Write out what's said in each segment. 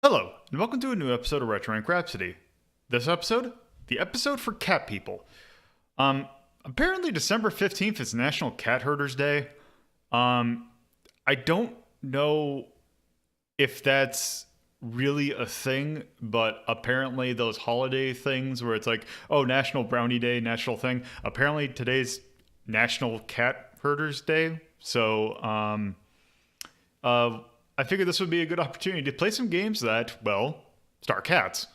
Hello, and welcome to a new episode of Retro Rank Rhapsody. This episode, the episode for cat people. Apparently December 15th is National Cat Herders Day. I don't know if that's really a thing, but apparently those holiday things where it's like, oh, National Brownie Day, national thing. Apparently today's National Cat Herders Day. So, I figured this would be a good opportunity to play some games that, well, star cats.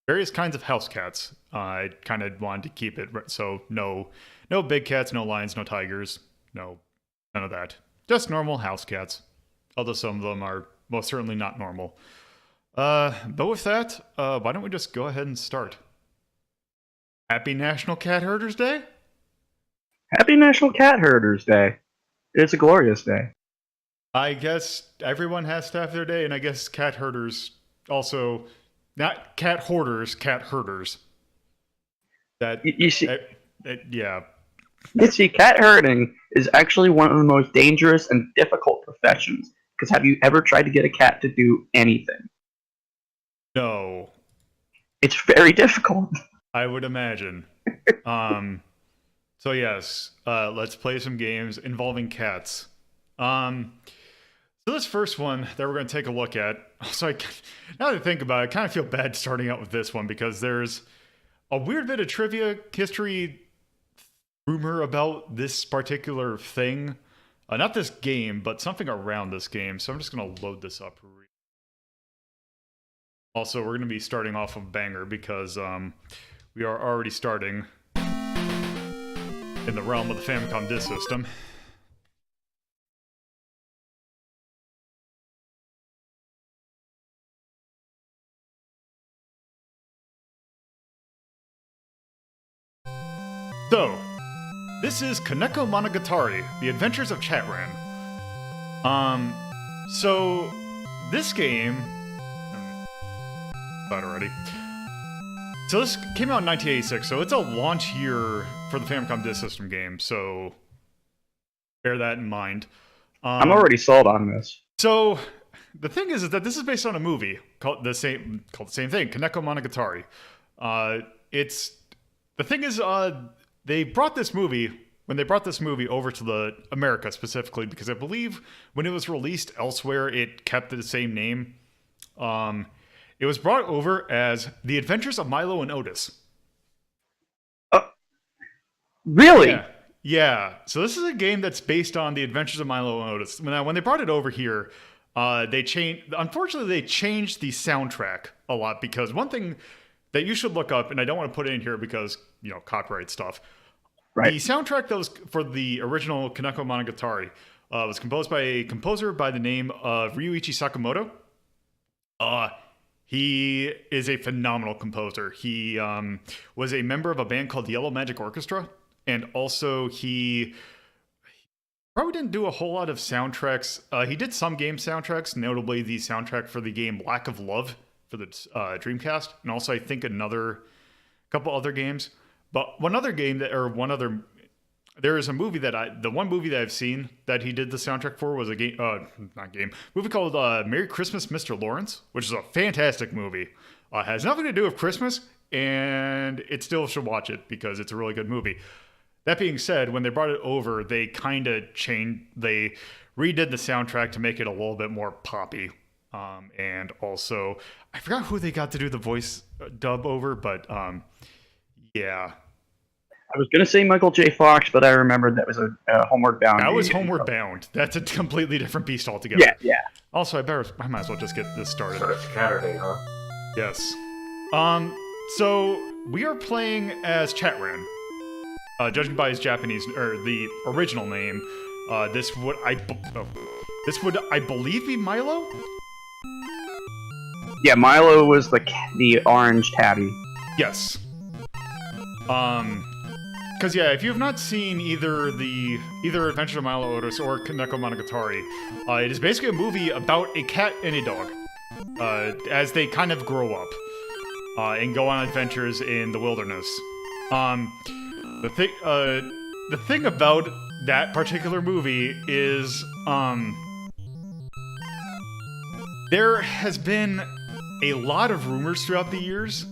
Various kinds of house cats. I kind of wanted to keep it so no big cats, no lions, no tigers, none of that. Just normal house cats. Although some of them are most certainly not normal. But with that, why don't we just go ahead and start? Happy National Cat Herders Day? Happy National Cat Herders Day. It's a glorious day. I guess everyone has to have their day, and I guess cat herders also, not cat hoarders, cat herders. That You see, yeah. you see, cat herding is actually one of the most dangerous and difficult professions. Because have you ever tried to get a cat to do anything? No, It's very difficult. I would imagine. So yes, let's play some games involving cats. So this first one that we're going to take a look at, so now that I think about it, I kind of feel bad starting out with this one because there's a weird bit of trivia history rumor about this particular thing. Not this game, but something around this game. So I'm just going to load this up. Also, we're going to be starting off with a banger because we are already starting in the realm of the Famicom Disk System. So, this is Koneko Monogatari, The Adventures of Chatran. So, this game... thought already. So this came out in 1986, so it's a launch year for the Famicom Disk System game, so bear that in mind. I'm already sold on this. So, the thing is that this is based on a movie called the same thing, Koneko Monogatari. The thing is, they brought this movie over to the America specifically because I believe when it was released elsewhere, it kept the same name. It was brought over as The Adventures of Milo and Otis. Really? Yeah. So this is a game that's based on The Adventures of Milo and Otis. Now, when they brought it over here, unfortunately, they changed the soundtrack a lot because one thing that you should look up, and I don't want to put it in here because, copyright stuff. Right. The soundtrack that was for the original Koneko Monogatari was composed by a composer by the name of Ryuichi Sakamoto. He is a phenomenal composer. He was a member of a band called Yellow Magic Orchestra, and also he probably didn't do a whole lot of soundtracks. He did some game soundtracks, notably the soundtrack for the game Lack of Love for the Dreamcast, and also I think a couple other games. But there is a movie the one movie that I've seen that he did the soundtrack for was a movie called Merry Christmas, Mr. Lawrence, which is a fantastic movie. Has nothing to do with Christmas, and it still should watch it because it's a really good movie. That being said, when they brought it over, they kind of they redid the soundtrack to make it a little bit more poppy. And also, I forgot who they got to do the voice dub over, but yeah. I was going to say Michael J. Fox, but I remembered that was a Homeward Bound. That was Homeward Bound. That's a completely different beast altogether. Yeah. Also, I might as well just get this started. So it's Saturday, huh? Yes. So we are playing as Chatran. Judging by his Japanese, or the original name, this would, I believe, be Milo? Yeah, Milo was the orange tabby. Yes. Because if you have not seen either Adventures of Milo Otis or Koneko Monogatari, it is basically a movie about a cat and a dog, as they kind of grow up, and go on adventures in the wilderness. The thing about that particular movie is, There has been a lot of rumors throughout the years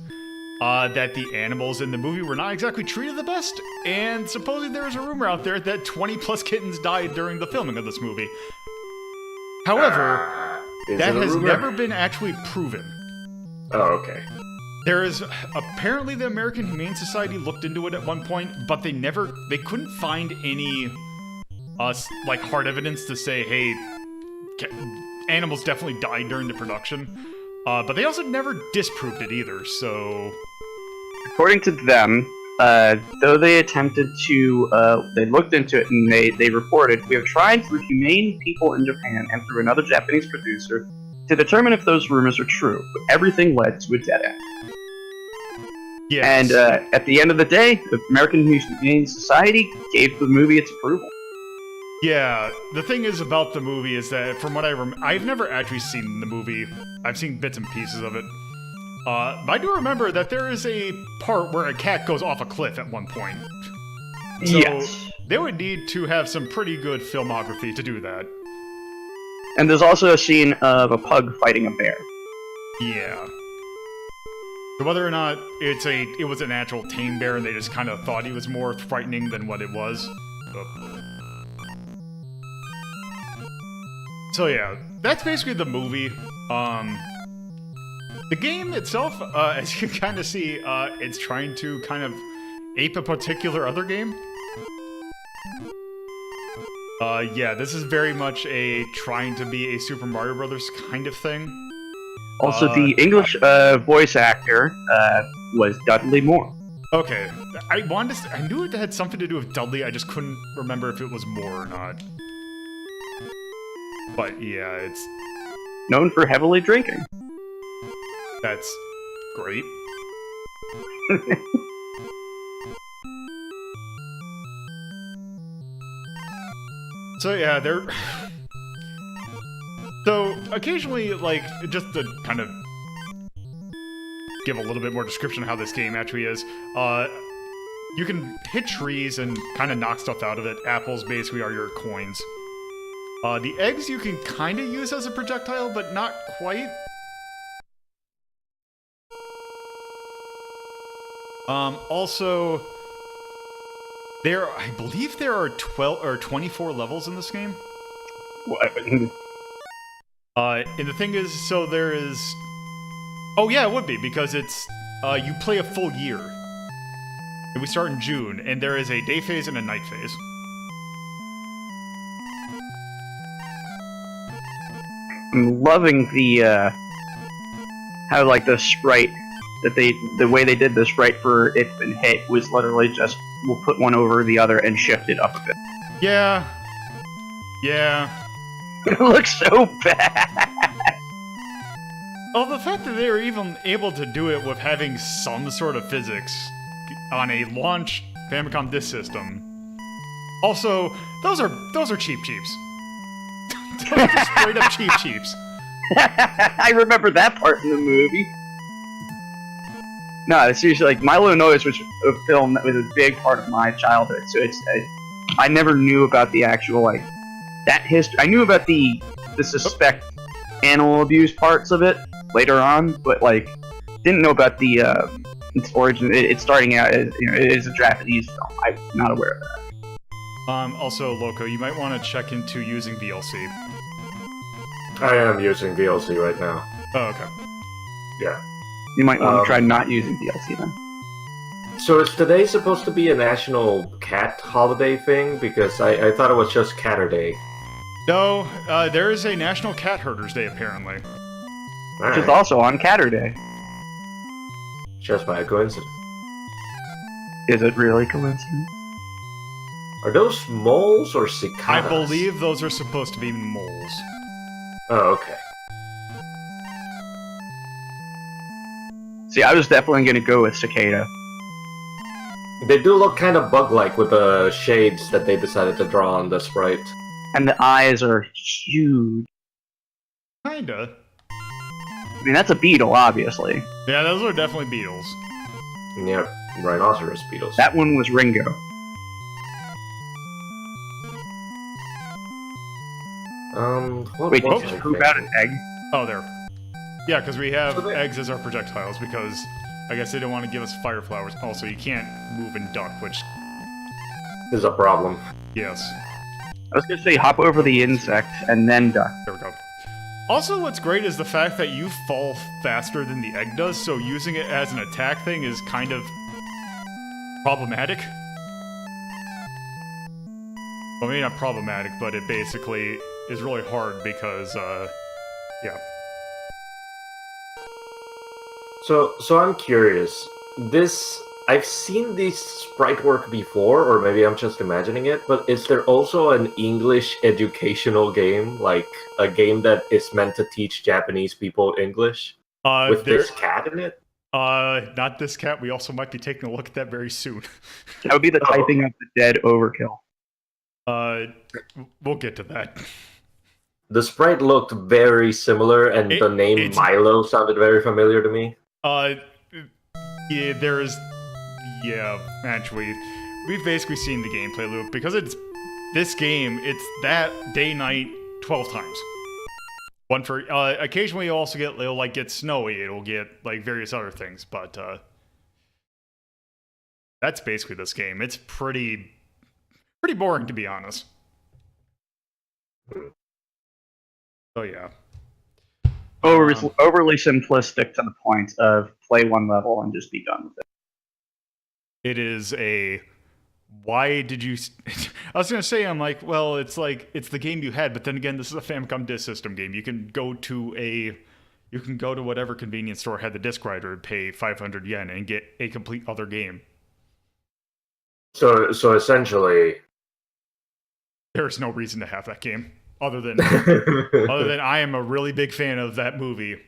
that the animals in the movie were not exactly treated the best, and supposedly there is a rumor out there that 20 plus kittens died during the filming of this movie. However, that has never been actually proven. Oh, okay. There is apparently the American Humane Society looked into it at one point, but they couldn't find any like hard evidence to say, hey, animals definitely died during the production. But they also never disproved it either, so... According to them, though they attempted to, they looked into it and they reported, we have tried through humane people in Japan and through another Japanese producer to determine if those rumors are true, but everything led to a dead end. Yes. And at the end of the day, the American Humane Society gave the movie its approval. Yeah, the thing is about the movie is that, from what I remember, I've never actually seen the movie. I've seen bits and pieces of it. But I do remember that there is a part where a cat goes off a cliff at one point. So Yes. they would need to have some pretty good filmography to do that. And there's also a scene of a pug fighting a bear. Yeah. So whether or not it was an actual tame bear and they just kind of thought he was more frightening than what it was. So yeah, that's basically the movie. The game itself, as you can kind of see, it's trying to kind of ape a particular other game. Yeah, this is very much a trying to be a Super Mario Brothers kind of thing. Also, the English voice actor was Dudley Moore. Okay, I knew it had something to do with Dudley, I just couldn't remember if it was Moore or not. But yeah, it's... Known for heavily drinking. That's great. So yeah, they're... So occasionally, like, just to kind of give a little bit more description of how this game actually is, you can hit trees and kind of knock stuff out of it. Apples basically are your coins. The eggs you can kind of use as a projectile, but not quite. Also, I believe there are 12 or 24 levels in this game. What? And the thing is, so there is... Oh yeah, it would be, because it's... you play a full year. And we start in June, and there is a day phase and a night phase. I'm loving the, how, like, the sprite, the way they did the sprite for It's Been Hit was literally just, we'll put one over the other and shift it up a bit. Yeah. Yeah. It looks so bad! Well, the fact that they were even able to do it with having some sort of physics on a launch Famicom disk system. Also, those are cheap cheaps. Those are straight up cheap cheaps. I remember that part in the movie. No, seriously, like, Milo Noise was a film that was a big part of my childhood, so I never knew about the actual, like, that history. I knew about the suspect animal abuse parts of it later on, but, like, didn't know about the its origin. It's starting out as, you know, it is a Japanese film. I'm not aware of that. Also, Loco, you might want to check into using VLC. I am using VLC right now. Oh, okay. Yeah. You might want to try not using DLC then. So is today supposed to be a national cat holiday thing? Because I thought it was just Catterday. No, there is a National Cat Herders Day, apparently. Which is also on Catter Day. Just by a coincidence. Is it really coincidence? Are those moles or cicadas? I believe those are supposed to be moles. Oh, okay. See, I was definitely going to go with cicada. They do look kind of bug-like with the shades that they decided to draw on the sprite. And the eyes are huge. Kinda. I mean, that's a beetle, obviously. Yeah, those are definitely beetles. Yep, rhinoceros beetles. That one was Ringo. What Wait, was did my you poop out an favorite? egg? Oh, there. Yeah, because we have So they- eggs as our projectiles because I guess they didn't want to give us fire flowers. Also, you can't move and duck, which, Is a problem. yes. I was gonna say hop over the insect and then duck. There we go. Also, what's great is the fact that you fall faster than the egg does, so using it as an attack thing is kind of problematic. Well, maybe not problematic, but it basically is really hard because, yeah. So I'm curious. I've seen this sprite work before, or maybe I'm just imagining it, but is there also an English educational game, like a game that is meant to teach Japanese people English with this cat in it? Not this cat. We also might be taking a look at that very soon. That would be the typing of the dead overkill. We'll get to that. The sprite looked very similar, and the name Milo sounded very familiar to me. Yeah, actually, we've basically seen the gameplay loop because it's this game. It's that day night 12 times. One for occasionally you also it'll like get snowy. It'll get like various other things, but that's basically this game. It's pretty boring to be honest. So yeah. Overly simplistic to the point of play one level and just be done with it. It is why did you... I was going to say, I'm like, well, it's the game you had, but then again, this is a Famicom Disk System game. You can go to whatever convenience store had the disc writer and pay 500 yen and get a complete other game. So essentially... There's no reason to have that game, other than I am a really big fan of that movie.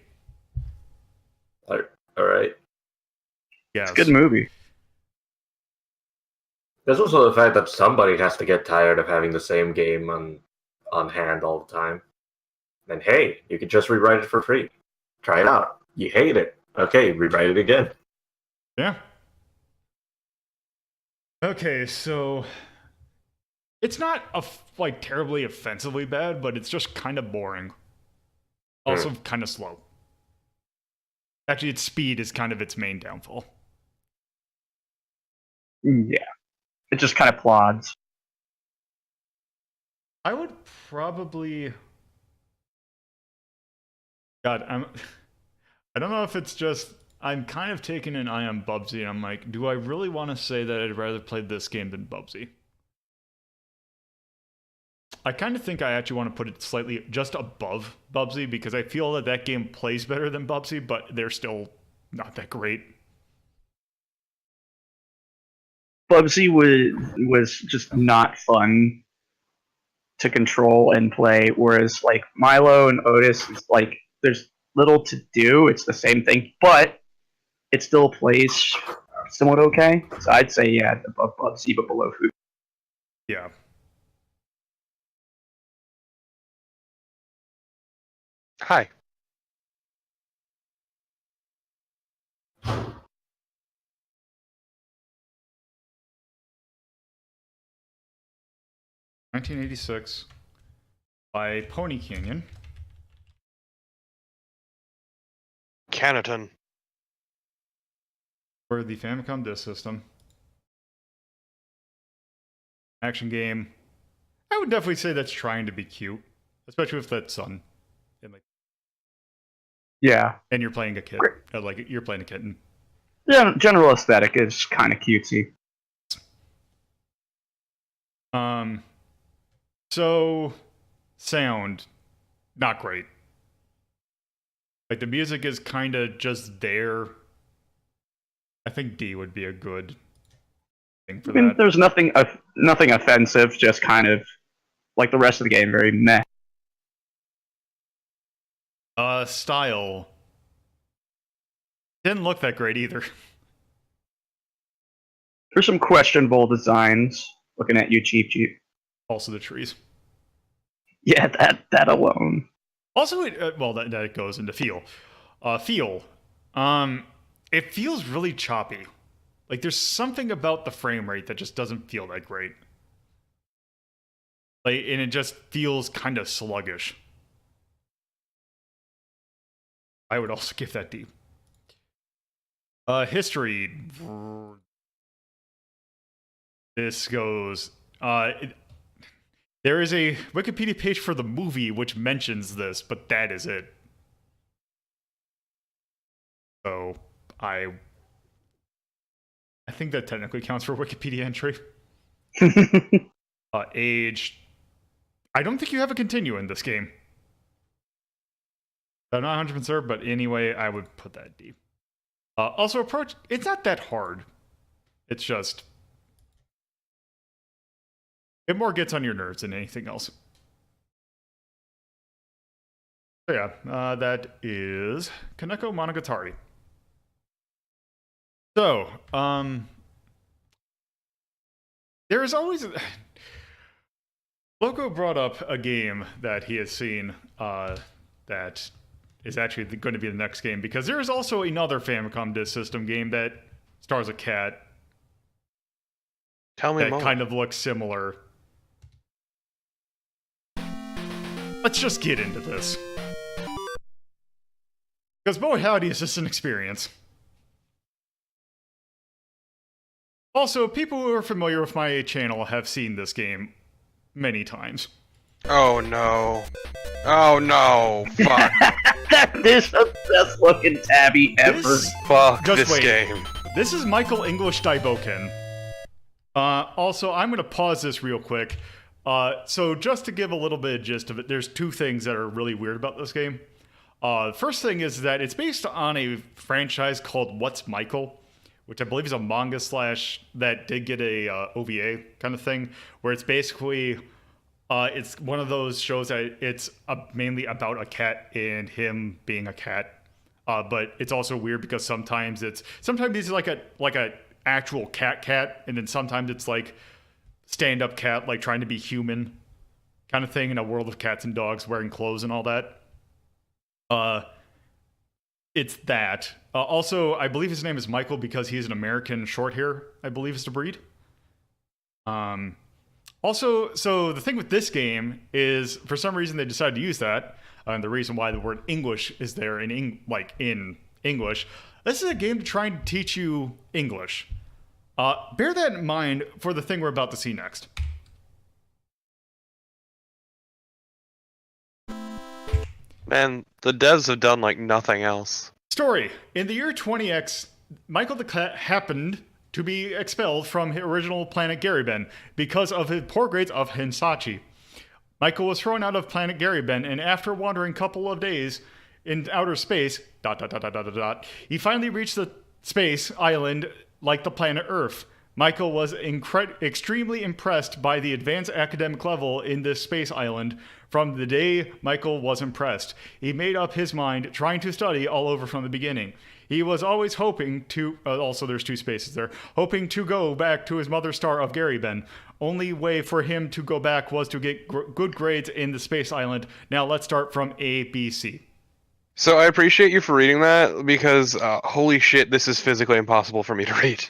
All right. Yes. It's a good movie. There's also the fact that somebody has to get tired of having the same game on hand all the time. And hey, you can just rewrite it for free. Try it out. You hate it. Okay, rewrite it again. Yeah. Okay, so it's not terribly offensively bad, but it's just kind of boring. Also kind of slow. Actually, its speed is kind of its main downfall. Yeah. It just kind of plods. I would probably... God, I don't know if it's just... I'm kind of taking an eye on Bubsy, and I'm like, do I really want to say that I'd rather play this game than Bubsy? I kind of think I actually want to put it slightly just above Bubsy, because I feel that game plays better than Bubsy, but they're still not that great. Bubsy was just not fun to control and play, whereas like Milo and Otis is like there's little to do. It's the same thing, but it still plays somewhat okay. So I'd say yeah, above Bubsy but below Food. Yeah. Hi. (1986) by Pony Canyon. Canton. For the Famicom Disk System. Action game. I would definitely say that's trying to be cute, especially with that sun. And like, Yeah. and you're playing a kid. Like you're playing a kitten. Yeah, general aesthetic is kind of cutesy. So sound, not great. Like the music is kind of just there. I think D would be a good thing for that. There's nothing offensive, just kind of like the rest of the game, very meh. Style didn't look that great either. There's some questionable designs. Looking at you, Cheap. Also the trees. Yeah, that alone. Also, that goes into feel. It feels really choppy. Like there's something about the frame rate that just doesn't feel that great. Like, and it just feels kind of sluggish. I would also give that D. History. This goes. There is a Wikipedia page for the movie which mentions this, but that is it. So I think that technically counts for Wikipedia entry. Age. I don't think you have a continue in this game. I'm not 100% sure, but anyway, I would put that D. Also, approach. It's not that hard. It's just. It more gets on your nerves than anything else. So yeah, that is Koneko Monogatari. So, there is always... Loco brought up a game that he has seen that is actually going to be the next game, because there is also another Famicom Disk System game that stars a cat. Tell me that more. kind of looks similar. Let's just get into this. Because boy howdy is this an experience. Also, people who are familiar with my channel have seen this game many times. Oh no. Oh no. Fuck. That is the best looking tabby ever. Fuck Just this wait. game. This is Micheal English Daibouken. Also, I'm going to pause this real quick. So just to give a little bit of gist of it, there's two things that are really weird about this game. First thing is that it's based on a franchise called What's Micheal, which I believe is a manga / that did get a OVA kind of thing, where it's basically it's one of those shows that it's mainly about a cat and him being a cat. But it's also weird because sometimes he's like a actual cat, and then sometimes it's like stand-up cat, like trying to be human kind of thing in a world of cats and dogs wearing clothes and all that. It's that. Also, I believe his name is Micheal because he is an American Shorthair, I believe is the breed. Also, so the thing with this game is, for some reason, they decided to use that. And the reason why the word English is there in English. This is a game to try and teach you English. Bear that in mind for the thing we're about to see next. Man, the devs have done like nothing else. Story. In the year 20X, Micheal the Cat happened to be expelled from his original planet Garibin because of his poor grades of Hinsachi. Micheal was thrown out of planet Garibin, and after wandering a couple of days in outer space, he finally reached the space island like the planet Earth. Micheal was extremely impressed by the advanced academic level in this space island. From the day Micheal was impressed, he made up his mind trying to study all over from the beginning. He was always hoping to, also there's two spaces there, hoping to go back to his mother star of Garibin. Only way for him to go back was to get good grades in the space island. Now let's start from A, B, C. So I appreciate you for reading that, because holy shit, this is physically impossible for me to read.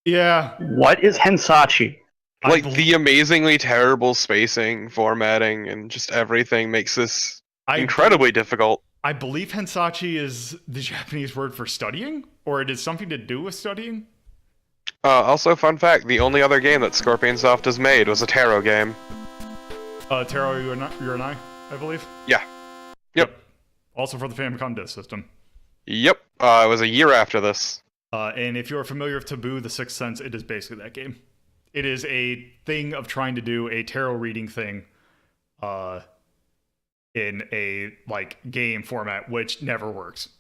Yeah. What is Hensachi? Like, the amazingly terrible spacing, formatting, and just everything makes this incredibly difficult. I believe Hensachi is the Japanese word for studying, or it is something to do with studying. Also, fun fact, the only other game that Scorpion Soft has made was a tarot game. Tarot Uranai, I believe. Yeah. Yep. Also for the Famicom Disk System. Yep. It was a year after this. And if you're familiar with Taboo, The Sixth Sense, it is basically that game. It is a thing of trying to do a tarot reading thing in a game format, which never works.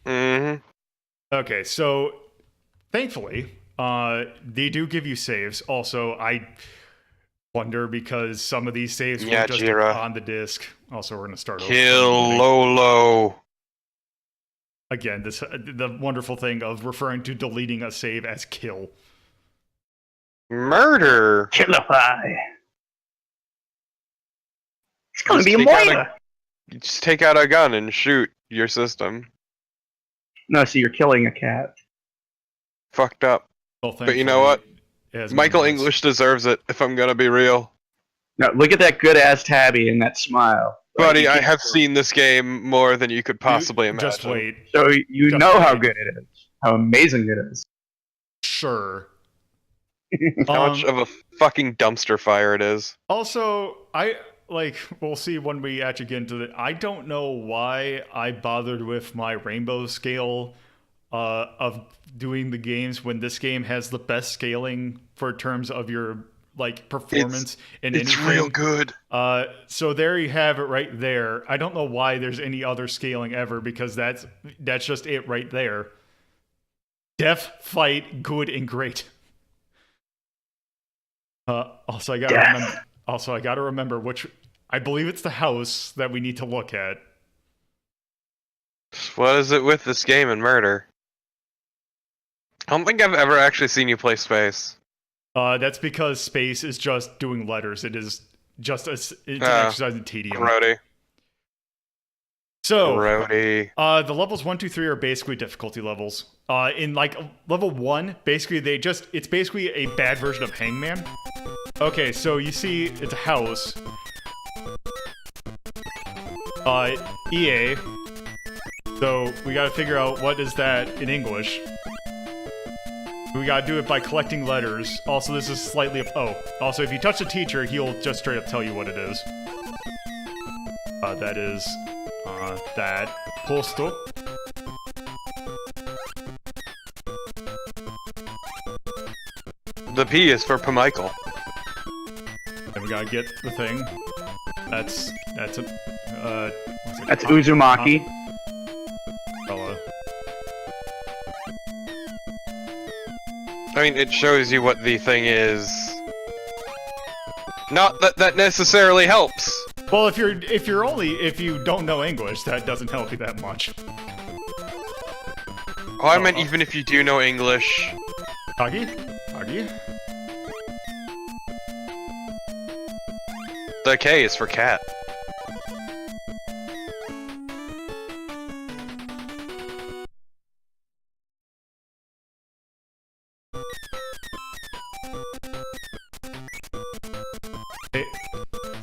Mm-hmm. Okay, so thankfully, they do give you saves. Also, I wonder because some of these saves were just on the disc. Also, we're going to start over. Kill Lolo. Again, the wonderful thing of referring to deleting a save as kill. Murder. Killify. It's gonna be a murder. You just take out a gun and shoot your system. No, so you're killing a cat. Fucked up. Well, but you know what? Micheal English deserves it, if I'm gonna be real. No, look at that good ass tabby and that smile. Buddy, I have seen this game more than you could possibly imagine. Just wait. So you Just know wait. how good it is, how amazing it is. Sure. How much of a fucking dumpster fire it is. Also, we'll see when we actually get into it. I don't know why I bothered with my rainbow scale of doing the games when this game has the best scaling for terms of your performance in anything. It's real good. So there you have it right there. I don't know why there's any other scaling ever because that's just it right there. Def, fight, good, and great. Also, I gotta remember which. I believe it's the house that we need to look at. What is it with this game and murder? I don't think I've ever actually seen you play Space. That's because Space is just doing letters. It is just it's an exercise in tedium. Grody. So, Grody. the levels 1, 2, 3 are basically difficulty levels. In level 1, basically it's basically a bad version of Hangman. Okay, so you see it's a house. EA. So we gotta figure out what is that in English. We gotta do it by collecting letters. Also, this is slightly also if you touch the teacher, he'll just straight up tell you what it is. That is that posto. The P is for Pamichael. Then we gotta get the thing. That's Uzumaki. Umbrella. I mean, it shows you what the thing is. Not that that necessarily helps. Well, if you don't know English, that doesn't help you that much. Oh, I meant even if you do know English. Kagi? The K is for cat.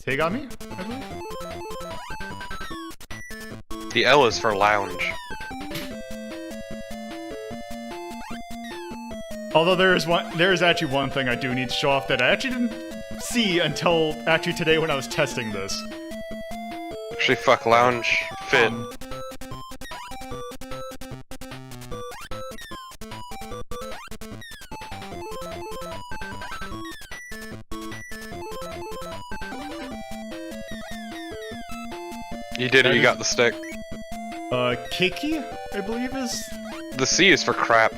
Tegami, I believe? The L is for lounge. Although there is actually one thing I do need to show off that I actually didn't see until actually today when I was testing this. Actually, fuck lounge fit. You did it, you got the stick. Keiki, I believe is? The C is for crap.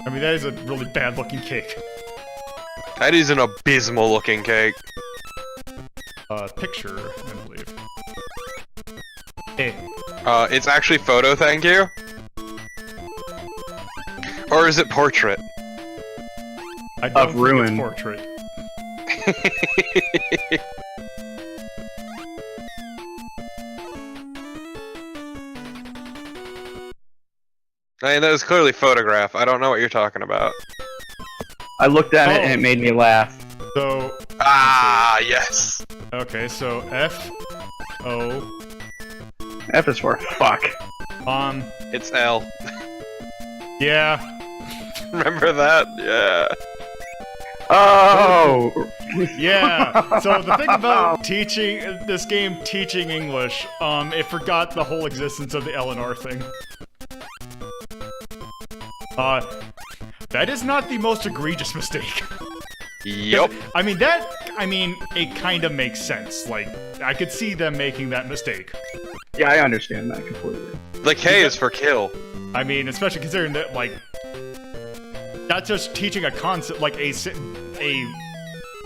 I mean, that is a really bad looking cake. That is an abysmal looking cake. Picture, I believe. Hey. It's actually photo, thank you? Or is it portrait? I don't think ruin. it's portrait. I mean, that was clearly photograph. I don't know what you're talking about. I looked at it and it made me laugh. So. Ah, yes. Okay, so F O. F is for fuck. It's L. Yeah. Remember that? Yeah. Oh. Yeah. So the thing about teaching this game, teaching English, it forgot the whole existence of the L and R thing. That is not the most egregious mistake. Yup. I mean, it kind of makes sense. Like, I could see them making that mistake. Yeah, I understand that completely. The K is for kill. I mean, especially considering that, like, not just teaching a concept, like a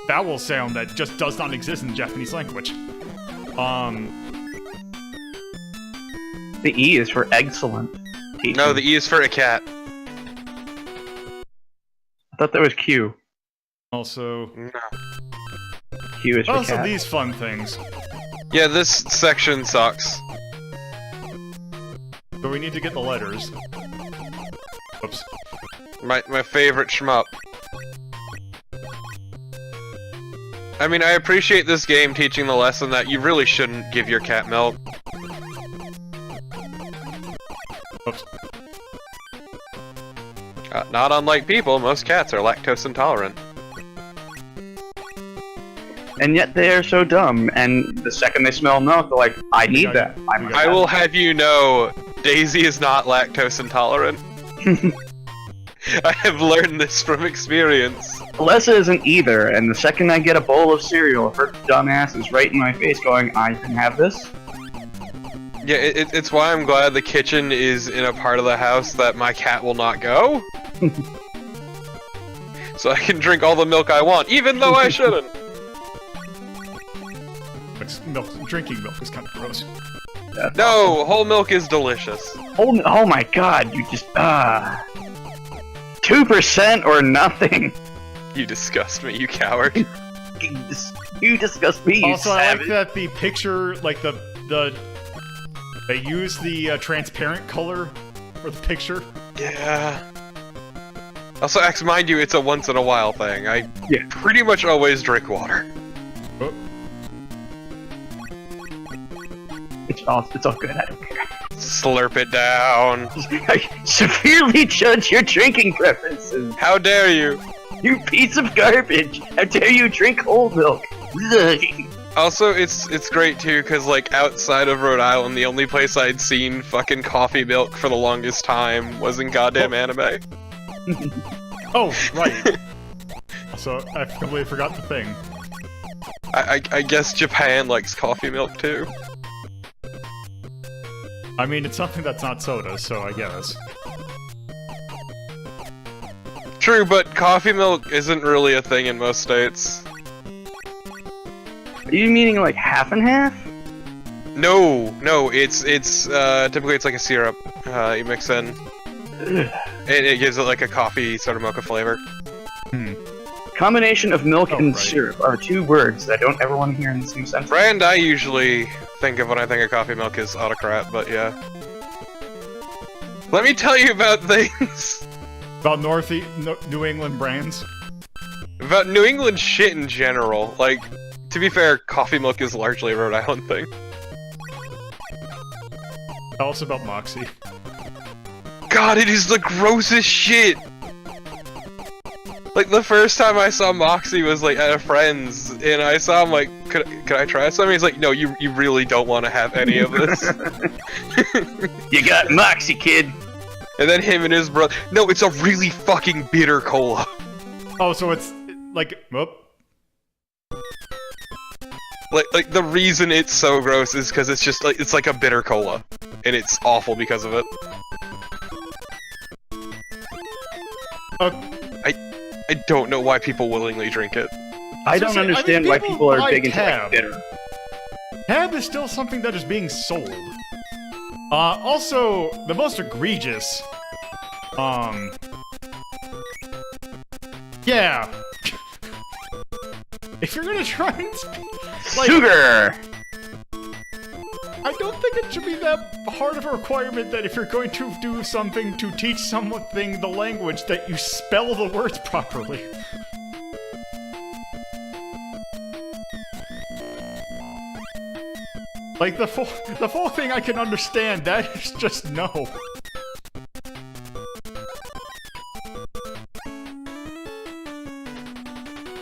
vowel sound that just does not exist in the Japanese language. The E is for excellent. Teaching. No, the E is for a cat. I thought that was Q. Also, No. Q is for also cat. these fun things. Yeah, this section sucks. So we need to get the letters. Whoops. My favorite shmup. I mean, I appreciate this game teaching the lesson that you really shouldn't give your cat milk. Oops. Not unlike people, most cats are lactose intolerant. And yet they are so dumb, and the second they smell milk, they're like, I need that. I will have you know, Daisy is not lactose intolerant. I have learned this from experience. Alessa isn't either, and the second I get a bowl of cereal, her dumb ass is right in my face going, I can have this? Yeah, it's why I'm glad the kitchen is in a part of the house that my cat will not go. So I can drink all the milk I want, even though I shouldn't. Drinking milk is kind of gross. That's No, awesome. whole milk is delicious. Oh my god, you just, 2% or nothing. You disgust me, you coward. You disgust me, you Also, I savage. like that the picture, like the they use the transparent color for the picture. Yeah. Also, X, mind you, it's a once in a while thing. I Yeah. pretty much always drink water. Oh, It's all good, I don't care. Slurp it down. I severely judge your drinking preferences. How dare you? You piece of garbage! How dare you drink whole milk? Ugh. Also, it's great too, cause like outside of Rhode Island, the only place I'd seen fucking coffee milk for the longest time was in goddamn anime. oh, right. So I completely forgot the thing. I guess Japan likes coffee milk too. I mean, it's something that's not soda, so I guess. True, but coffee milk isn't really a thing in most states. Are you meaning like half and half? No, it's typically it's like a syrup you mix in. It gives it like a coffee sort of mocha flavor. Combination of milk Oh, and right. syrup are two words that I don't ever want to hear in the same sentence. Brand I usually think of when I think of coffee milk is autocrat, but yeah. Let me tell you about things. About New England brands. About New England shit in general. Like, to be fair, coffee milk is largely a Rhode Island thing. Tell us about Moxie. God, it is the grossest shit! Like, the first time I saw Moxie was, like, at a friend's, and I saw him, like, could I try some? He's like, no, you really don't want to have any of this. You got Moxie, kid! And then him and his brother... No, it's a really fucking bitter cola. Oh, so it's like, whoop. Like, the reason it's so gross is because it's just, like, it's like a bitter cola. And it's awful because of it. I don't know why people willingly drink it. I don't understand why people are buy big into Cab. like bitter. Cab is still something that is being sold. Also, the most egregious, yeah. If you're gonna try and, like, Sugar! I don't think it should be that hard of a requirement that if you're going to do something to teach something the language, that you spell the words properly. Like, the full thing I can understand, that is just no.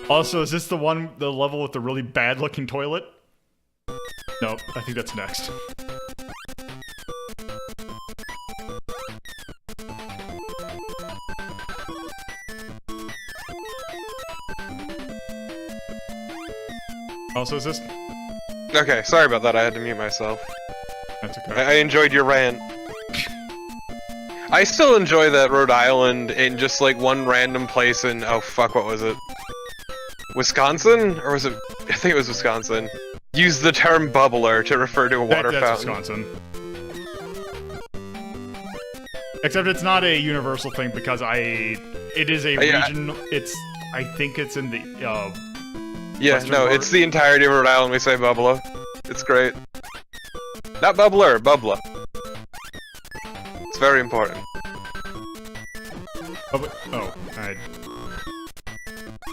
Also, is this the level with the really bad-looking toilet? No, I think that's next. Also, is this? Okay, sorry about that, I had to mute myself. That's okay. I enjoyed your rant. I still enjoy that Rhode Island in just like one random place in, oh fuck, what was it? Wisconsin? Or was it, I think it was Wisconsin. Use the term bubbler to refer to a water That's fountain. Wisconsin. Except it's not a universal thing because it is a Yeah. region, I think it's in the, Yeah, Western no, part? it's the entirety of Rhode Island we say bubbler. It's great. Not bubbler, bubbler. It's very important. oh, I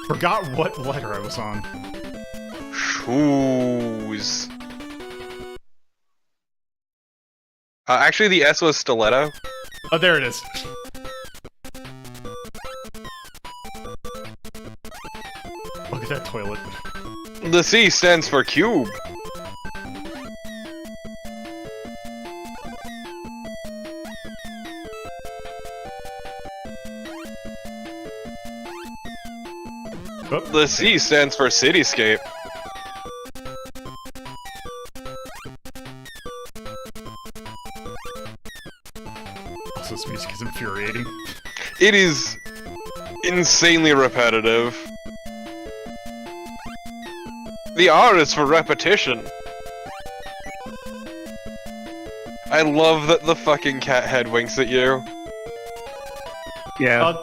forgot what letter I was on. Coos. Actually, the S was stiletto. Oh, there it is. Look at that toilet. The C stands for cube. Oh, The C stands for cityscape. also, this music is infuriating. It is insanely repetitive. The R is for repetition. I love that the fucking cat head winks at you. Yeah.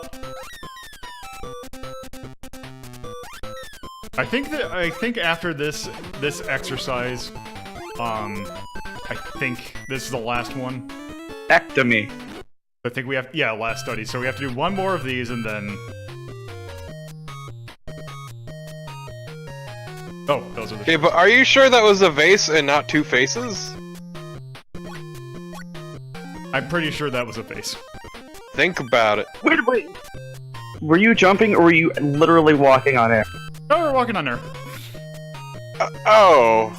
I think after this exercise, I think this is the last one. Ectomy. I think we have, yeah, last study. So we have to do one more of these and then. Oh, those are the. Okay, but are you sure that was a vase and not two faces? I'm pretty sure that was a face. Think about it. Wait. Were you jumping or were you literally walking on air? Oh, we're walking on there. Oh.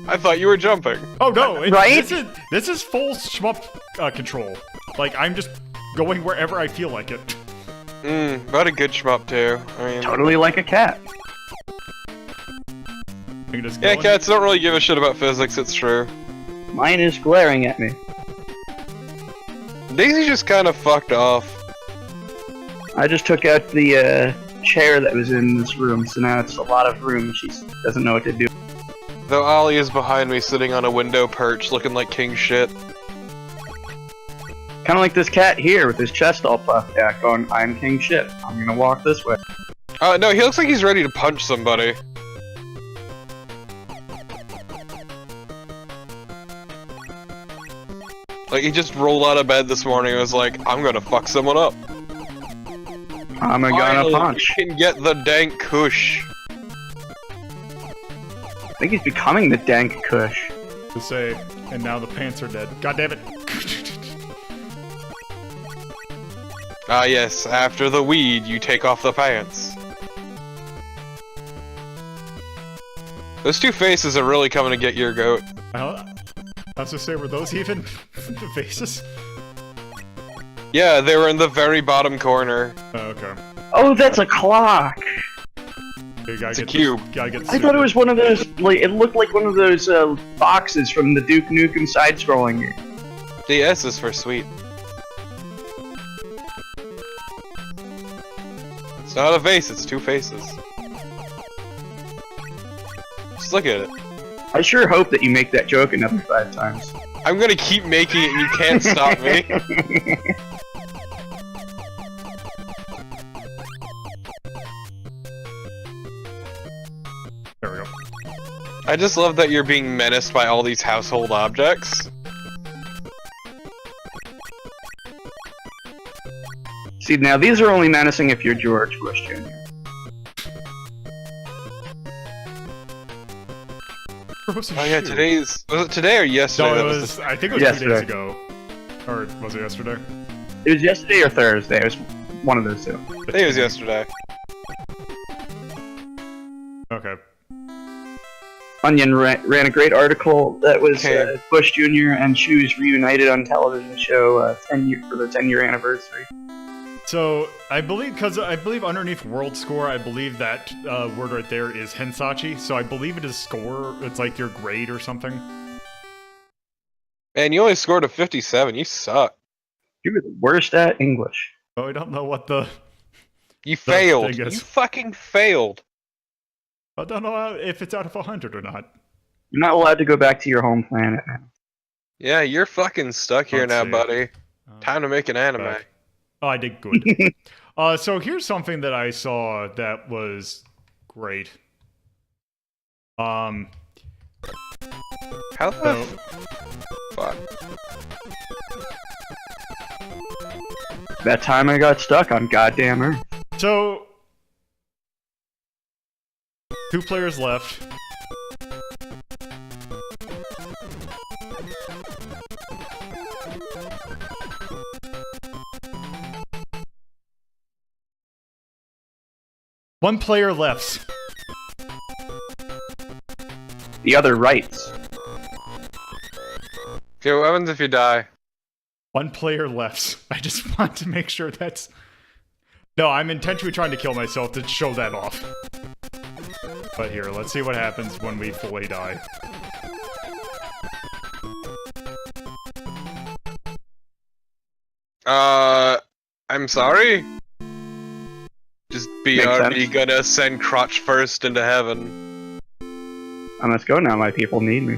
I thought you were jumping. Oh no! Right? This is full shmup control. Like I'm just going wherever I feel like it. But a good shmup too. I mean, Totally like a cat. I can just go yeah, in. cats don't really give a shit about physics. It's true. Mine is glaring at me. Daisy just kind of fucked off. I just took out the chair that was in this room, so now it's a lot of room. She doesn't know what to do. Though Ollie is behind me, sitting on a window perch, looking like king shit. Kind of like this cat here with his chest all puffed out, going, "I'm king shit. I'm gonna walk this way." No, he looks like he's ready to punch somebody. Like, he just rolled out of bed this morning and was like, I'm gonna fuck someone up. I'm gonna Finally, punch. you can get the dank kush. I think he's becoming the dank kush. To say, and now the pants are dead. God damn it! Ah yes, after the weed, you take off the pants. Those two faces are really coming to get your goat. I was gonna say, were those even the faces? Yeah, they were in the very bottom corner. Oh, okay. Oh, that's a clock! You gotta It's a get cube. Gotta get. I thought it was one of those, like, it looked like one of those boxes from the Duke Nukem side-scrolling game. The S is for sweet. It's not a vase, it's two faces. Just look at it. I sure hope that you make that joke another 5 times. I'm gonna keep making it and you can't stop me. There we go. I just love that you're being menaced by all these household objects. See, now these are only menacing if you're George Bush Jr. Oh Oh yeah, was it today or yesterday? No, that it the- was. I think it was Yesterday. 2 days ago, or was it yesterday? It was yesterday or Thursday. It was one of those two. I think it was yesterday. Okay. Onion ran a great article that was Okay. Bush Jr. and Shoes reunited on television show for their 10-year anniversary. So I believe, underneath world score, I believe that word right there is Hensachi. So I believe it is score. It's like your grade or something. Man, you only scored a 57. You suck. You were the worst at English. Oh, I don't know what the. You failed. thing is. You fucking failed. I don't know if it's out of 100 or not. You're not allowed to go back to your home planet now. Yeah, you're fucking stuck here Let's now, see. buddy. Time to make an anime. Back. Oh, I did good. So here's something that I saw that was great. How the So, fuck? That time I got stuck on goddamn Earth. so 2 players left. One player left. The other writes. Okay, what happens if you die? One player left. I just want to make sure that's... No, I'm intentionally trying to kill myself to show that off. But here, let's see what happens when we fully die. I'm sorry? Just BRB sense. gonna send Crotch first into heaven. I must go now, my people need me.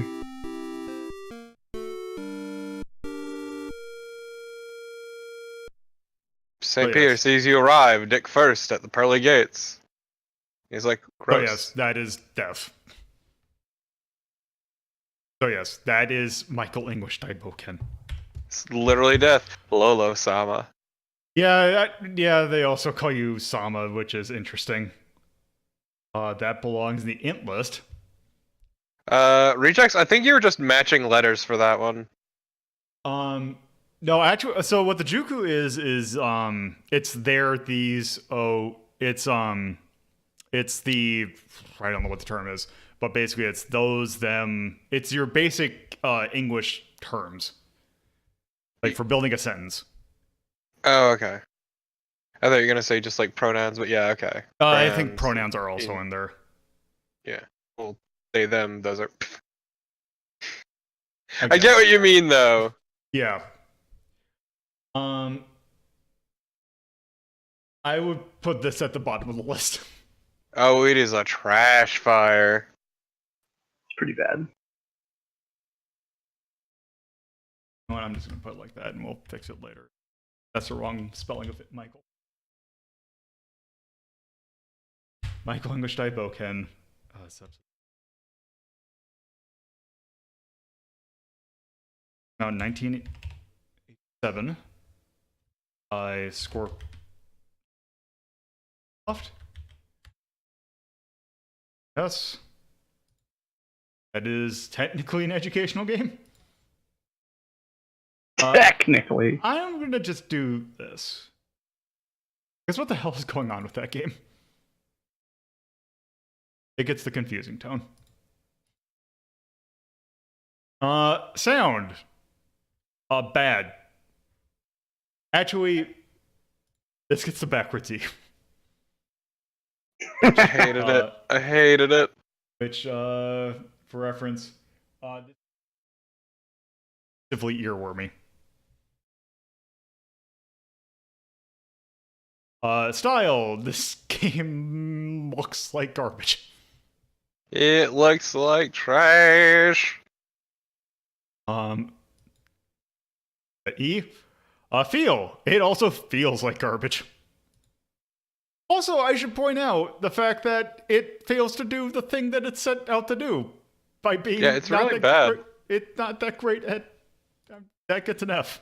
St. Oh, Peter yes. sees you arrive, Dick first at the pearly gates. He's like, Oh gross. yes, that is death. So yes, that is Micheal English Daibouken. It's literally death. Lolo Sama. Yeah, they also call you Sama, which is interesting. That belongs in the int list. Rejects, I think you were just matching letters for that one. No, actually, so what the Juku is it's it's the, I don't know what the term is, but basically it's those, them, it's your basic, English terms. Like for building a sentence. Oh, okay. I thought you were gonna say just like pronouns, but yeah, okay. I think pronouns are also in there. Yeah. Well, they, them, those are... I get what you mean, though. Yeah. I would put this at the bottom of the list. Oh, it is a trash fire. It's pretty bad. You know what, I'm just gonna put it like that and we'll fix it later. That's the wrong spelling of it, Michael. Micheal English Daibouken. Now 1987. I score left. Yes. That is technically an educational game. Technically. I'm gonna just do this. Because what the hell is going on with that game? It gets the confusing tone. Sound. Bad. Actually, this gets the backward T. I hated it. I hated it. Which, for reference, relatively earwormy. Style. This game looks like garbage. It looks like trash. E. Feel. It also feels like garbage. Also, I should point out the fact that it fails to do the thing that it's set out to do by being it's really bad. It's not that great at that gets an F.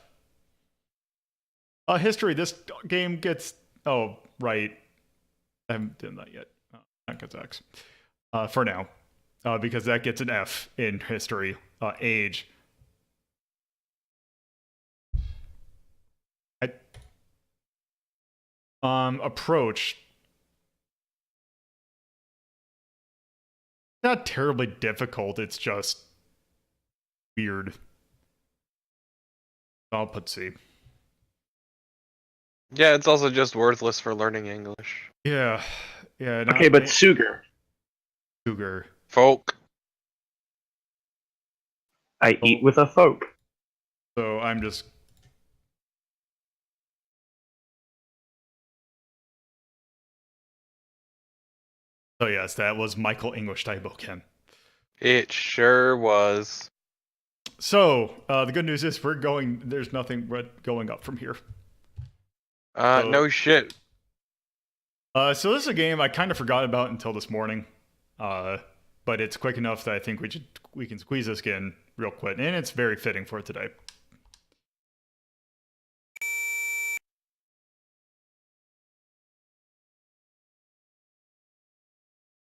History. This game gets right. I haven't done that yet. That gets X. For now, because that gets an F in history. Age. Approach. Not terribly difficult, it's just weird. I'll put C. Yeah, it's also just worthless for learning English. Yeah. Okay, but Sugar. Folk. I eat with a folk. So I'm just... So yes, that was Micheal English Daibouken. It sure was. So, the good news is there's nothing but going up from here. No shit. So this is a game I kind of forgot about until this morning. But it's quick enough that I think we can squeeze this in real quick, and it's very fitting for today.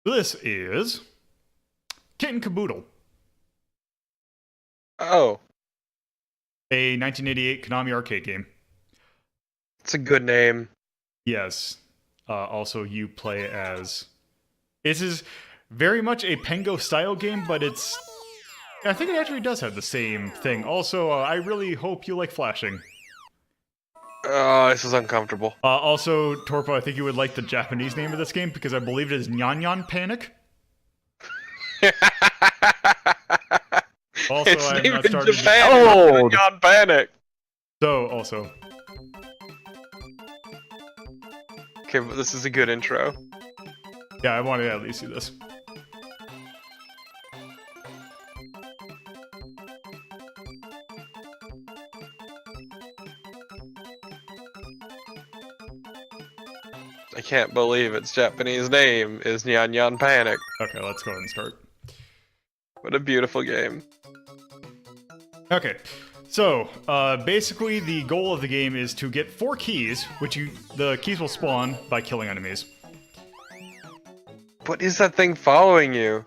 This is Kitten Kaboodle. Oh. A 1988 Konami arcade game. It's a good name. Yes. Also, you play as... This is very much a Pengo style game, but it's... I think it actually does have the same thing. Also, I really hope you like flashing. This is uncomfortable. Also, Torpo, I think you would like the Japanese name of this game because I believe it is Nyan Panic. Also, It's I have named not in started... Japan. Oh! Beyond Panic. So, also... Okay, but this is a good intro. Yeah, I wanted to at least see this. I can't believe its Japanese name is Nyan Nyan Panic. Okay, let's go ahead and start. What a beautiful game. Okay, so basically the goal of the game is to get 4 keys, which the keys will spawn by killing enemies. What is that thing following you?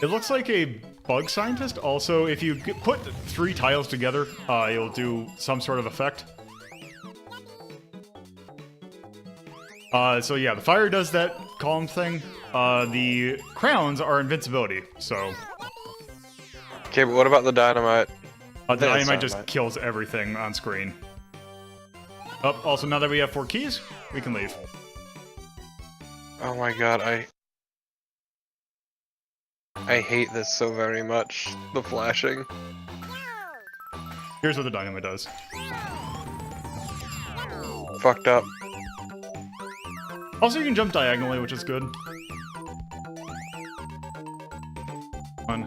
It looks like a bug scientist. Also, if you put 3 tiles together, it'll do some sort of effect. So yeah, the fire does that column thing. The crowns are invincibility, so... Okay, but what about the dynamite? The dynamite just kills everything on screen. Oh, also, now that we have 4 keys, we can leave. Oh my god, I hate this so very much. The flashing. Here's what the dynamite does. Fucked up. Also, you can jump diagonally, which is good. Fun.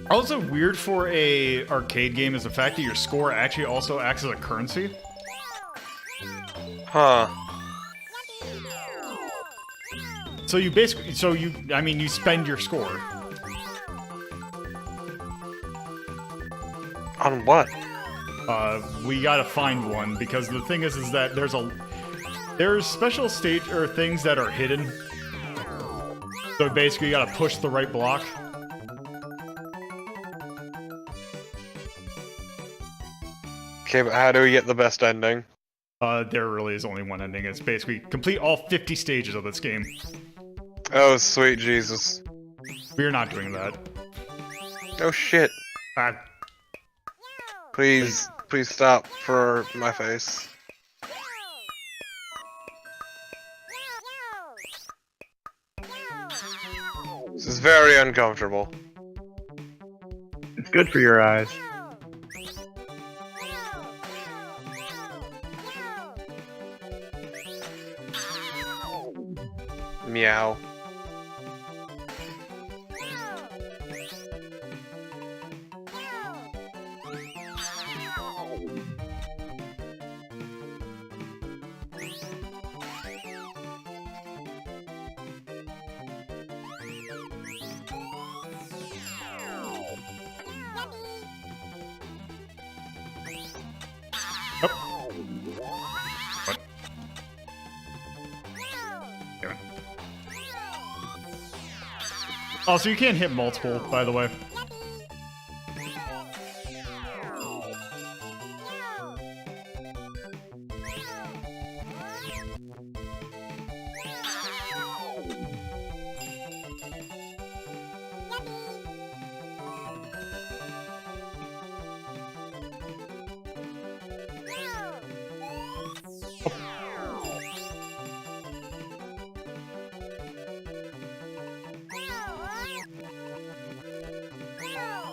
Also weird for a arcade game is the fact that your score actually also acts as a currency. Huh. So you basically, I mean, you spend your score. On what? We gotta find one, because the thing is that there's special state or things that are hidden. So basically you gotta push the right block. Okay, but how do we get the best ending? There really is only one ending. It's basically complete all 50 stages of this game. Oh, sweet Jesus. We're not doing that. Oh shit. Ah, Please stop for my face. This is very uncomfortable. It's good for your eyes. Meow. what? Damn it. Also, you can't hit multiple, by the way.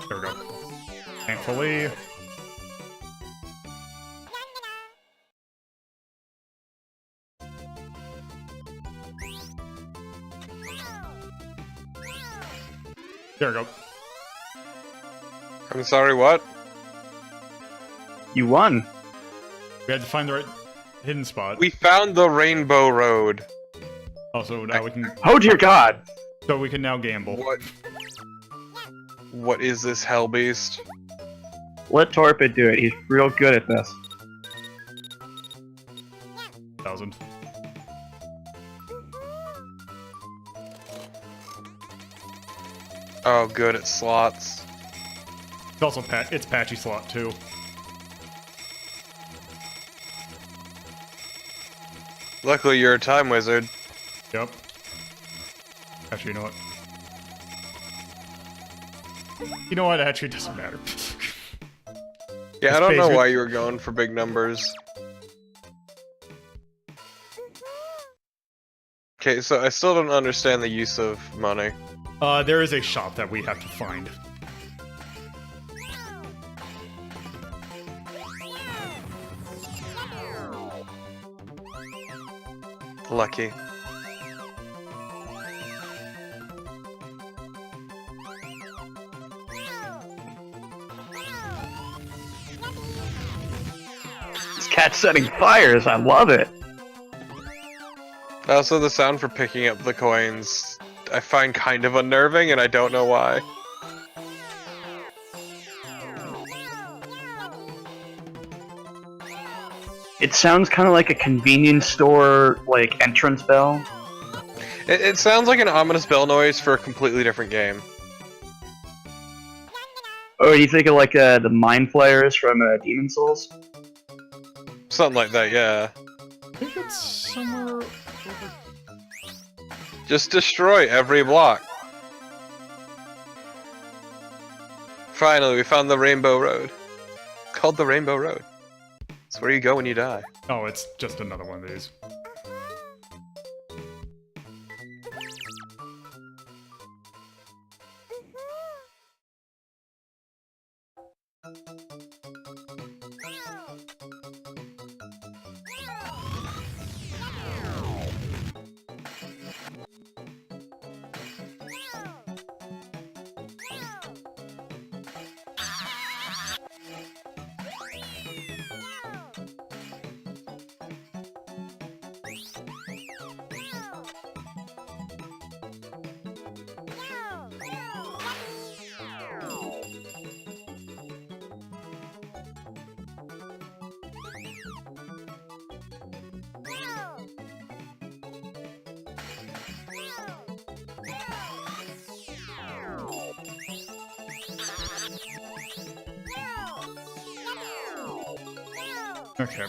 There we go. Thankfully. There we go. I'm sorry, what? You won. We had to find the right hidden spot. We found the Rainbow Road. Also, now we can. Oh dear God! So we can now gamble. What is this hell beast? Let Torpid do it. He's real good at this. 1,000. Oh, good, it's slots. It's also it's patchy slot too. Luckily, you're a time wizard. Yep. Actually, you know what? You know what? Actually, it doesn't matter. Yeah, It's I don't know basically- why you were going for big numbers. Okay, so I still don't understand the use of money. There is a shop that we have to find. Lucky. This cat's setting fires. I love it. Also, the sound for picking up the coins I find kind of unnerving, and I don't know why. It sounds kind of like a convenience store, like, entrance bell. It sounds like an ominous bell noise for a completely different game. Oh, you think of, like, the Mind Flayers from Demon Souls? Something like that, yeah. I think it's somewhere over... Just destroy every block. Finally, we found the Rainbow Road. It's called the Rainbow Road. It's where you go when you die. Oh, it's just another one of these. Okay.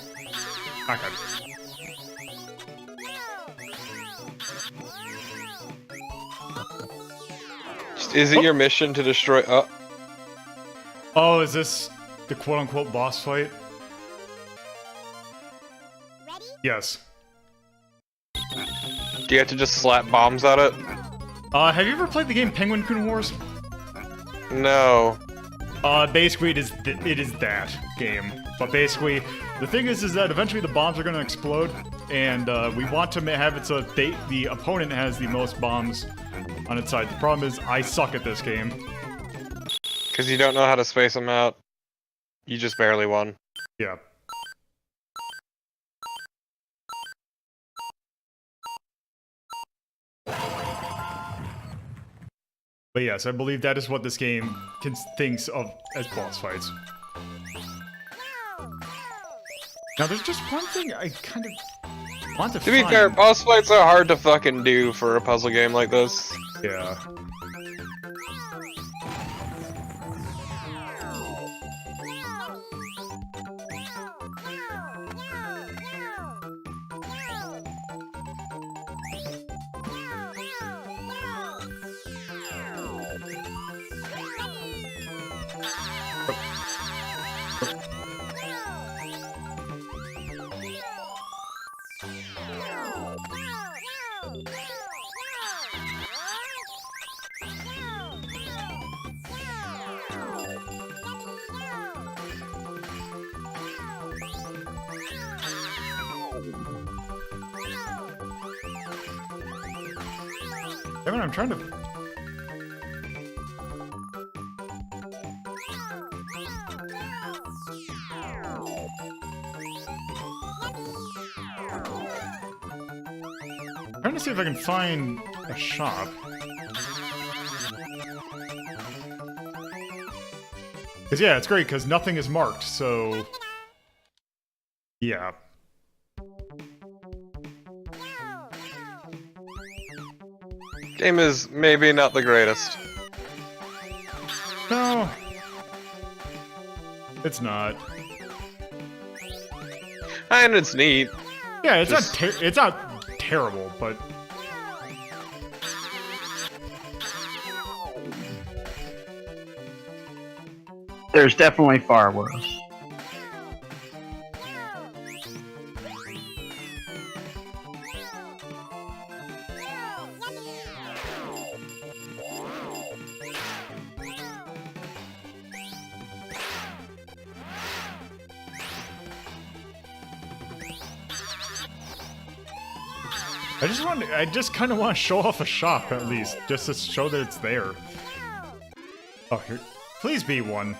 Okay. Is it your mission to destroy... Oh, is this the quote-unquote boss fight? Ready? Yes. Do you have to just slap bombs at it? Have you ever played the game Penguin Coon Wars? No. Basically, it is that game. But basically, the thing is that eventually the bombs are going to explode, and we want to have it so that the opponent has the most bombs on its side. The problem is, I suck at this game. Because you don't know how to space them out. You just barely won. Yeah. But yes, I believe that is what this game thinks of as boss fights. Now, there's just one thing I kind of want to To be fair, boss fights are hard to fucking do for a puzzle game like this. Yeah. Damn it, I'm trying to... trying to see if I can find a shop. Because, yeah, it's great, because nothing is marked, so... Yeah. Game is maybe not the greatest. It's not. And it's neat. Yeah, it's it's not terrible, but There's definitely far worse. I just kind of want to show off a shop at least, just to show that it's there. Oh, here, please be one.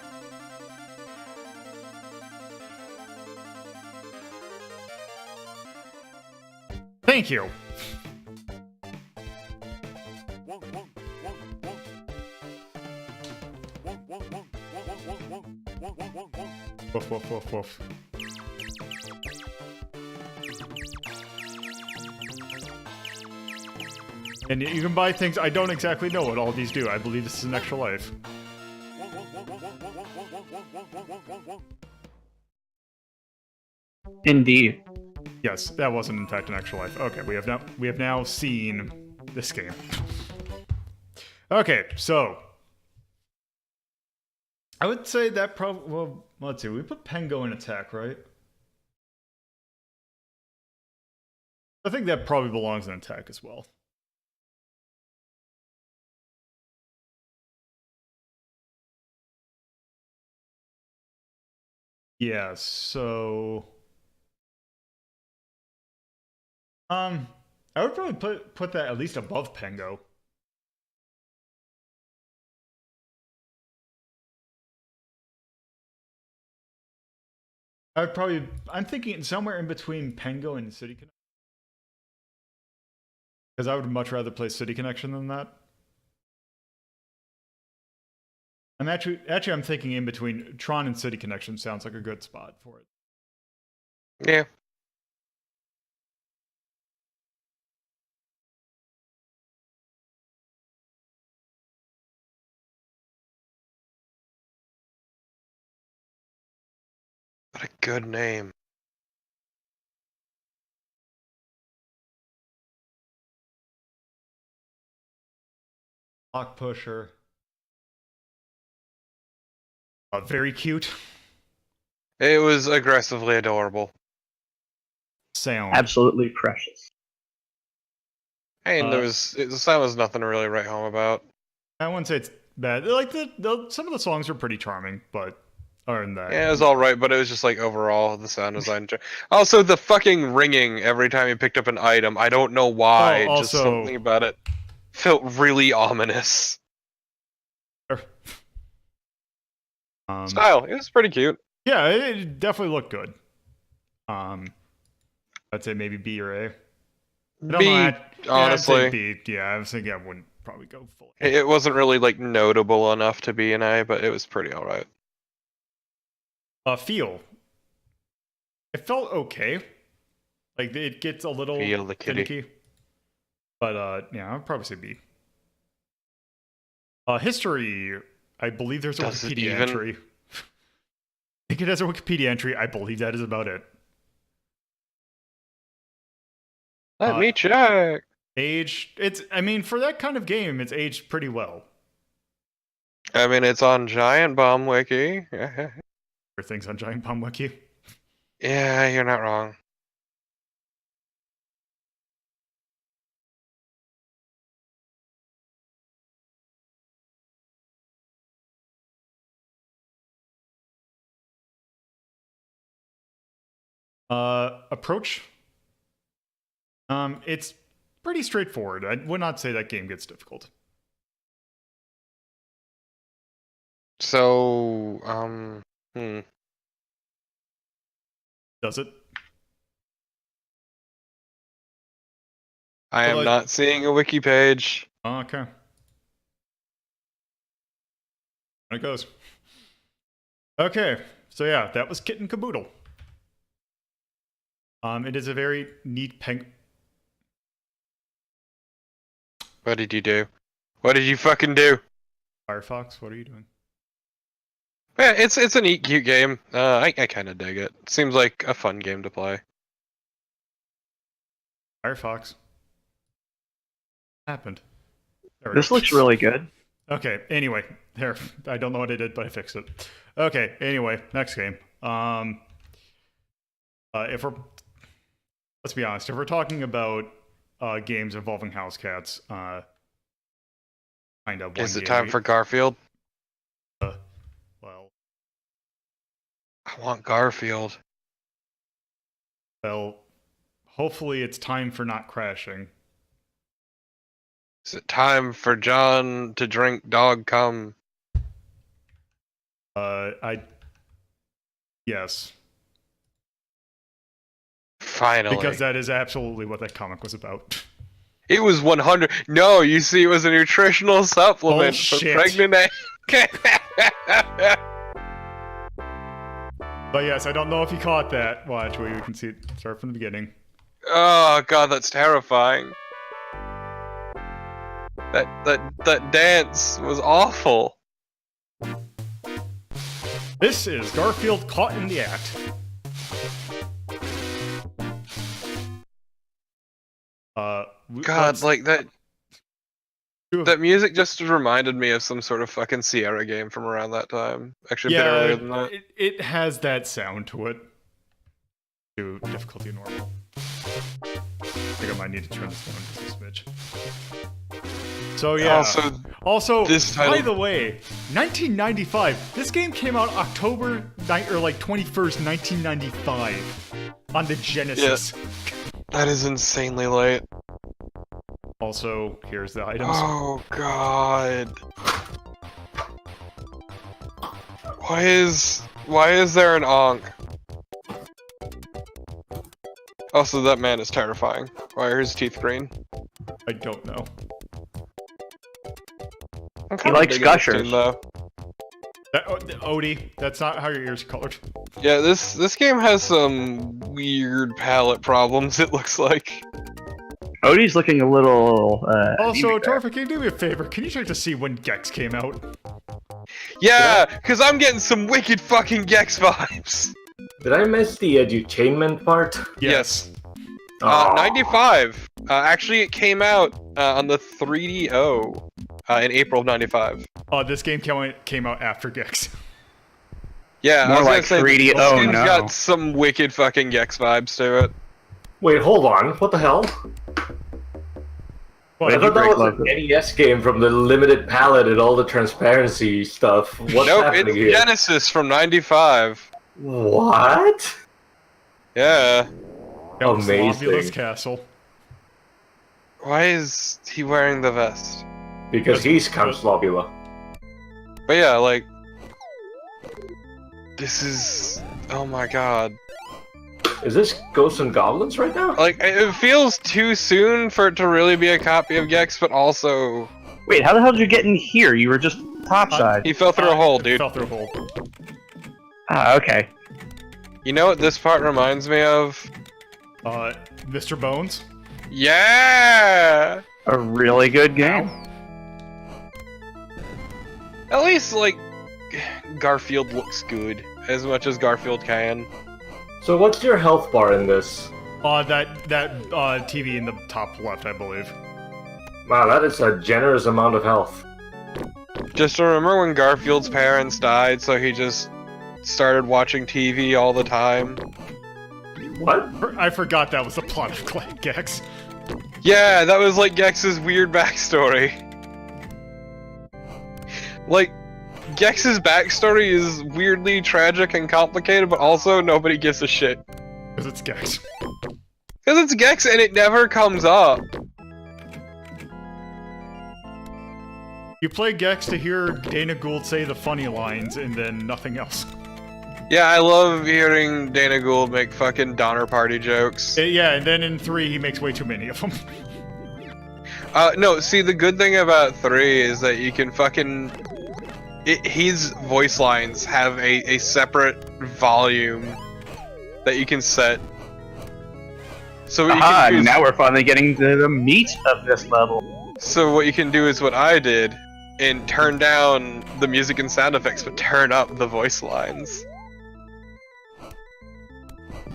Thank you. Woof, woof, woof, woof. And you can buy things. I don't exactly know what all these do. I believe this is an extra life. Indeed. Yes, that wasn't in fact an extra life. Okay, we have now seen this game. Okay, so I would say that probably. Well, let's see. We put Pengo in attack, right? I think that probably belongs in attack as well. Yeah, so I would probably put that at least above Pengo. I'm thinking somewhere in between Pengo and City Connection. Because I would much rather play City Connection than that. I'm thinking in between Tron and City Connection sounds like a good spot for it. Yeah. What a good name. Lock Pusher. Very cute. It was aggressively adorable. Sound. Absolutely precious. And the sound was nothing to really write home about. I wouldn't say it's bad. Like some of the songs are pretty charming, but other than that, Yeah, it was alright, but it was just like overall the sound design. Also, the fucking ringing every time you picked up an item. I don't know why. Oh, just something about it felt really ominous. Style, it was pretty cute. Yeah, it definitely looked good. I'd say maybe B or A. B, honestly. I'd say B. Yeah, I was thinking I wouldn't probably go full. It wasn't really like notable enough to be an A, but it was pretty alright. Feel. It felt okay. Like it gets a little finicky. But yeah, I'd probably say B. History. I believe there's a Wikipedia entry. I think it has a Wikipedia entry. I believe that is about it. Let me check. Age. I mean, for that kind of game, it's aged pretty well. I mean, it's on Giant Bomb Wiki. Everything's on Giant Bomb Wiki. Yeah, you're not wrong. Approach. It's pretty straightforward. I would not say that game gets difficult. So, Does it? I am not seeing a wiki page. Okay. There it goes. Okay, so yeah, that was Kitten Kaboodle. It is a very neat What did you do? What did you fucking do? Firefox, what are you doing? Yeah, it's a neat, cute game. I kind of dig it. Seems like a fun game to play. Firefox. Happened. There we This go. looks really good. Okay, anyway. There. I don't know what I did, but I fixed it. Okay, anyway, next game. If we're... Let's be honest, if we're talking about games involving house cats, kind of... Is it time for Garfield? Well... I want Garfield. Well, hopefully it's time for not crashing. Is it time for John to drink dog cum? Yes. Finally. Because that is absolutely what that comic was about. It was 100. No, you see, it was a nutritional supplement for Bullshit. pregnant egg. But yes, I don't know if you caught that. Watch, we can see it start from the beginning. Oh god, that's terrifying. That dance was awful. This is Garfield caught in the act. God, like that music just reminded me of some sort of fucking Sierra game from around that time. Actually, a bit earlier than that. It has that sound to it. To difficulty normal. I think I might need to turn this down just a smidge. So yeah. Also, this title... by the way, 1995. This game came out October 21st, 1995, on the Genesis. Yeah. That is insanely late. Also, here's the items. Oh god. Why is there an Ankh? Also, that man is terrifying. Why are his teeth green? I don't know. He likes gushers. Tune, though. Odie, that's not how your ears are colored. Yeah, this game has some weird palette problems, it looks like. Odie's looking a little, Also, Torfa, can you do me a favor? Can you check to see when Gex came out? Yeah, because I'm getting some wicked fucking Gex vibes. Did I miss the edutainment part? Yes. 95. Actually, it came out on the 3DO in April of 95. This game came out after Gex. Yeah, More I was like gonna say, 3D. this Oh game's no. got some wicked fucking Gex vibes to it. Wait, hold on. What the hell? Well, I thought that was an NES game from the limited palette and all the transparency stuff. What's Nope, happening it's here? Genesis from 95. What? Yeah. Amazing. Castle. Why is he wearing the vest? Because he's Count Slobula. But yeah, like... This is... Oh my god. Is this Ghosts and Goblins right now? Like, it feels too soon for it to really be a copy of Gex, but also... Wait, how the hell did you get in here? You were just topside. He fell through a hole, dude. Fell through a hole. Ah, okay. You know what this part reminds me of? Mr. Bones? Yeah! A really good game. At least, like, Garfield looks good, as much as Garfield can. So what's your health bar in this? That TV in the top left, I believe. Wow, that is a generous amount of health. Just remember when Garfield's parents died, so he just started watching TV all the time? What? I forgot that was the plot of Gex. Yeah, that was like Gex's weird backstory. Like, Gex's backstory is weirdly tragic and complicated, but also nobody gives a shit. Because it's Gex. Because it's Gex and it never comes up. You play Gex to hear Dana Gould say the funny lines and then nothing else. Yeah, I love hearing Dana Gould make fucking Donner Party jokes. Yeah, and then in 3 he makes way too many of them. No, see, the good thing about 3 is that you can fucking... his voice lines have a separate volume that you can set. So what you can do is, now we're finally getting to the meat of this level. so what you can do is what I did, and turn down the music and sound effects, but turn up the voice lines.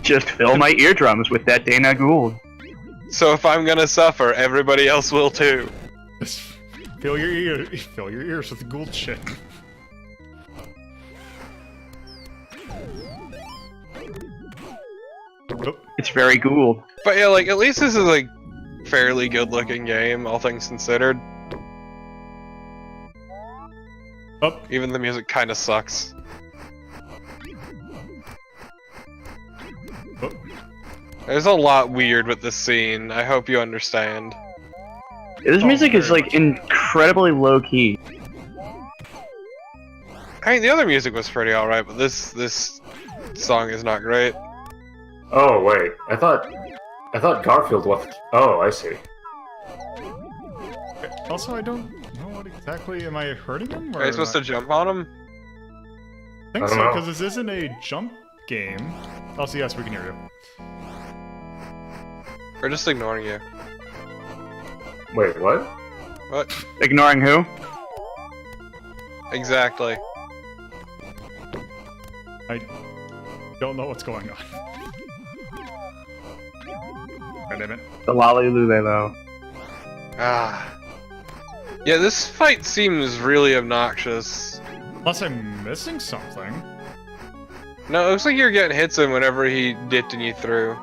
Just fill my eardrums with that Dana Gould. So if I'm gonna suffer, everybody else will too. Just fill your ears with the Gould shit. Oh, It's very Gould. But yeah, like, at least this is like fairly good looking game, all things considered. oh, Even the music kinda sucks. oh. There's a lot weird with this scene, I hope you understand. This Oh, music is very like much. incredibly low key. I mean, the other music was pretty alright, but this song is not great. Oh wait, I thought Garfield was. Oh, I see. Also, I don't know what exactly. Am I hurting him? Or Are you supposed to jump on him? I think I so, don't know. because this isn't a jump game. Also, yes, we can hear you. Or just ignoring you? Wait, what? What? Ignoring who? Exactly. I don't know what's going on. God damn it. The Lolly Lulelo. Ah. Yeah, this fight seems really obnoxious. Unless I'm missing something. No, it looks like you're getting hits in whenever he dipped you through.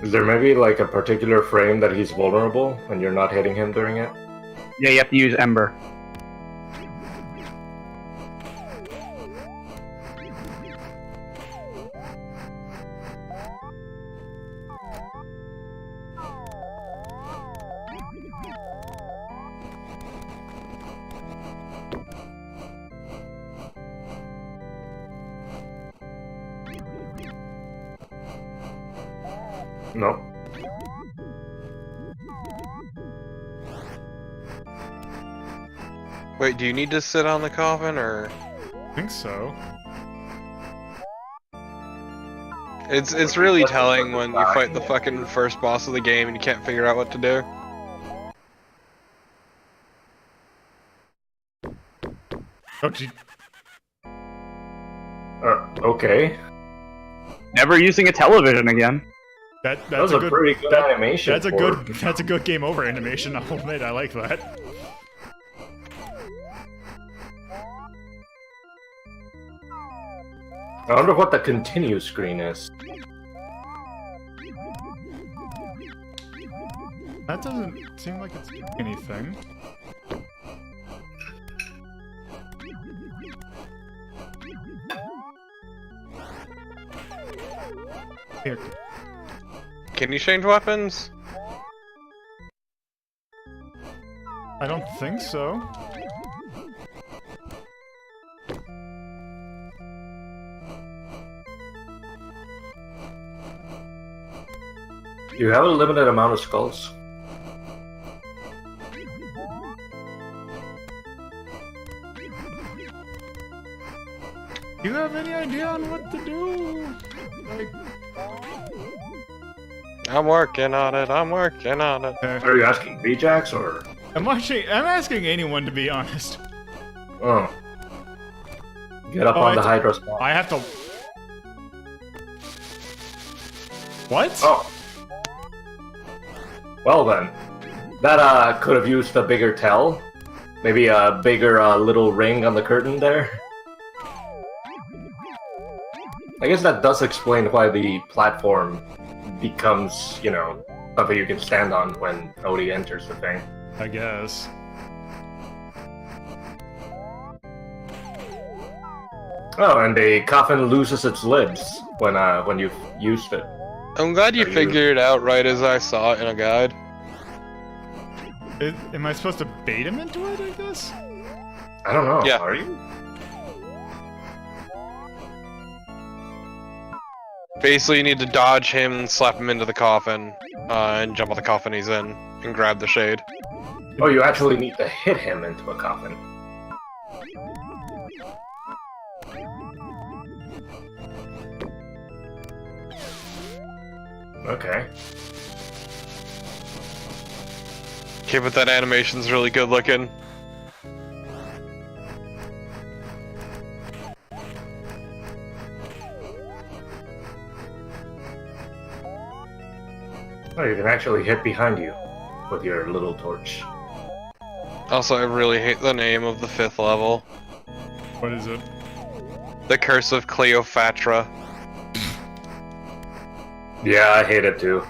Is there maybe like a particular frame that he's vulnerable and you're not hitting him during it? Yeah, you have to use Ember. No. Wait, do you need to sit on the coffin, or...? I think so. It's really telling when you fight the fucking first boss of the game and you can't figure out what to do. Oh, gee. Okay. Never using a television again. That's That was a good. pretty good animation. That's a for- good. That's a good game over animation. I'll admit, I like that. I wonder what the continue screen is. That doesn't seem like it's anything. Here. Can you change weapons? I don't think so. You have a limited amount of skulls. Do you have any idea on what to do? Like, I'm working on it, I'm working on it. Are you asking Ajax or? I'm asking anyone, to be honest. Oh. Get up Oh, on the it's- Hydra spawn. I have to. What? Oh. Well then. That could have used a bigger tell. Maybe a bigger little ring on the curtain there. I guess that does explain why the platform becomes, you know, something you can stand on when Odie enters the thing. I guess. Oh, and the coffin loses its lids when you've used it. I'm glad you Are you- figured it out right as I saw it in a guide. Am I supposed to bait him into it, I guess? I don't know. Yeah. Are you? Basically, you need to dodge him and slap him into the coffin, and jump on the coffin he's in, and grab the shade. Oh, you actually need to hit him into a coffin. Okay. Okay, but that animation's really good looking. Oh, you can actually hit behind you with your little torch. Also, I really hate the name of the 5th level. What is it? The Curse of Cleopatra. Yeah, I hate it too.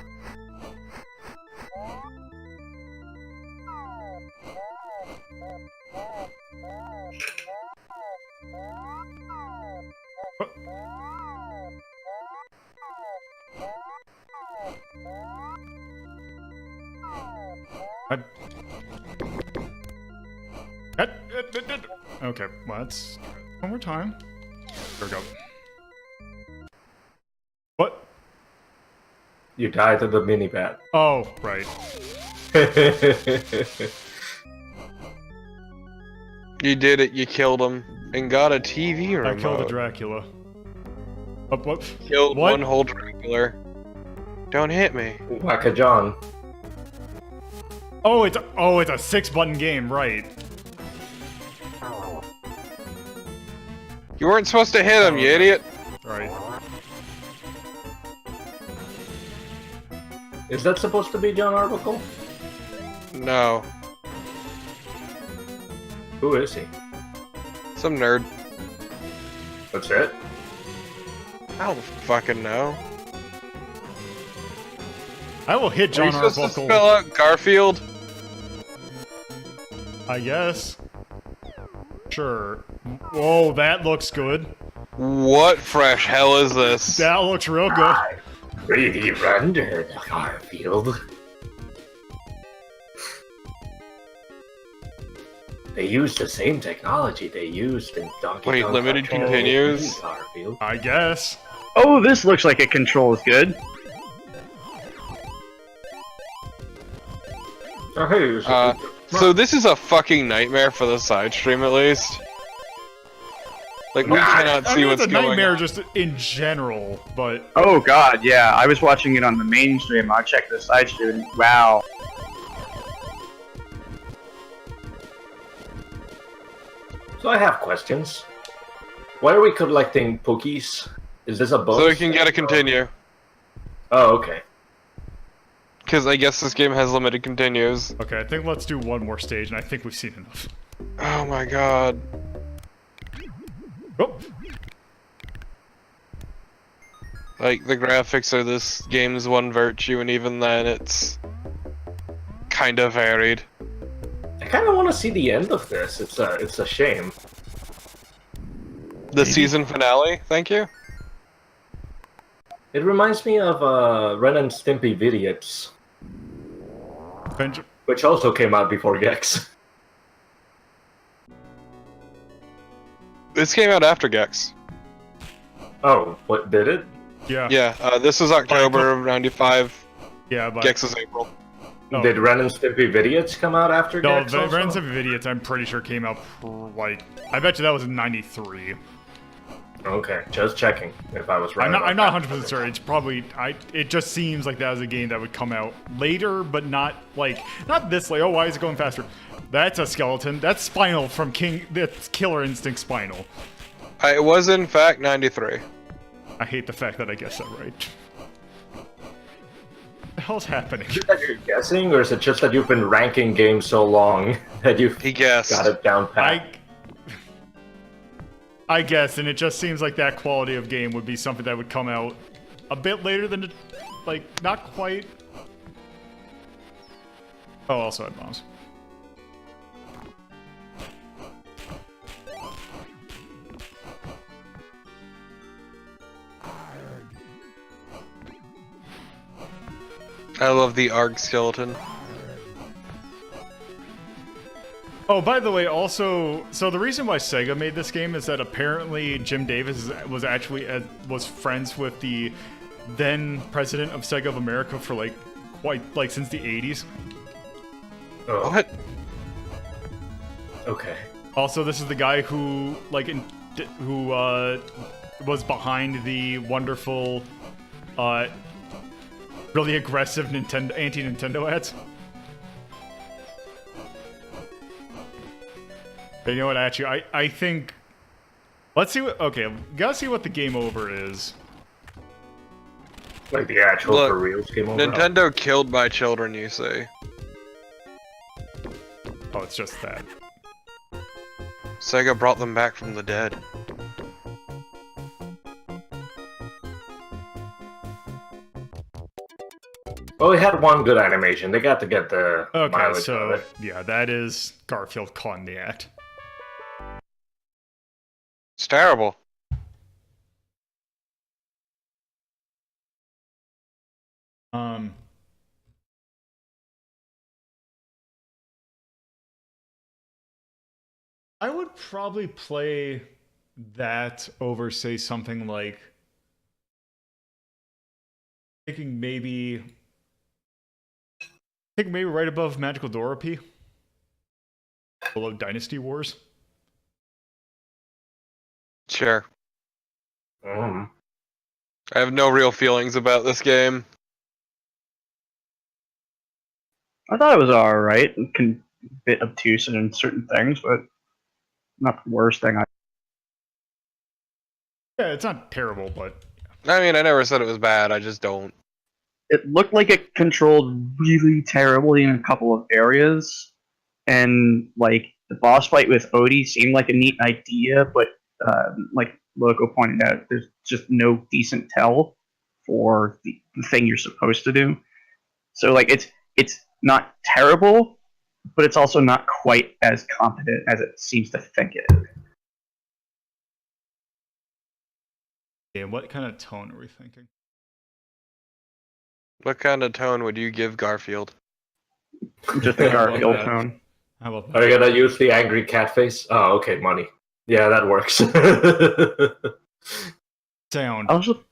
Okay, let's try it one more time. There we go. What? You die to the mini bat. Oh, right. You did it, you killed him, and got a TV remote. I killed a Dracula. What? Killed What? one whole Dracula. Don't hit me. Whack-a-John. Oh, it's a 6-button game, right? You weren't supposed to hit him, you idiot. Right. Is that supposed to be John Arbuckle? No. Who is he? Some nerd. That's it? I don't fucking know. I will hit Are John you supposed to Arbuckle. spell out Garfield? I guess. Sure. Whoa, that looks good. What fresh hell is this? That looks real good. Really rendered, Garfield. They used the same technology they used in Donkey Wait, Kong limited Country, continues? Garfield. I guess. Oh, this looks like it controls good. Oh, hey, So this is a fucking nightmare for the side stream, at least. Like, we cannot I see mean, what's it's a going nightmare on. just in general, but Oh god, yeah. I was watching it on the main stream. I checked the side stream and wow. So I have questions. Why are we collecting Pookies? Is this a bonus? So we can get a continue. Oh, okay. Because I guess this game has limited continues. okay, I think let's do one more stage, and I think we've seen enough. Oh my god. Oh, Like, the graphics are this game's one virtue, and even then it's kind of varied. I kind of want to see the end of this. It's a shame. The season finale, thank you? It reminds me of Ren and Stimpy Vidiots, Benj- which also came out before Gex. This came out after Gex. Oh, what did it? yeah, Yeah, this was October of '95. yeah, but Gex is April. Oh. Did Ren and Stimpy Vidiots come out after no, Gex? the also? Friends of Idiots, I'm pretty sure came out like I bet you that was in '93. Okay, just checking if I was right. I'm not about 100 percent sure. It's probably it just seems like that was a game that would come out later, but not this late. Oh, why is it going faster? That's a skeleton. That's Spinal from That's Killer Instinct Spinal. It was in fact '93. I hate the fact that I guessed that right. What the hell's happening? Is it that you're guessing, or is it just that you've been ranking games so long that you've He guessed. got it down pat? I guess, and it just seems like that quality of game would be something that would come out a bit later than, not quite. Oh, also had bombs. I love the ARG skeleton. Oh, by the way, also, so the reason why Sega made this game is that apparently Jim Davis was actually was friends with the then president of Sega of America for since the 80s. Oh, What? okay. Also, this is the guy who was behind the wonderful, really aggressive anti-Nintendo ads. You know what? Actually, I think. Let's see what. Okay, gotta see what the game over is. Like the actual Look, for reals game over. Nintendo killed my children, you say. Oh, it's just that. Sega brought them back from the dead. Well, we had one good animation. They got to get the Okay, mileage of so it. yeah, that is Garfield calling the act. It's terrible. I would probably play that over, say, something like thinking maybe right above Magical Dora P. Below Dynasty Wars. Sure. Mm. I have no real feelings about this game. I thought it was alright. A bit obtuse in certain things, but not the worst thing. Yeah, it's not terrible, but I mean, I never said it was bad, I just don't. It looked like it controlled really terribly in a couple of areas, and like the boss fight with Odie seemed like a neat idea, but like Loco pointed out, there's just no decent tell for the thing you're supposed to do. So like it's not terrible, but it's also not quite as competent as it seems to think it is. yeah, what kind of tone are we thinking? What kind of tone would you give Garfield? Just a Garfield that. tone. How about Are that? you gonna use the angry cat face? Oh, okay, money. Yeah, that works. Sound. Also,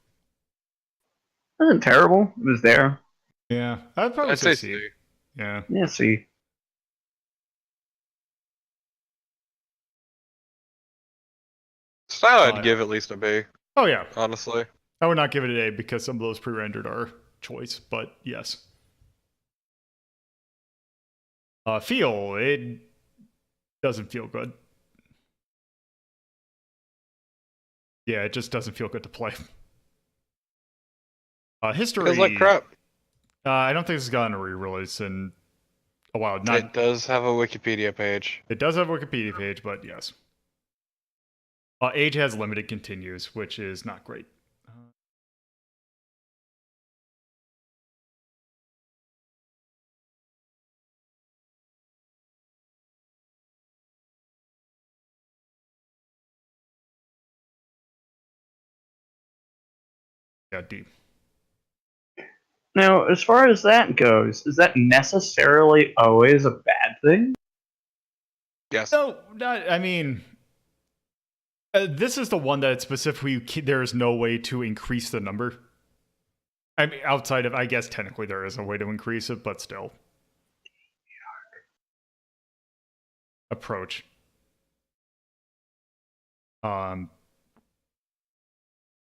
wasn't terrible. It was there. Yeah, I'd probably I'd say say C. C. Yeah. Yeah, see. Style, yeah. I'd give at least a B, Oh yeah, honestly. I would not give it an A because some of those pre-rendered are choice, but yes. Feel, it doesn't feel good. Yeah, it just doesn't feel good to play. History. Feels like crap. I don't think this has gotten a re-release in a while. It does have a Wikipedia page. It does have a Wikipedia page, but yes. Age has limited continues, which is not great. Yeah, D. Now, as far as that goes, is that necessarily always a bad thing? Yes. No, not, I mean, this is the one that specifically there is no way to increase the number. I mean, outside of, I guess technically there is a way to increase it, but still. Approach. I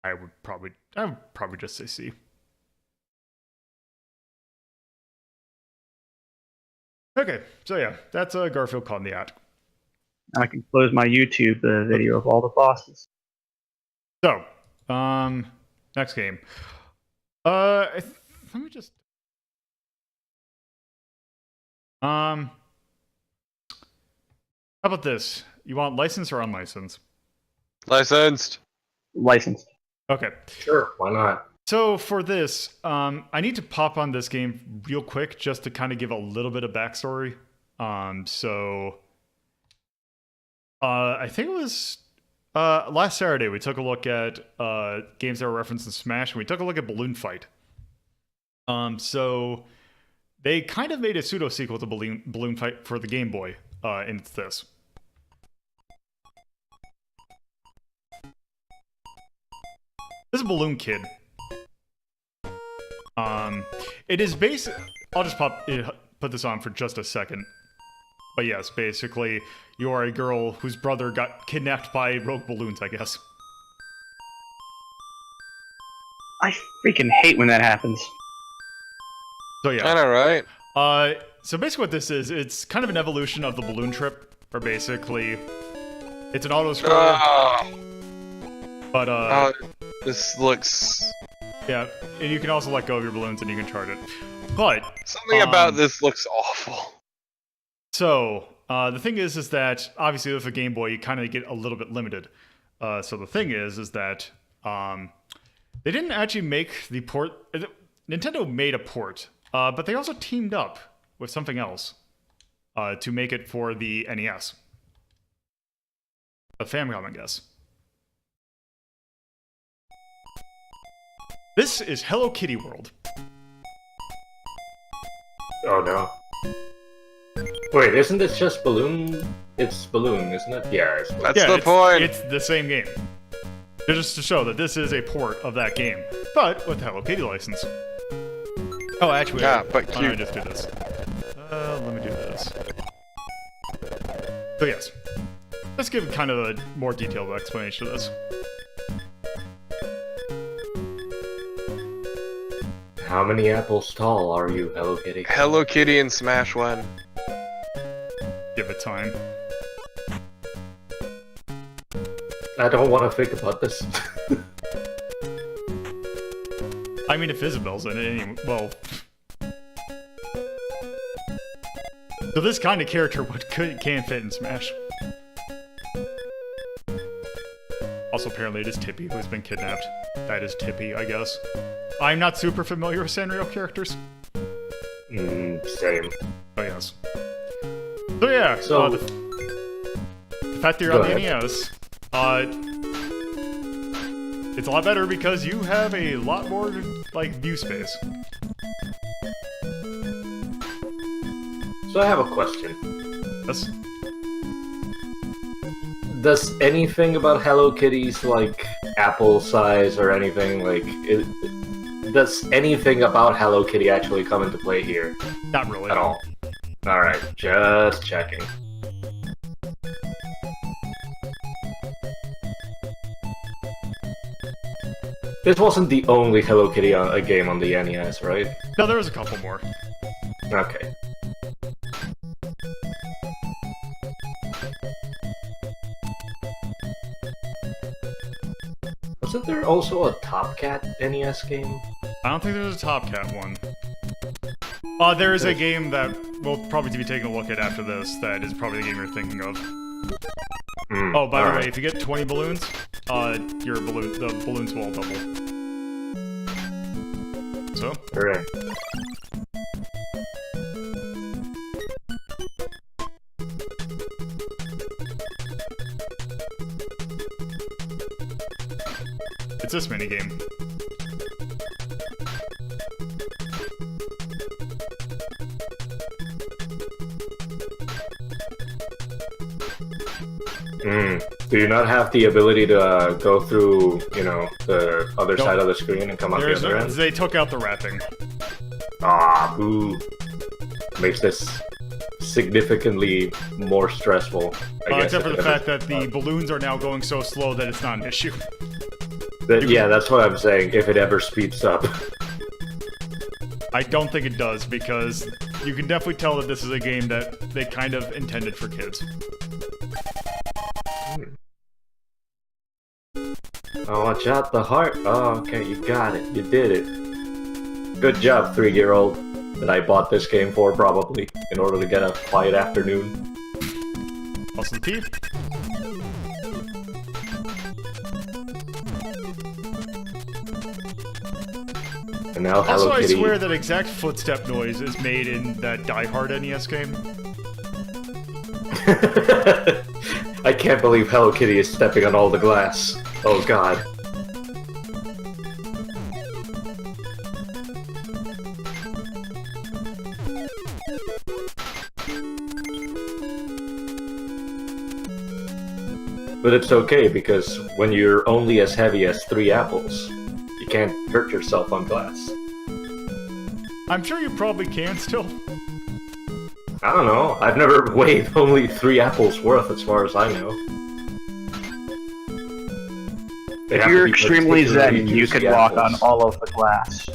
would probably just say C. Okay, so yeah, that's Garfield calling the act. I can close my YouTube video of all the bosses. So, next game. Let me just. How about this? You want licensed or unlicensed? Licensed. Licensed. Okay. Sure, why not? So for this, I need to pop on this game real quick just to kind of give a little bit of backstory. I think it was last Saturday we took a look at games that were referenced in Smash, and we took a look at Balloon Fight. So they kind of made a pseudo sequel to Balloon Fight for the Game Boy, and it's this. This is Balloon Kid. It is I'll just put this on for just a second. But yes, basically, you are a girl whose brother got kidnapped by rogue balloons, I guess. I freaking hate when that happens. So yeah. I know, right? So basically what this is, it's kind of an evolution of the balloon trip. where basically it's an auto scroller. But this looks. Yeah, and you can also let go of your balloons and you can chart it. But Something about this looks awful. So the thing is that obviousmək with a Game Boy you kind of get a little bit limited. So the thing is that they didn't actually make the port. Nintendo made a port, but they also teamed up with something else to make it for the NES, a Famicom, I guess. This is Hello Kitty World. Oh no. Wait, isn't this just Balloon? It's Balloon, isn't it? Yeah, it's Balloon. That's the point. It's the same game. Just to show that this is a port of that game, but with Hello Kitty license. Oh, actually, yeah, but why don't I just do this? Let me do this. So yes, let's give kind of a more detailed explanation of this. How many apples tall are you, Hello Kitty? Hello Kitty and Smash 1. Give it time. I don't want to think about this. I mean, if Isabel's in it, well... So this kind of character can fit in Smash. Also, apparently it is Tippy who's been kidnapped. That is Tippy, I guess. I'm not super familiar with Sanrio characters. Same. Oh, yes. So yeah, So, the fact that you're on the NES, it's a lot better because you have a lot more, like, view space. So I have a question. Yes? Does anything about Hello Kitty's, like, apple size or anything, like, does anything about Hello Kitty actually come into play here? Not really. At all. Alright, just checking. This wasn't the only Hello Kitty game on the NES, right? No, there was a couple more. Okay. Wasn't there also a Top Cat NES game? I don't think there's a Top Cat one. There is a game that we'll probably be taking a look at after this that is probably the game you're thinking of. Oh, by the way, if you get 20 balloons, the balloons will all double. So? Hooray. It's this minigame. Do you not have the ability to go through, you know, the other side of the screen and come out the other end? They took out the wrapping. Ah, boo. Makes this significantly more stressful, I guess. Except for the fact that the balloons are now going so slow that it's not an issue. Yeah, that's what I'm saying, if it ever speeds up. I don't think it does, because you can definitely tell that this is a game that they kind of intended for kids. Oh, watch out, the heart. Oh, okay, you got it. You did it. Good job, 3-year-old, that I bought this game for, probably, in order to get a quiet afternoon. Also the teeth. And now Hello Also, Kitty. I swear that exact footstep noise is made in that Die Hard NES game. I can't believe Hello Kitty is stepping on all the glass. Oh god. But it's okay, because when you're only as heavy as 3 apples, you can't hurt yourself on glass. I'm sure you probably can still. I don't know. I've never weighed only 3 apples worth, as far as I know. If you're extremely zen, you could walk on all of the glass.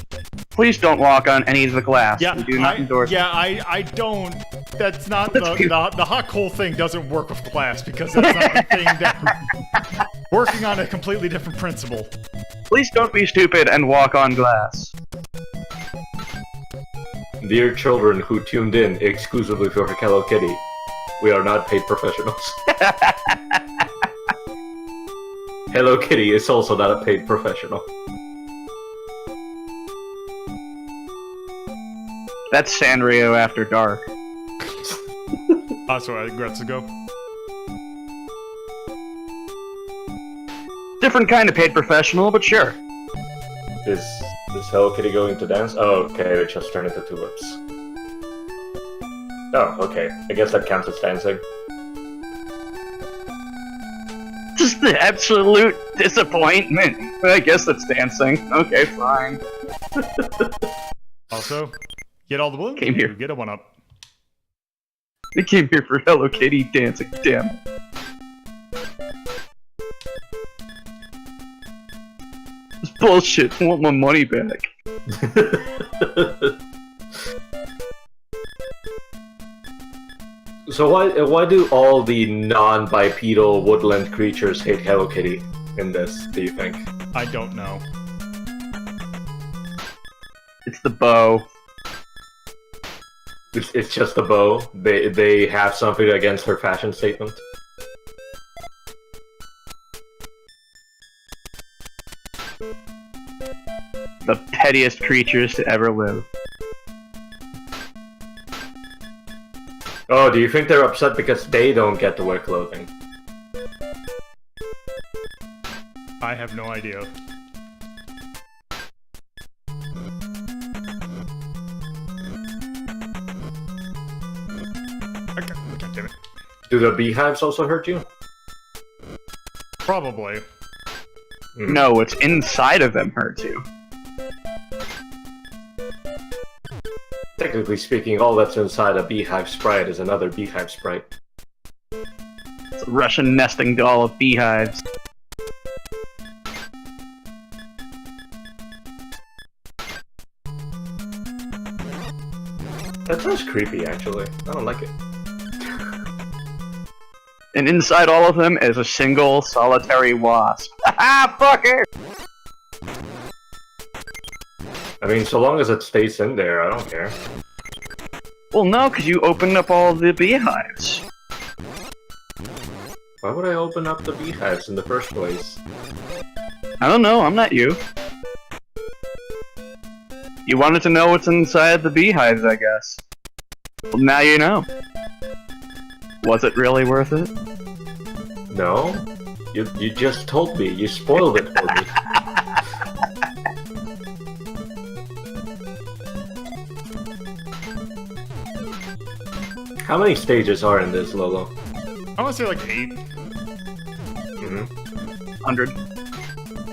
Please don't walk on any of the glass. Yeah, We do not endorse. Yeah, I don't. That's not the hot coal thing doesn't work with glass because that's not the thing that working on a completely different principle. Please don't be stupid and walk on glass. Dear children who tuned in exclusively for Hello Kitty, we are not paid professionals. Hello Kitty is also not a paid professional. That's Sanrio after dark. So I regrets to go. Different kind of paid professional, but sure. Is Hello Kitty going to dance? Oh, okay, it just turned into tulips. Oh, okay. I guess that counts as dancing. Just the absolute disappointment. I guess that's dancing. Okay, fine. Also, get all the balloons. Came here. Get a one up. I came here for Hello Kitty dancing. Damn. It's bullshit. I want my money back. So why do all the non-bipedal woodland creatures hate Hello Kitty in this, do you think? I don't know. It's the bow. It's just a bow. They have something against her fashion statement. The pettiest creatures to ever live. Oh, do you think they're upset because they don't get to wear clothing? I have no idea. God damn it. Do the beehives also hurt you? Probably. No, what's inside of them hurts you. Technically speaking, all that's inside a beehive sprite is another beehive sprite. It's a Russian nesting doll of beehives. That sounds creepy, actually. I don't like it. And inside all of them is a single solitary wasp. Ah, fucker! I mean, so long as it stays in there, I don't care. Well, no, because you opened up all the beehives. Why would I open up the beehives in the first place? I don't know, I'm not you. You wanted to know what's inside the beehives, I guess. Well, now you know. Was it really worth it? No? You just told me. You spoiled it for me. How many stages are in this, Lolo? I want to say like 8. Mm-hmm. 100.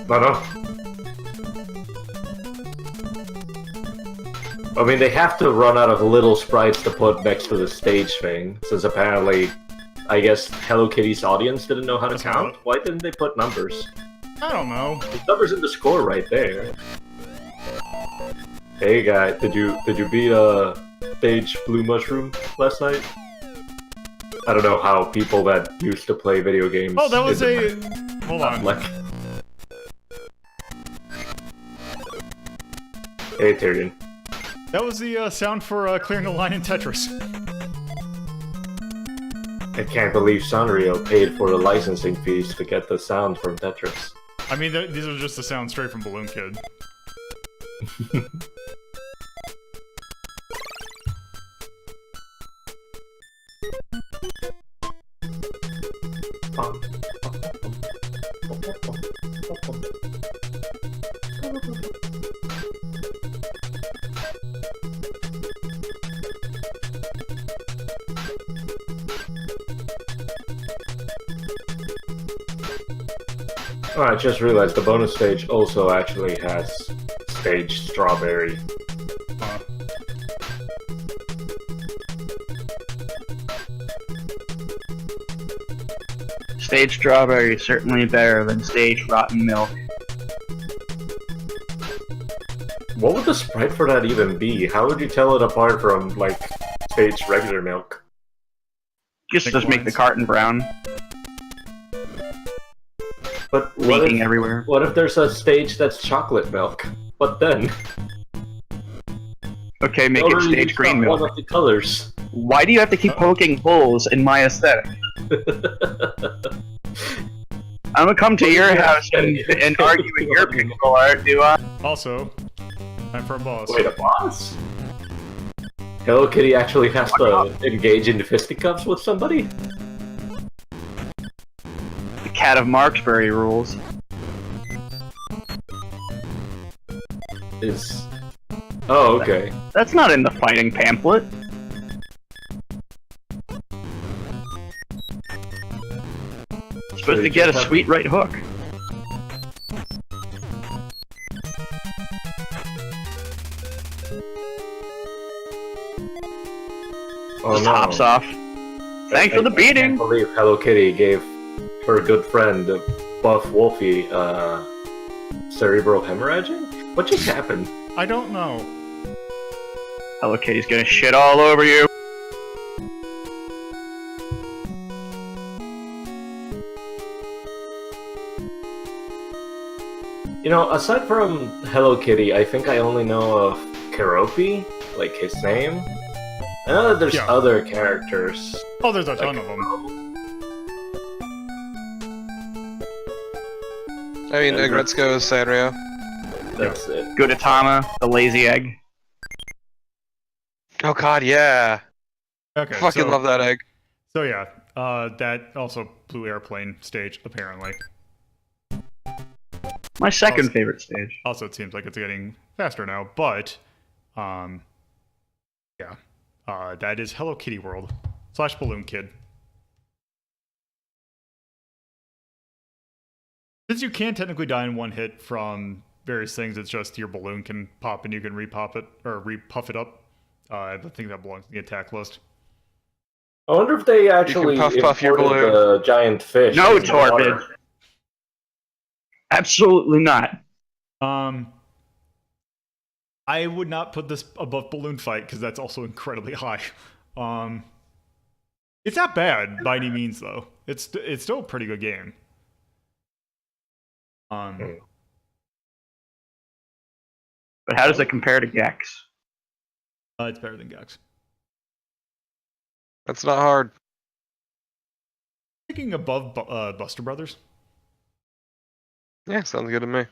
No. I mean, they have to run out of little sprites to put next to the stage thing, since apparently, I guess Hello Kitty's audience didn't know how to count. Why didn't they put numbers? I don't know. The numbers in the score right there. Hey guy, did you beat stage Blue Mushroom last night? I don't know how people that used to play video games. Oh, that was a. Hold on. Like... Hey Tyrion. That was the sound for clearing a line in Tetris. I can't believe Sanrio paid for the licensing fees to get the sound from Tetris. I mean, these are just the sounds straight from Balloon Kid. Oh, I just realized the bonus stage also actually has stage Strawberry. Stage Strawberry is certainly better than Stage Rotten Milk. What would the sprite for that even be? How would you tell it apart from, like, stage regular milk? Just make the carton brown. But Leaking everywhere. What if there's a stage that's chocolate milk? What then? Okay, make it stage green milk. One of the colors. Why do you have to keep poking holes in my aesthetic? I'm gonna come to your house and argue with your pixel art, do I? Also, time for a boss. Wait, a boss? Hello Kitty actually has to engage in fisticuffs with somebody? The Cat of Marksbury rules. Oh, okay. That's not in the fighting pamphlet. Supposed to get a sweet right hook. Oh Just no. hops off. Thanks for the I beating! can't believe Hello Kitty gave her good friend, Buff Wolfie, cerebral hemorrhaging? What just happened? I don't know. Hello Kitty's gonna shit all over you. You know, aside from Hello Kitty, I think I only know of Keroppi, like his name. I know that there's other characters. Oh, there's a ton of them. I mean, Agretzko is Sanrio. That's it. Gudetama, the lazy egg. Oh god, yeah. Okay, Fucking love that egg. So yeah, that also Blue Airplane stage, apparently. My second favorite stage. Also, it seems like it's getting faster now, but, yeah. That is Hello Kitty World / Balloon Kid. Since you can technically die in one hit from various things, it's just your balloon can pop and you can repop it, or repuff it up. I think that belongs in the attack list. I wonder if they actually puff your imported balloon. the giant fish. No, in the water. Torpid. Absolutely not. I would not put this above Balloon Fight because that's also incredibly high. It's not bad by any means though. It's still a pretty good game. But how does it compare to Gex? It's better than Gex. That's not hard. Thinking above Buster Brothers. Yeah, sounds good to me.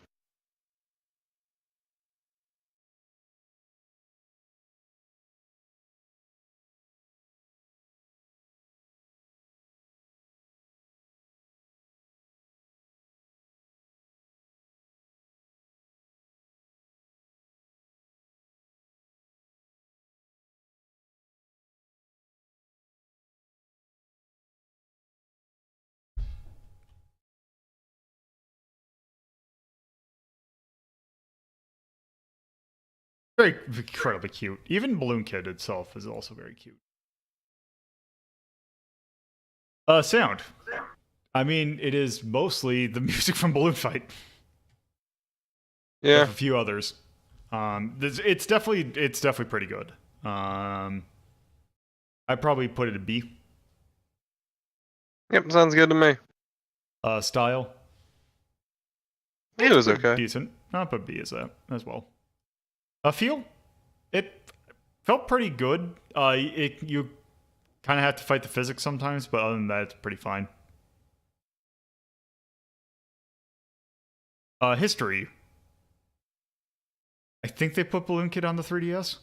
Very incredibly cute. Even Balloon Kid itself is also very cute. Sound. I mean, it is mostly the music from Balloon Fight. Yeah. With a few others. It's definitely pretty good. I'd probably put it a B. Yep, sounds good to me. Style. It was okay. Decent. I'll put B as that as well. Feel. It felt pretty good. You kind of have to fight the physics sometimes, but other than that, it's pretty fine. History. I think they put Balloon Kid on the 3DS.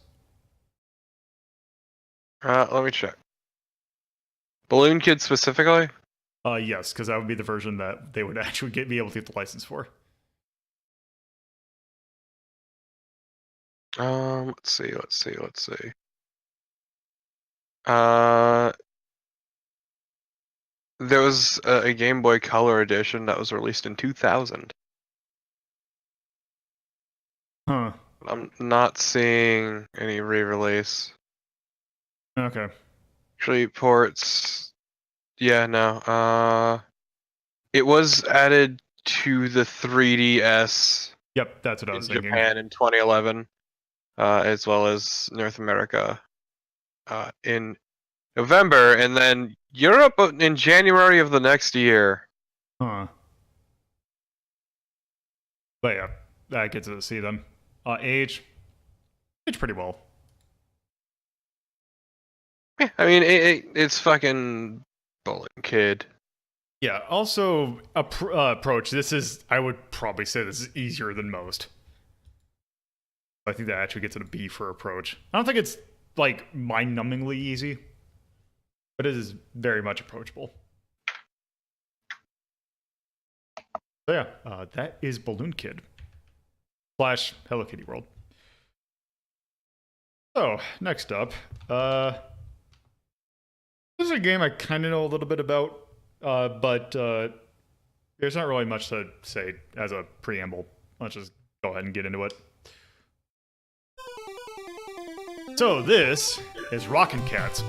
Let me check. Balloon Kid specifically? Yes, because that would be the version that they would actually be able to get the license for. Let's see. There was a Game Boy Color edition that was released in 2000. Huh. I'm not seeing any re-release. Okay. Actually, ports. Yeah, no. It was added to the 3DS Yep, that's what I in was thinking. Japan in 2011. as well as North America in November, and then Europe in January of the next year. Huh. But yeah, I get to see them. Age pretty well. Yeah, I mean, it's fucking Bullet Kid. Yeah, also, approach. This is, I would probably say this is easier than most. I think that actually gets it a B for approach. I don't think it's, like, mind-numbingly easy, but it is very much approachable. So yeah, that is Balloon Kid / Hello Kitty World. So, next up, this is a game I kind of know a little bit about. But there's not really much to say as a preamble. Let's just go ahead and get into it. So this is Rockin' Cats.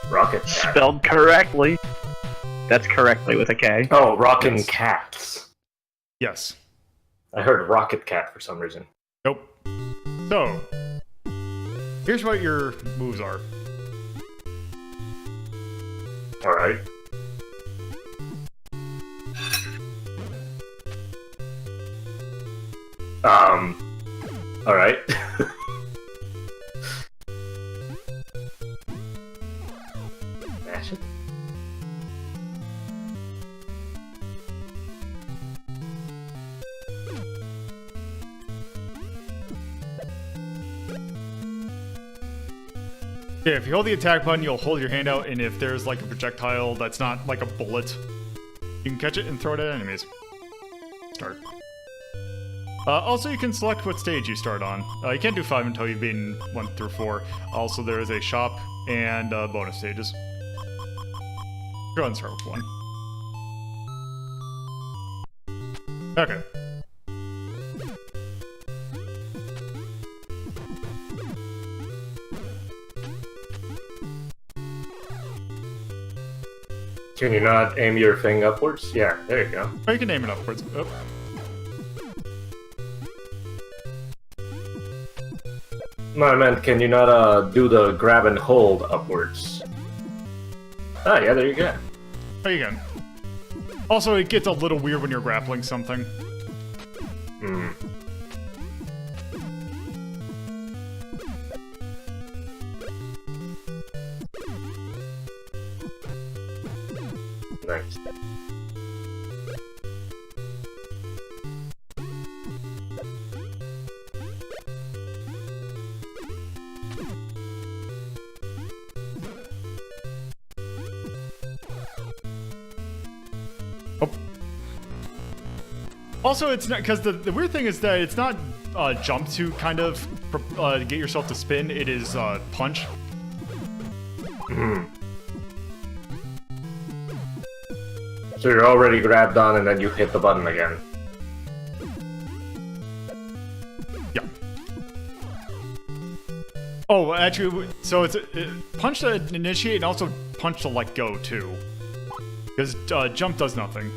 Rocket Cat. Spelled correctly. That's correctly with a K. Oh, Rockin' Yes. Cats. Yes. I heard Rocket Cat for some reason. Nope. So, here's what your moves are. Alright. Alright. Mash it. Yeah, if you hold the attack button, you'll hold your hand out, and if there's like a projectile that's not like a bullet, you can catch it and throw it at enemies. Start. Also, you can select what stage you start on. You can't do 5 until you've been 1 through 4. Also, there is a shop and bonus stages. Go ahead and start with 1. Okay. Can you not aim your thing upwards? Yeah, there you go. Oh, you can aim it upwards. Oh. No, I meant, can you not do the grab and hold upwards? Ah, yeah, there you go. Oh, you can. Also, it gets a little weird when you're grappling something. Hmm. Nice. Oh. Also, it's not, because the weird thing is that it's not jump to kind of get yourself to spin, it is punch. Hmm. So you're already grabbed on and then you hit the button again. Yeah. Oh, actually, so it's punch to initiate and also punch to let go, too. Because jump does nothing.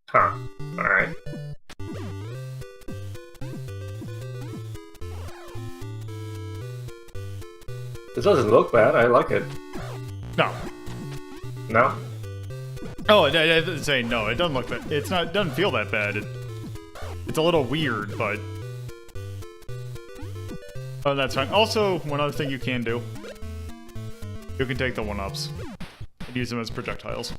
Huh. Alright. This doesn't look bad, I like it. No. No? Oh, I didn't say no. It doesn't look that. It's not. It doesn't feel that bad. It's a little weird, but oh, that's fine. Also, one other thing you can do: you can take the 1-ups and use them as projectiles.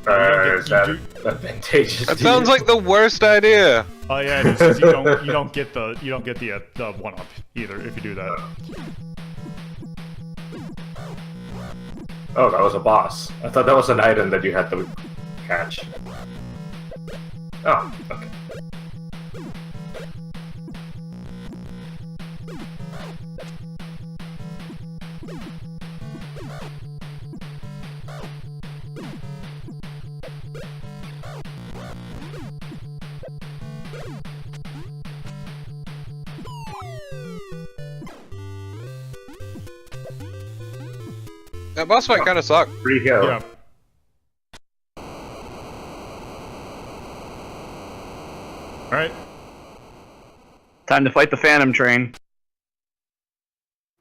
Is that advantageous? That to sounds you? like the worst idea. Oh yeah, it is. 'Cause you don't get the 1-up either if you do that. Oh, that was a boss. I thought that was an item that you had to catch. Oh, okay. That boss fight kind of sucked. Free heal. Yeah. All right. Time to fight the Phantom Train.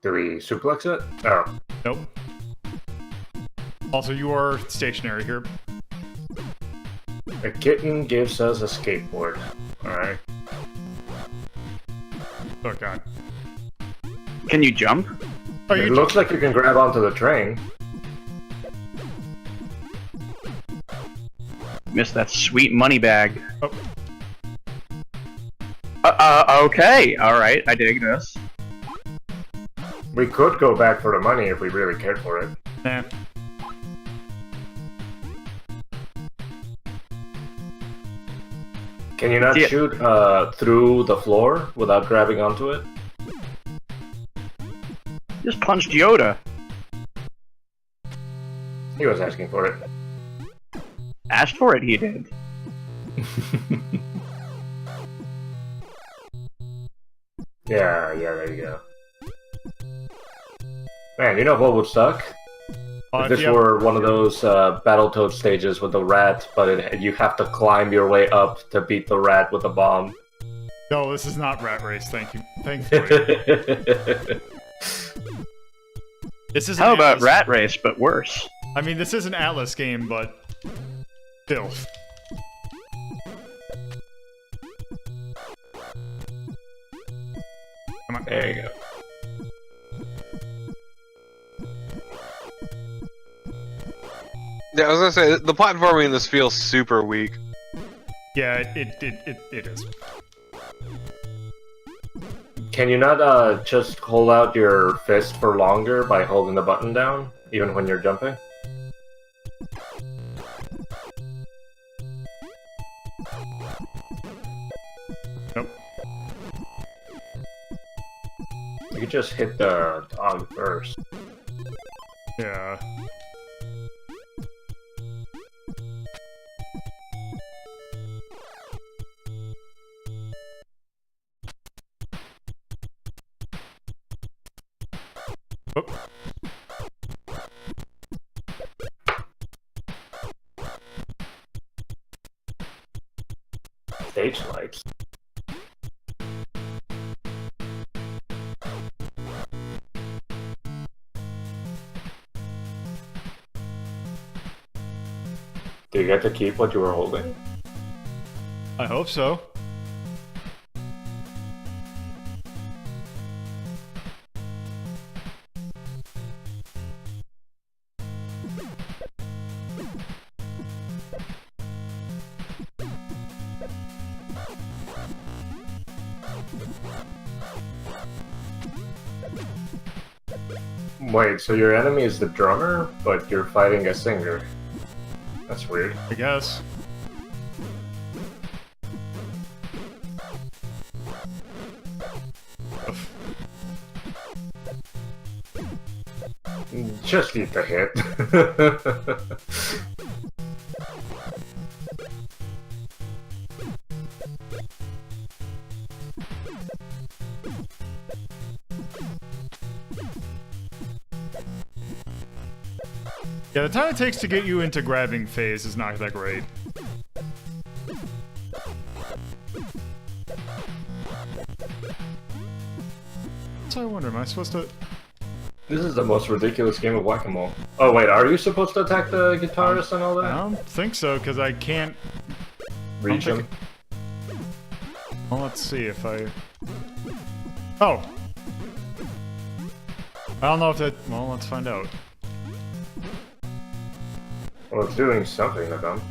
Do we suplex it? Oh. Nope. Also, you are stationary here. A kitten gives us a skateboard. Alright. Oh god. Can you jump? Oh, It you looks like you can grab onto the train. Missed that sweet money bag. Oh. Okay. Alright, I dig this. We could go back for the money if we really cared for it. Nah. Can you not Yeah. shoot through the floor without grabbing onto it? Just punched Yoda. He was asking for it. Asked for it, he did. Yeah, there you go. Man, you know what would suck? If this were one of those Battletoad stages with the rat, but you have to climb your way up to beat the rat with a bomb. No, this is not Rat Race, thank you. Thankfully. This is How about Rat Race, but worse? I mean, this is an Atlus game, but still. Come on. There you go. Yeah, I was gonna say the platforming in this feels super weak. Yeah, it is. Can you not just hold out your fist for longer by holding the button down, even when you're jumping? Nope. You could just hit the dog first. Yeah. Oh. Stage lights. Do you get to keep what you were holding? I hope so. Wait, so your enemy is the drummer, but you're fighting a singer? That's weird. I guess. Just eat the hit. Yeah, the time it takes to get you into grabbing phase is not that great. So I wonder, am I supposed to... This is the most ridiculous game of whack-a-mole. Oh wait, are you supposed to attack the guitarist and all I that? don't think so, because I can't... Reach him? Well, let's see if I... Oh! I don't know if that... Well, let's find out. Well, it's doing something to them.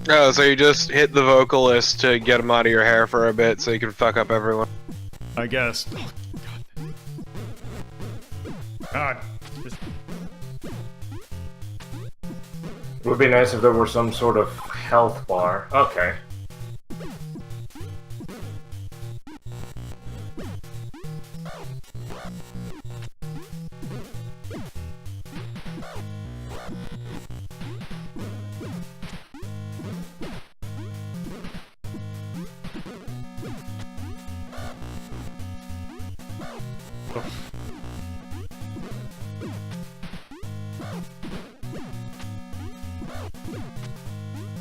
Oh, so you just hit the vocalist to get him out of your hair for a bit so you can fuck up everyone. I guess. Oh, God. God. This... It would be nice if there were some sort of health bar. Okay.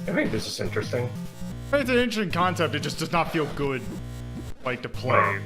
I think this is interesting. It's an interesting concept. It just does not feel good, like, to play.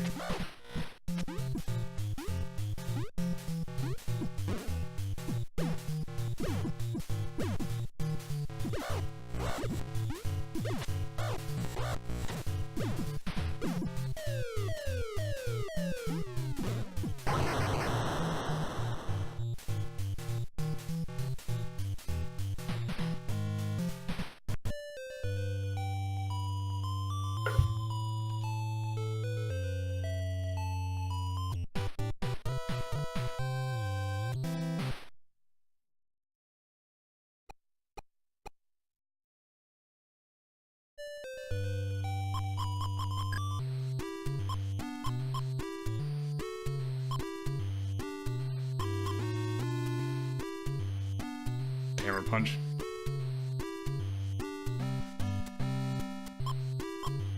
Hammer punch.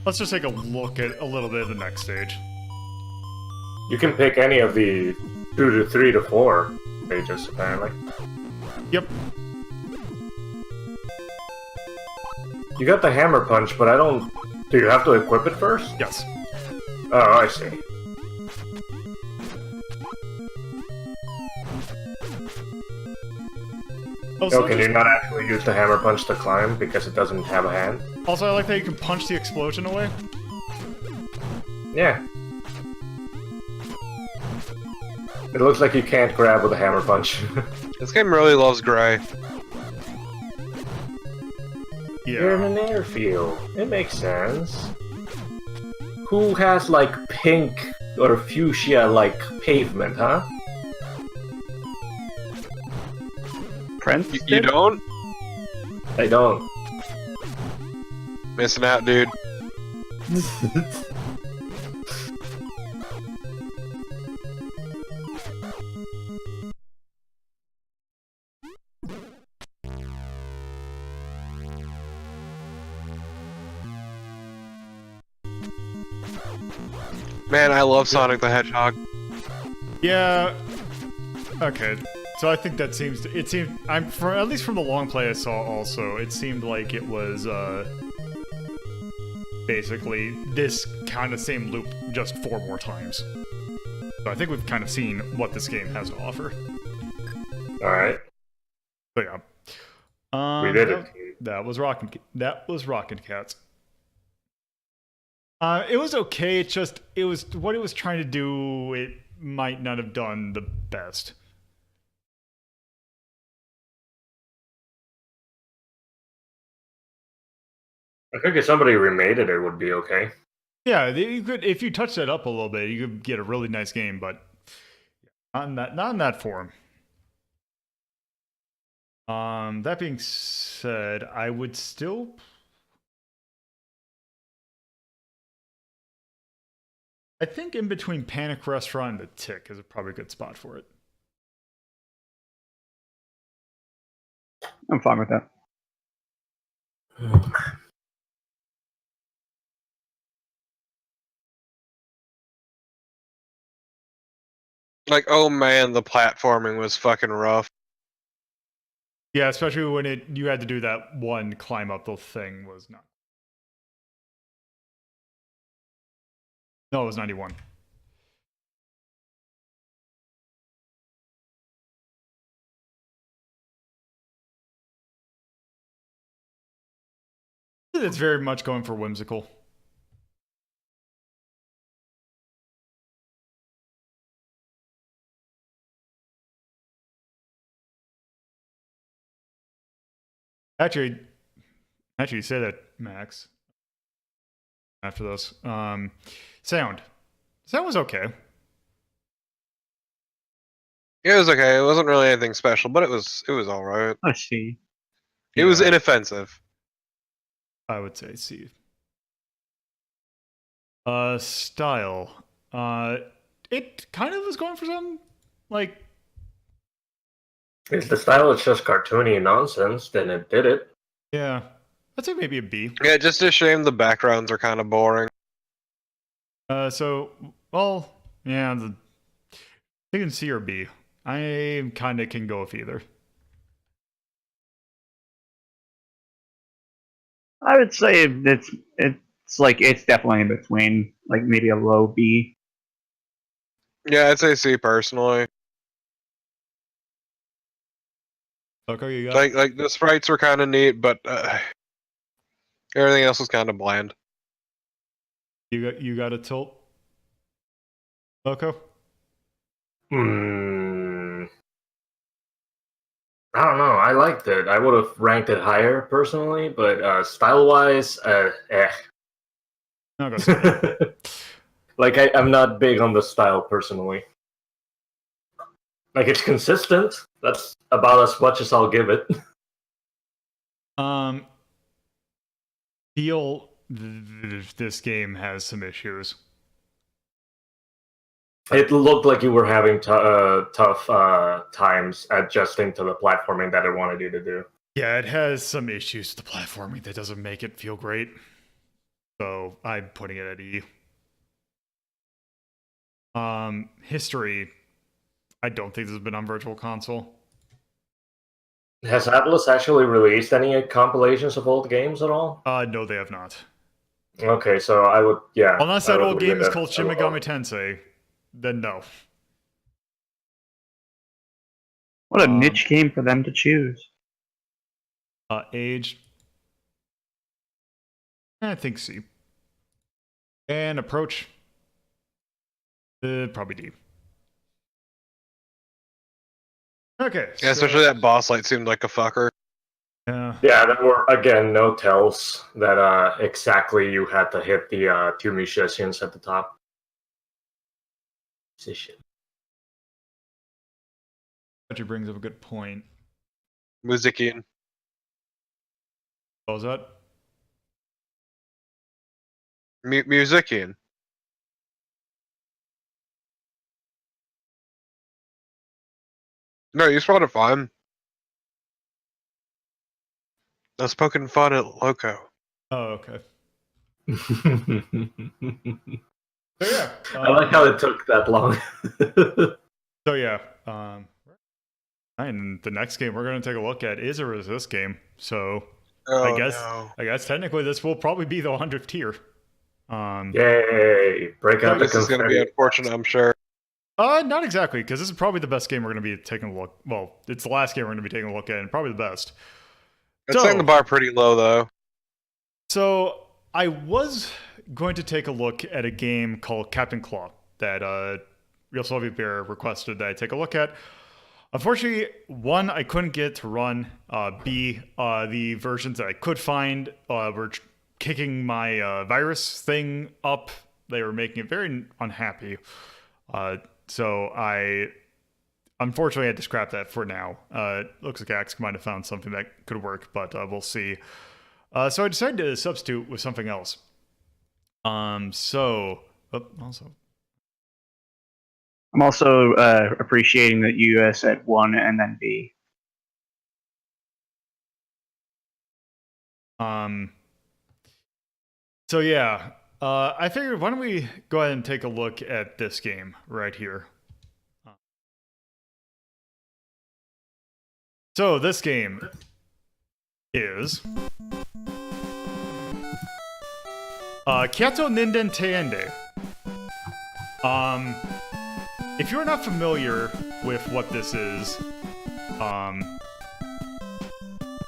Let's just take a look at a little bit of the next stage. You can pick any of the 2 to 3 to 4 pages, apparently. Yep. You got the hammer punch, but I don't... Do you have to equip it first? Yes. Oh, I see. Also, Oh, can you not actually use the hammer punch to climb because it doesn't have a hand? Also, I like that you can punch the explosion away. Yeah. It looks like you can't grab with a hammer punch. This game really loves gray. You're in Yeah. an airfield. It makes sense. Who has, like, pink or fuchsia-like pavement, huh? Prince? You don't? I don't. Missing out, dude. Man, I love Sonic the Hedgehog. Yeah. Okay. So I think that seems to, it seemed at least from the long play I saw also, it seemed like it was basically this kind of same loop just 4 more times. So I think we've kind of seen what this game has to offer. Alright. So yeah. We did it. That was Rockin'. That was Rockin' Cats. It was okay. It just it was what it was trying to do. It might not have done the best. I think if somebody remade it, it would be okay. Yeah, you could if you touch that up a little bit, you could get a really nice game, but not in that form. That being said, I would still. I think in between Panic Restaurant and The Tick is probably a good spot for it. I'm fine with that. Like, oh man, the platforming was fucking rough. Yeah, especially when you had to do that one climb up the thing was not. No, it was 91. It's very much going for whimsical. Actually, you say that, Max. After this, sound was okay. It was okay. It wasn't really anything special, but it was all right. I see. It was inoffensive. I would say C. Style. It kind of was going for some like. If the style is just cartoony nonsense, then it did it. Yeah, I'd say maybe a B. Yeah, just a shame the backgrounds are kind of boring. So, well, yeah, you can C or B. I kind of can go with either. I would say it's definitely in between, like maybe a low B. Yeah, I'd say C personally. Okay, you got Like the sprites were kind of neat, but everything else was kind of bland. you got a tilt. Loco? I don't know. I liked it. I would have ranked it higher personally, but style-wise, No, go see. like I'm not big on the style personally. Like it's consistent. That's about as much as I'll give it. Feel this game has some issues. It looked like you were having tough times adjusting to the platforming that it wanted you to do. Yeah, it has some issues with the platforming that doesn't make it feel great. So I'm putting it at E. History. I don't think this has been on Virtual Console. Has Atlus actually released any compilations of old games at all? No, they have not. Okay, so I would, yeah. Unless that old game is called Shin Megami Tensei, then no. What a niche game for them to choose. Age. I think C. And approach. Probably D. Okay. Yeah, especially that boss light seemed like a fucker. Yeah. Yeah, there were, again, no tells that exactly you had to hit the two musicians at the top. Actually brings up a good point. Muzikian. What was that? Muzikian. No, you spelled it fine. I was poking fun at Loco. Oh, okay. So yeah. I like how it took that long. So yeah. And the next game we're going to take a look at is a resist game. So I guess technically this will probably be the 100th tier. Yay! Break out the This is going to be unfortunate, I'm sure. Not exactly, because this is probably the best game we're going to be taking a look. Well, it's the last game we're going to be taking a look at, and probably the best. It's setting the bar pretty low, though. So I was going to take a look at a game called Captain Claw that Real Soviet Bear requested that I take a look at. Unfortunately, one, I couldn't get to run. B, the versions that I could find were kicking my virus thing up. They were making it very unhappy. So I unfortunately had to scrap that for now. Looks like Axe might have found something that could work, but we'll see. So I decided to substitute with something else. Also. I'm also appreciating that you said 1 and then B. So yeah. I figured, why don't we go ahead and take a look at this game right here. So this game is Kyato Ninden Teende. If you're not familiar with what this is,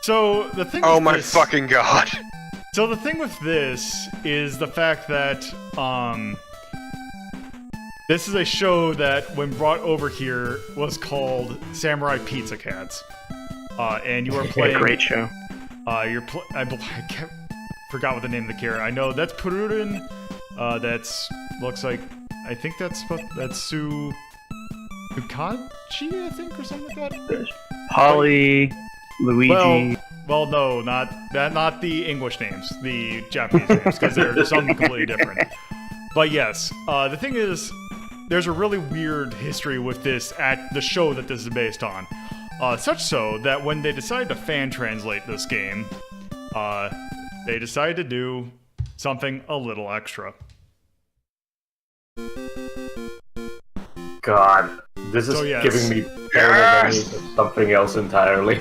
so the thing. Oh my fucking god! So the thing with this is the fact that this is a show that, when brought over here, was called Samurai Pizza Cats, and you are playing. Great show. I forgot what the name of the character. I know that's Pururin. Looks like, I think that's Sukachi, I think, or something like that. Holly, Luigi. Well, no, not the English names, the Japanese names, because they're something completely different. But yes, the thing is, there's a really weird history with this the show that this is based on. Such so that when they decided to fan translate this game, they decided to do something a little extra. God, this is giving me memories of something else entirely.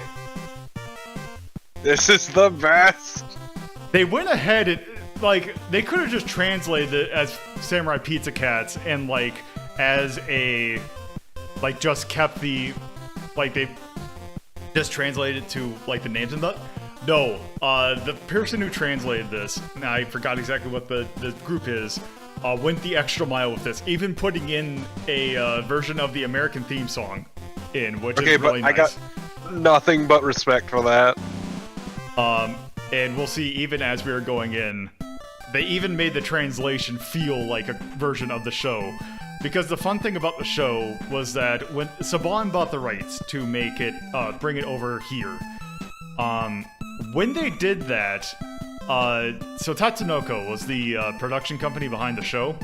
This is the best! they went ahead and like they could have just translated it as Samurai Pizza Cats and like as a like just kept the like they just translated it to like the names and that. No, the person who translated this, and I forgot exactly what the group is, went the extra mile with this, even putting in a version of the American theme song in, which is really nice. I got nothing but respect for that. And we'll see, even as we are going in, they even made the translation feel like a version of the show. Because the fun thing about the show was that when Saban bought the rights to make it, bring it over here, when they did that, so Tatsunoko was the production company behind the show.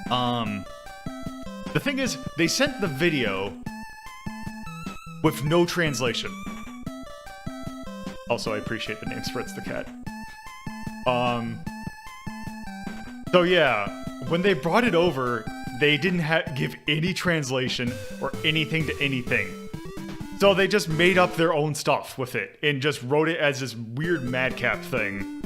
The thing is, they sent the video with no translation. Also, I appreciate the name Spritz the Cat. So yeah, when they brought it over, they didn't give any translation or anything to anything. So they just made up their own stuff with it and just wrote it as this weird madcap thing.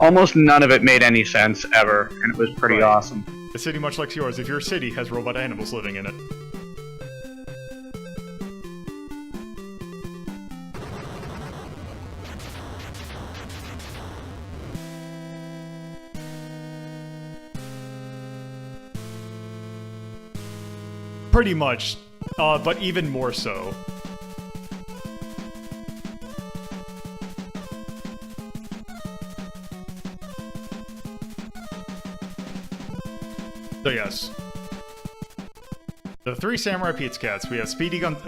Almost none of it made any sense ever, and it was pretty awesome. A city much like yours, if your city has robot animals living in it. Pretty much, but even more so. So yes, the three Samurai Pizza Cats. We have Speedy not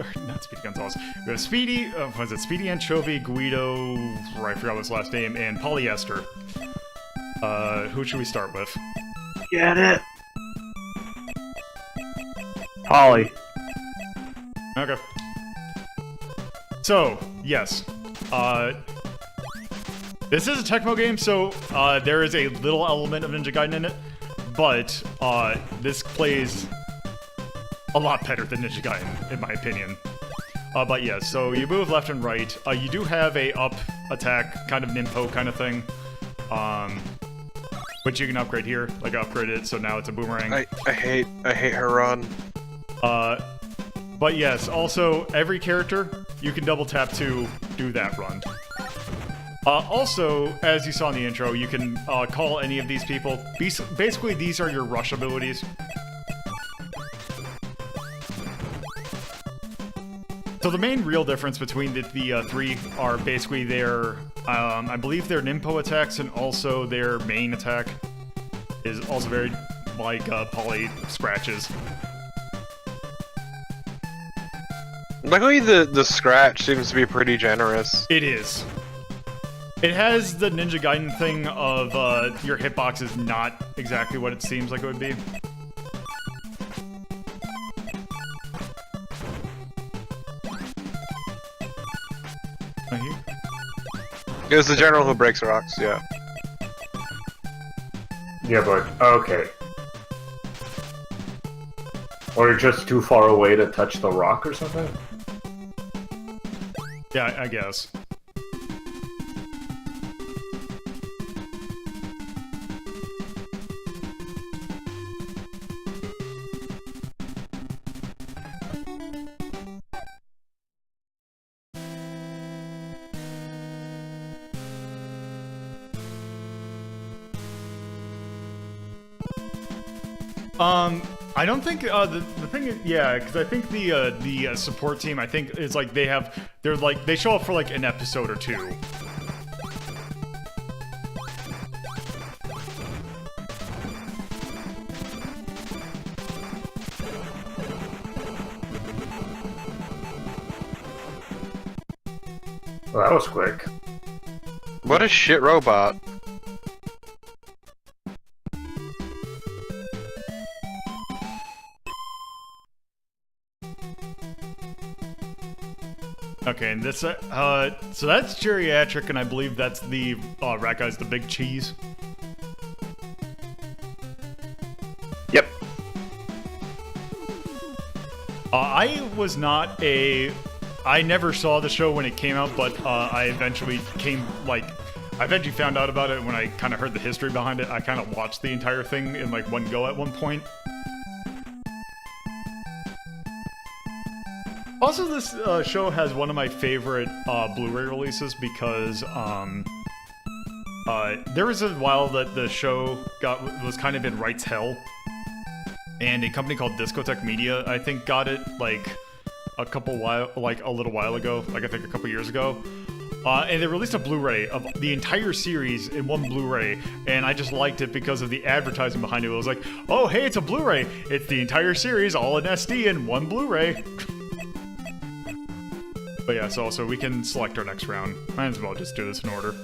Speedy Gonzalez. We have Speedy, was it Speedy Anchovy, Guido, I forgot his last name, and Polyester. Who should we start with? Get it. Polly. Okay. So, yes. This is a Tecmo game, so there is a little element of Ninja Gaiden in it, but this plays a lot better than Ninja Gaiden, in my opinion. But yeah, so you move left and right. You do have a up attack, kind of Ninpo kind of thing, which you can upgrade here. Like, upgrade it, so now it's a boomerang. I hate her run. But yes, also, every character, you can double tap to do that run. Also, as you saw in the intro, you can call any of these people. Basically, these are your rush abilities. So the main real difference between the three are basically their, I believe their Ninpo attacks and also their main attack is also very like Poly scratches. Luckily, the scratch seems to be pretty generous. It is. It has the Ninja Gaiden thing of your hitbox is not exactly what it seems like it would be. It was the general who breaks rocks, yeah. Yeah, but okay. Or you're just too far away to touch the rock or something? Yeah, I guess. I don't think the thing is, yeah, because I think the support team, I think, is like they show up for like an episode or two. Well, that was quick. What a shit robot. Okay, and this, so that's geriatric, and I believe that's the, rat guy's the big cheese. Yep. I was not a I never saw the show when it came out, but I eventually found out about it when I kind of heard the history behind it. I kind of watched the entire thing in like one go at one point. Also, this show has one of my favorite Blu-ray releases because there was a while that the show was kind of in rights hell, and a company called Discotek Media, I think, got it like a little while ago, like I think a couple years ago. And they released a Blu-ray of the entire series in one Blu-ray, and I just liked it because of the advertising behind it. It was like, oh, hey, it's a Blu-ray. It's the entire series, all in SD in one Blu-ray. But yeah, so we can select our next round. Might as well just do this in order.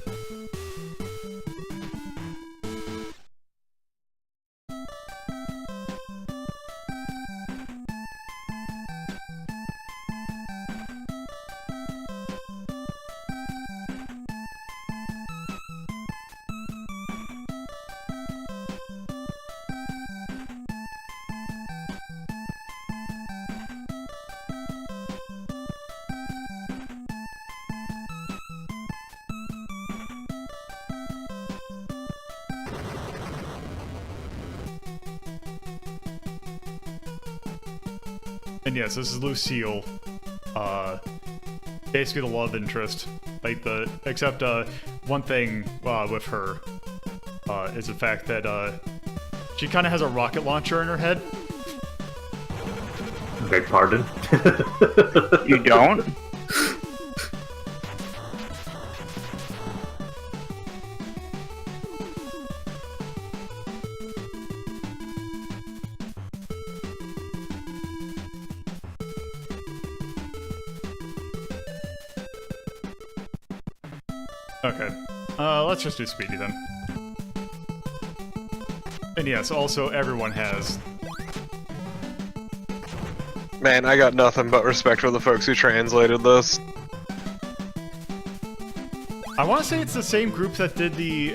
And yes, this is Lucille. Basically the love interest. Except one thing with her is the fact that she kind of has a rocket launcher in her head. Beg pardon? You don't? Okay. Let's just do Speedy then. And yes, also everyone has. Man, I got nothing but respect for the folks who translated this. I want to say it's the same group that did the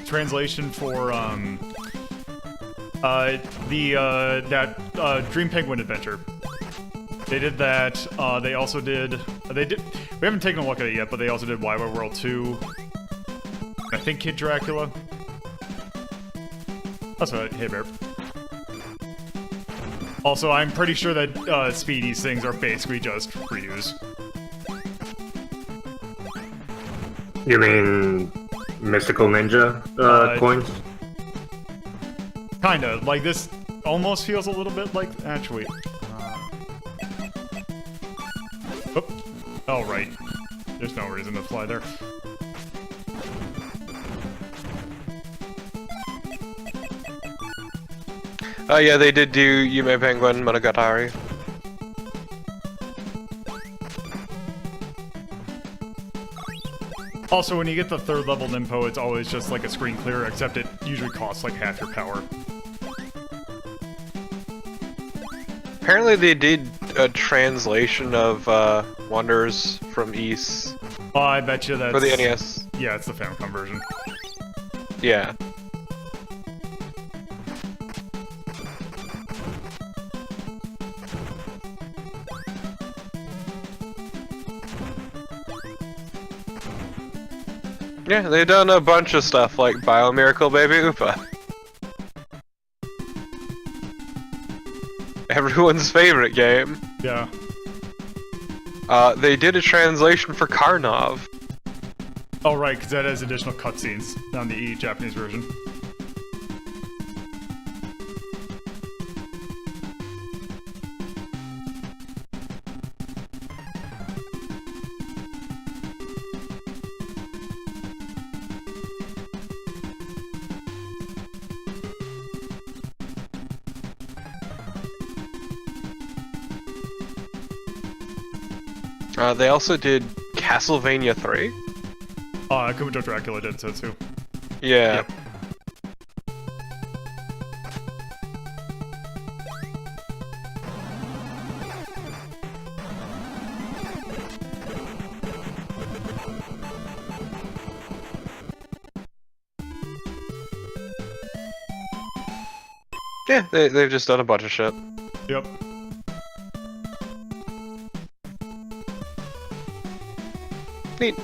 translation for that Dream Penguin adventure. They did that. They also did. We haven't taken a look at it yet, but they also did Wild Wild World 2. I think Kid Dracula. That's right. Hey, Bear. Also, I'm pretty sure that Speedy's things are basically just reuse. You mean Mystical Ninja coins? Kinda. Like, this almost feels a little bit like... Actually... Oh, right. There's no reason to fly there. Oh yeah, they did do Yume Penguin Monogatari. Also, when you get the third level Nimpo, it's always just like a screen clear, except it usually costs like half your power. Apparently they did a translation of Wonders from East. Oh, I bet you that's... For the NES. Yeah, it's the Famicom version. Yeah. Yeah, they've done a bunch of stuff like Bio Miracle Baby Oopa. Everyone's favorite game. Yeah. They did a translation for Karnov. Oh, right, because that has additional cutscenes on the Japanese version. They also did Castlevania 3. Kabuto-Dracula did so too. Yeah. Yep. Yeah, they've just done a bunch of shit. Yep. Neat.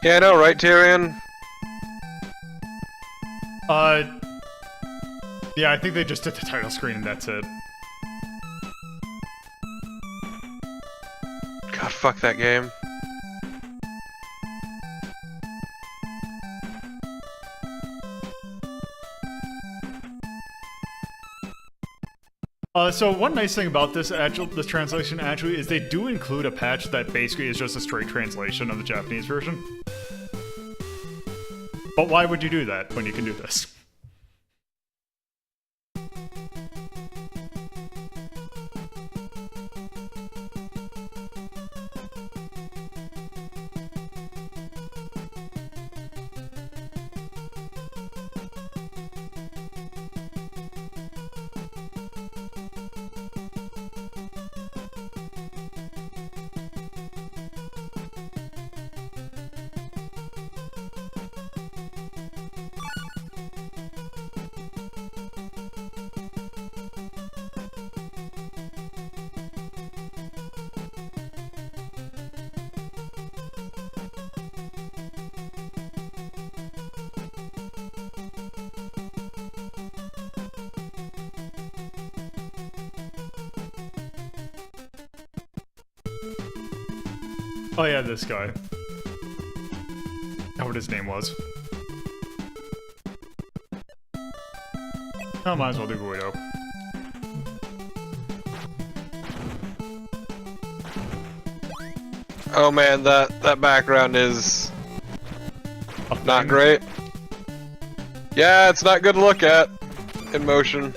Yeah, I know, right, Tyrion? Yeah, I think they just did the title screen and that's it. God, fuck that game. So one nice thing about this translation actually is they do include a patch that basically is just a straight translation of the Japanese version. But why would you do that when you can do this? Oh yeah, this guy. Not what his name was. Oh, might as well do Guido. Oh man, that background is not great. Yeah, it's not good to look at in motion.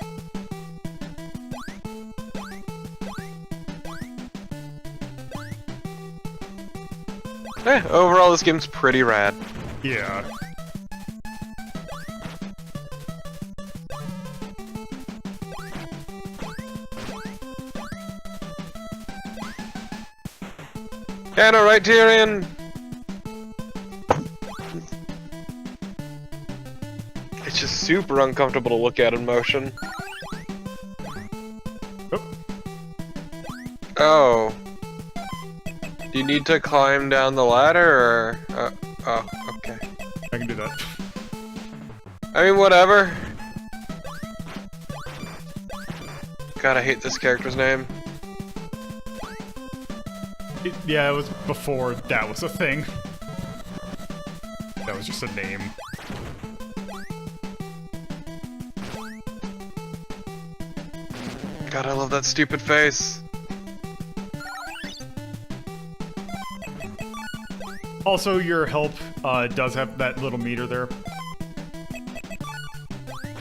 Overall, this game's pretty rad. Yeah. Yeah, no, right, Tyrion? It's just super uncomfortable to look at in motion. Oh. Do you need to climb down the ladder, or... oh, okay. I can do that. I mean, whatever. God, I hate this character's name. Yeah, it was before that was a thing. That was just a name. God, I love that stupid face. Also, your help does have that little meter there.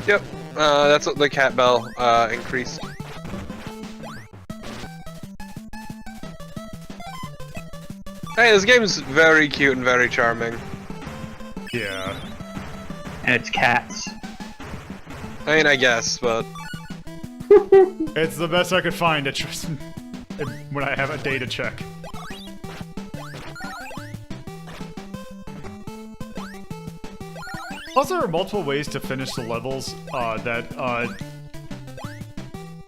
Yep, that's what the cat bell increased. Hey, this game's very cute and very charming. Yeah. And it's cats. I mean, I guess, but... It's the best I could find at just when I have a data check. Also, there are multiple ways to finish the levels that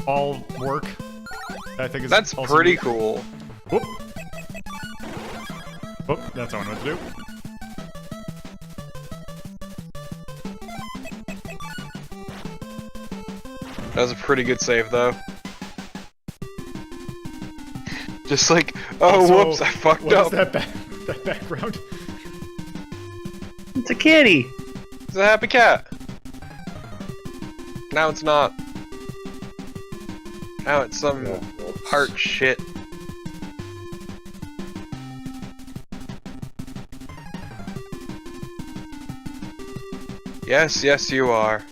all work. I think that's pretty cool. Whoop. Whoop, that's all I know what to do. That was a pretty good save, though. Just like, oh, Also, whoops, I fucked up. What is that background? It's a kitty! It's a happy cat. Now it's not. Now it's some heart shit. Yes, yes, you are.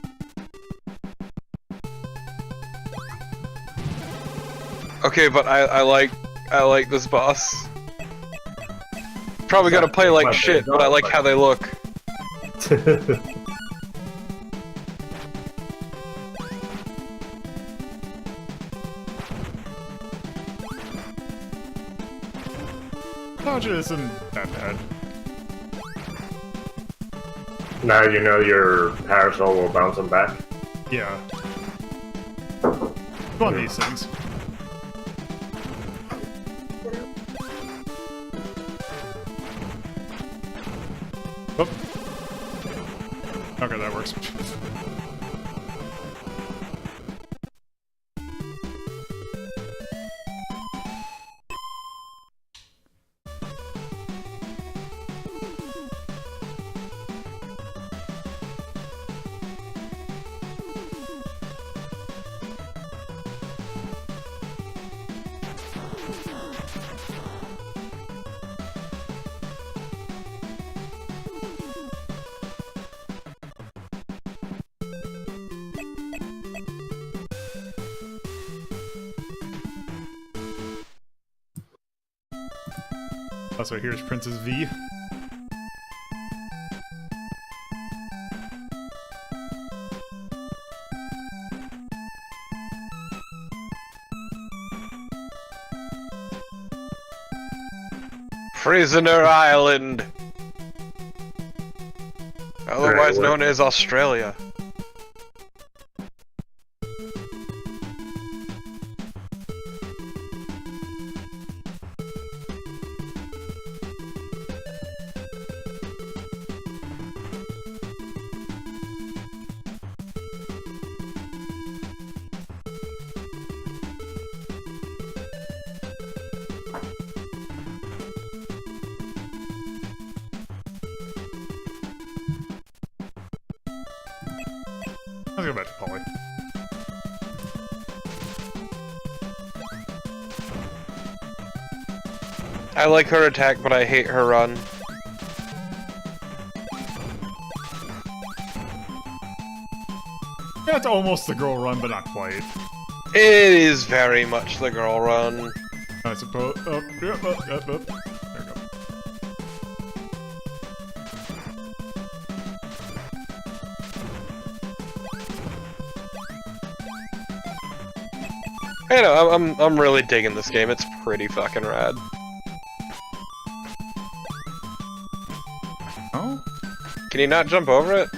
Okay, but I like this boss. Probably gonna play like shit, but I like how they look. Dodge isn't that bad. Now you know your parasol will bounce them back. Yeah. Fun these things. Oh. Okay, that works. Also, here's Princess V. Prisoner Island, otherwise Right, known as Australia. Let's go back to Polly. I like her attack, but I hate her run. Yeah, it's almost the girl run, but not quite. It is very much the girl run. I suppose. Oh, yep, oh, yep, oh. There we go. I know, I'm really digging this game. It's pretty fucking rad. Oh? Can you not jump over it?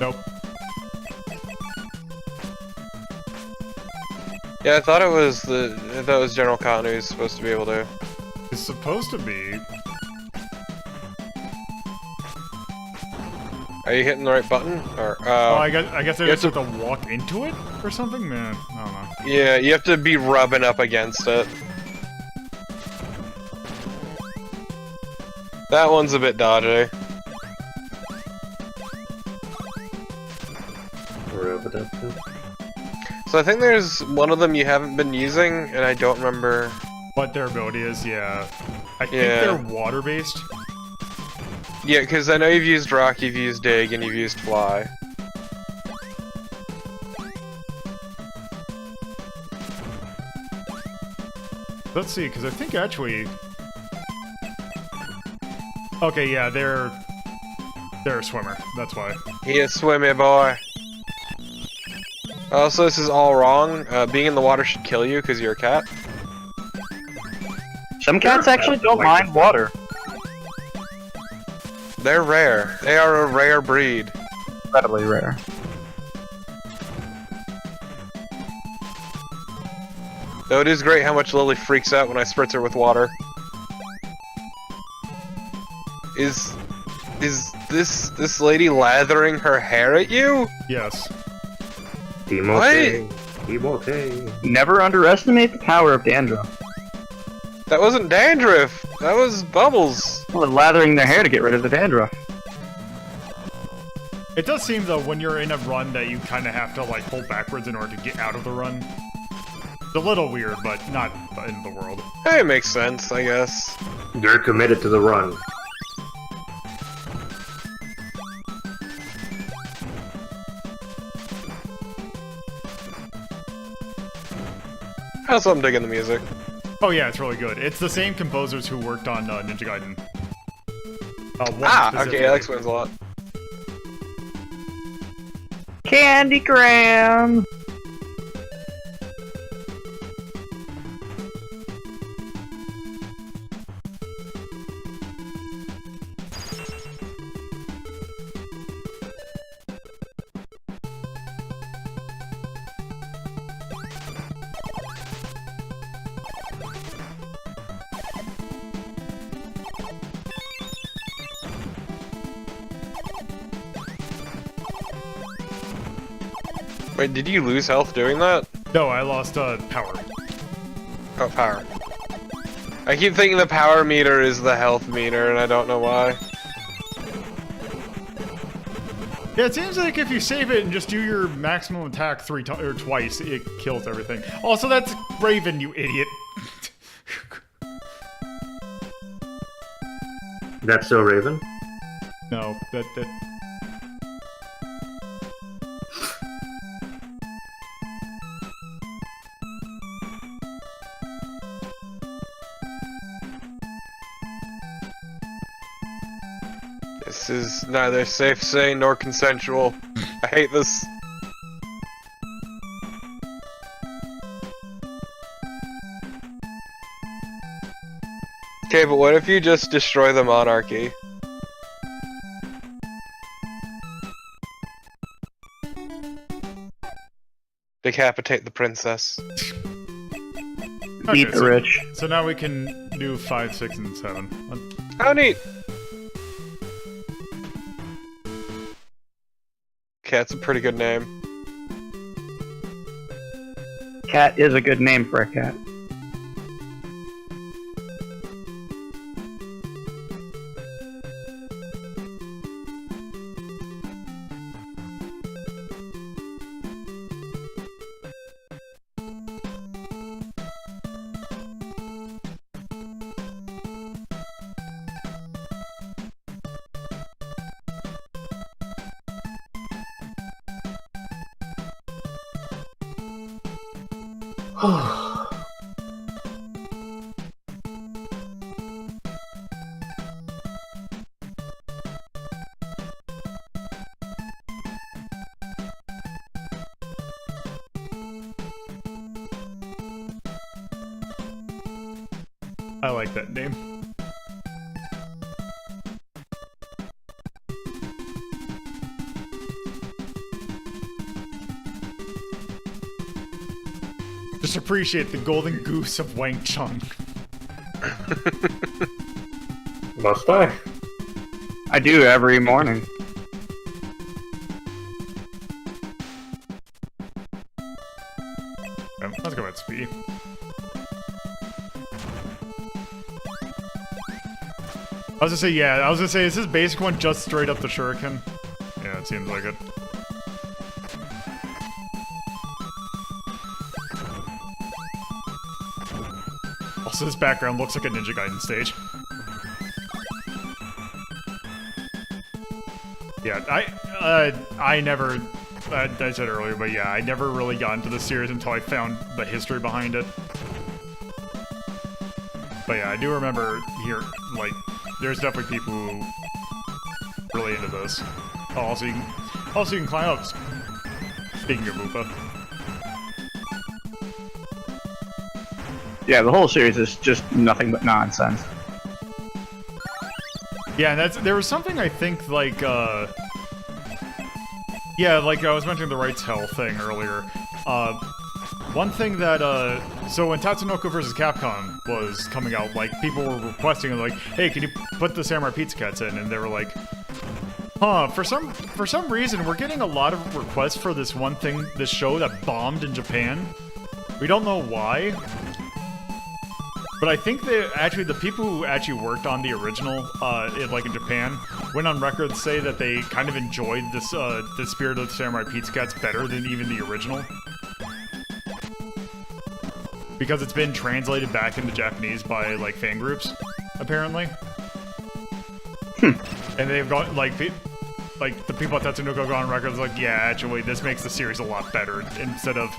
Nope. Yeah, I thought it was General Khan who's supposed to be able to. It's supposed to be. Are you hitting the right button? Or Oh, I guess they you just have have to walk into it or something? Man, I don't know. yeah, you have to be rubbing up against it. That one's a bit dodgy. So I think there's one of them you haven't been using, and I don't remember. What their ability is, yeah. I think Yeah. they're water-based. Yeah, because I know you've used Rock, you've used Dig, and you've used Fly. Let's see, because I think actually... Okay, yeah, they're a swimmer. That's why. He is swimmy boy. Also, this is all wrong. Being in the water should kill you because you're a cat. Some cats actually don't mind water. They're rare. They are a rare breed. Incredibly rare. Though it is great how much Lily freaks out when I spritz her with water. Is this lady lathering her hair at you? Yes. Never underestimate the power of dandruff. That wasn't dandruff. That was bubbles. Well, they're lathering their hair to get rid of the dandruff. It does seem, though, when you're in a run that you kind of have to, like, pull backwards in order to get out of the run. It's a little weird, but not the end of the world. Hey, it makes sense, I guess. They're committed to the run. Also, I'm digging the music. Oh yeah, it's really good. It's the same composers who worked on Ninja Gaiden. One Okay, specifically. that explains a lot. Candy Graham! Wait, did you lose health doing that? No, I lost power. Oh, power. I keep thinking the power meter is the health meter, and I don't know why. Yeah, it seems like if you save it and just do your maximum attack twice, it kills everything. Also, that's Raven, you idiot. That's still Raven? No, that. This is neither safe, sane, nor consensual. I hate this. Okay, but what if you just destroy the monarchy? Decapitate the princess. Beat the rich. So now we can do 5, 6, and 7. How neat! Cat's a pretty good name. Cat is a good name for a cat. I like that name. Just appreciate the golden goose of Wang Chung. Must I? I do every morning. Let's go with Speedy. I was gonna say, is this basic one just straight up the shuriken? Yeah, it seems like it. Also, this background looks like a Ninja Gaiden stage. Yeah, I never, I said earlier, but yeah, I never really got into the series until I found the history behind it. But yeah, I do remember here, like, there's definitely people who really into this. Oh, also you can climb up. Speaking of Woopa. Yeah, the whole series is just nothing but nonsense. Yeah, and there was something I think like yeah, like I was mentioning the rights hell thing earlier. One thing that, so when Tatsunoko vs. Capcom was coming out, like, people were requesting, like, hey, can you put the Samurai Pizza Cats in? And they were like, huh, for some reason, we're getting a lot of requests for this one thing, this show that bombed in Japan. We don't know why. But I think the people who actually worked on the original, in Japan, went on record to say that they kind of enjoyed this, the spirit of the Samurai Pizza Cats better than even the original. Because it's been translated back into Japanese by, like, fan groups, apparently. And they've got, like, the people at Tatsunoko go on record like, yeah, actually, this makes the series a lot better. Instead of...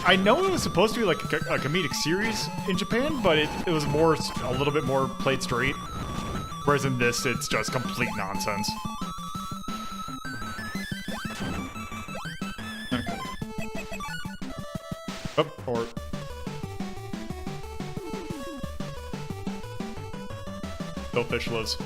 I know it was supposed to be, like, a comedic series in Japan, but it was more, a little bit more played straight. Whereas in this, it's just complete nonsense. Okay. Oh, or... Bill Fish lives.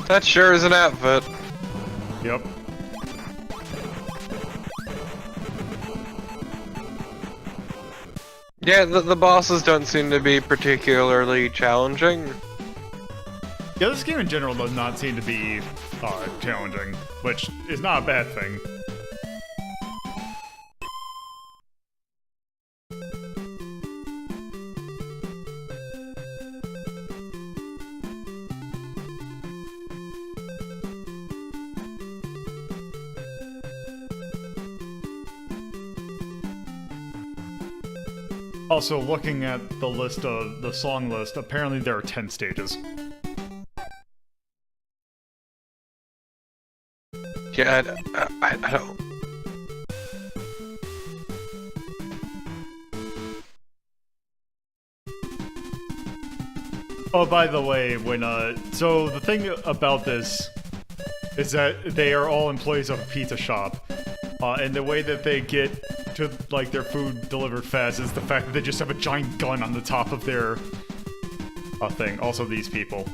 That sure is an outfit. Yep. Yeah, the bosses don't seem to be particularly challenging. Yeah, this game in general does not seem to be challenging, which is not a bad thing. Also, looking at the list of the song list, apparently there are 10 stages. Yeah, I don't. Oh, by the way, so the thing about this is that they are all employees of a pizza shop, and the way that they get to, like, their food delivered fast is the fact that they just have a giant gun on the top of their thing. Also, these people.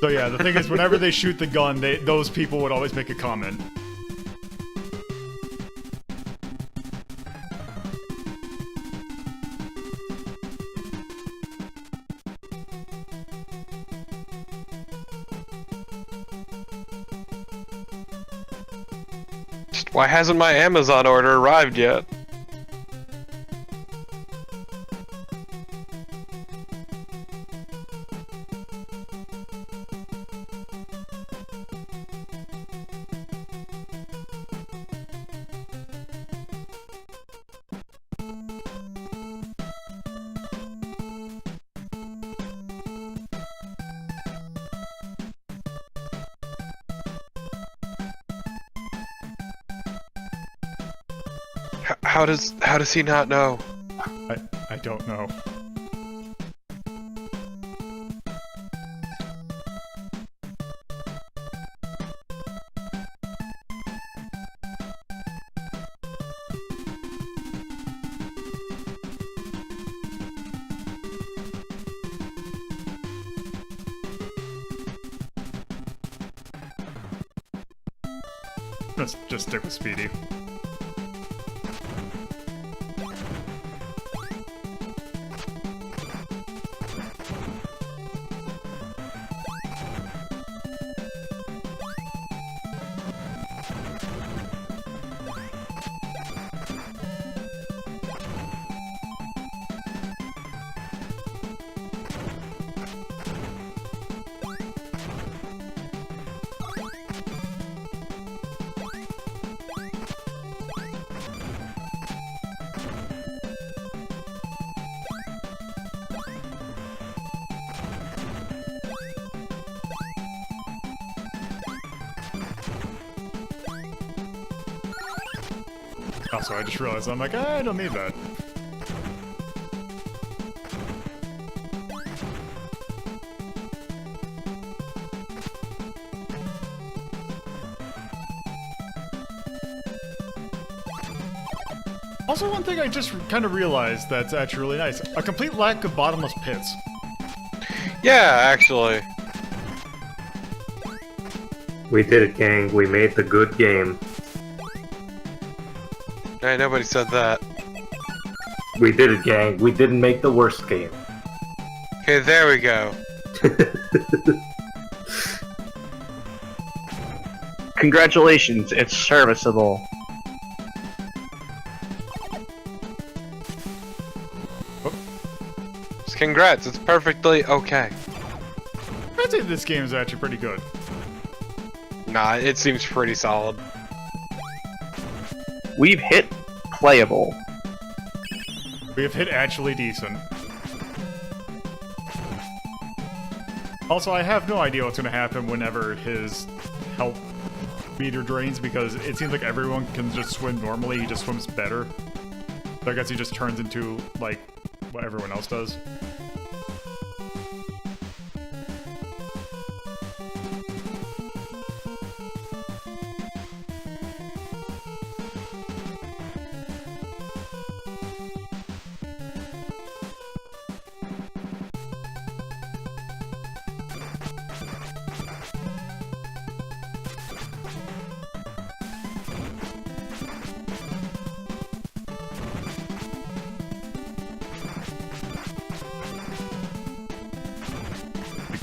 So yeah, the thing is, whenever they shoot the gun, those people would always make a comment. Why hasn't my Amazon order arrived yet? How does he not know? I don't know. Let's just stick with Speedy. Also, I just realized, I'm like, I don't need that. Also, one thing I just kind of realized that's actually really nice. A complete lack of bottomless pits. Yeah, actually. We did it, gang. We made the good game. Hey, nobody said that. We did it, gang. We didn't make the worst game. Okay, there we go. Congratulations, it's serviceable. Congrats, it's perfectly okay. I'd say this game is actually pretty good. Nah, it seems pretty solid. We've hit playable. We have hit actually decent. Also, I have no idea what's going to happen whenever his health meter drains, because it seems like everyone can just swim normally, he just swims better. So I guess he just turns into, like, what everyone else does.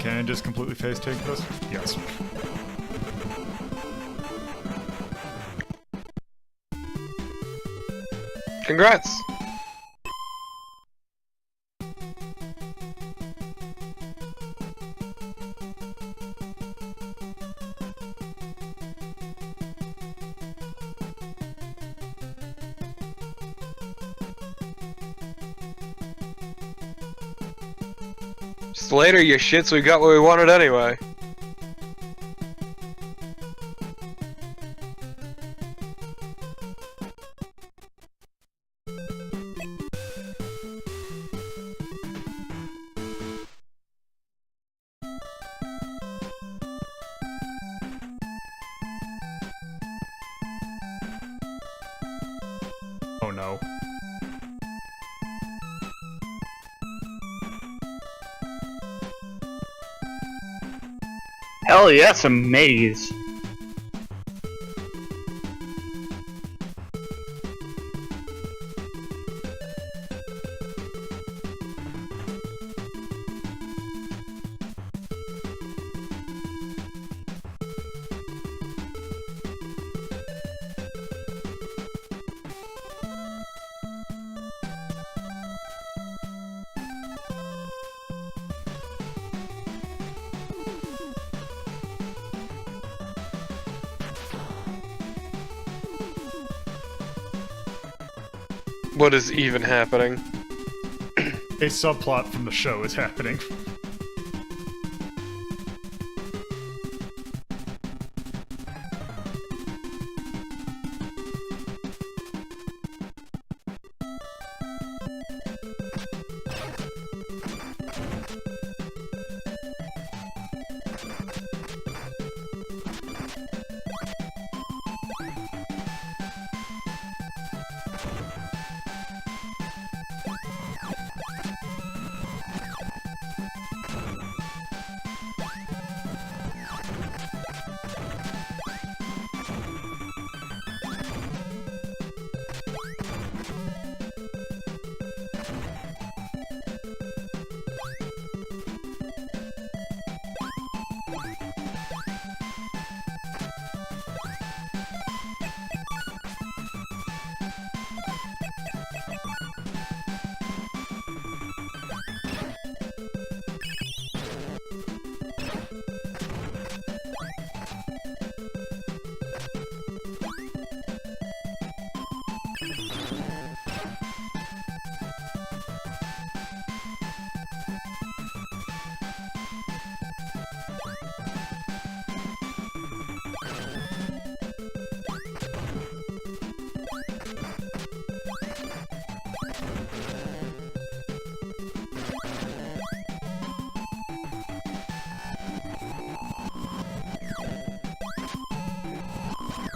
Can I just completely face take this? Yes. Congrats! Just later, you shits, we got what we wanted anyway. Oh no. Hell yeah, it's a maze. What is even happening? A subplot from the show is happening.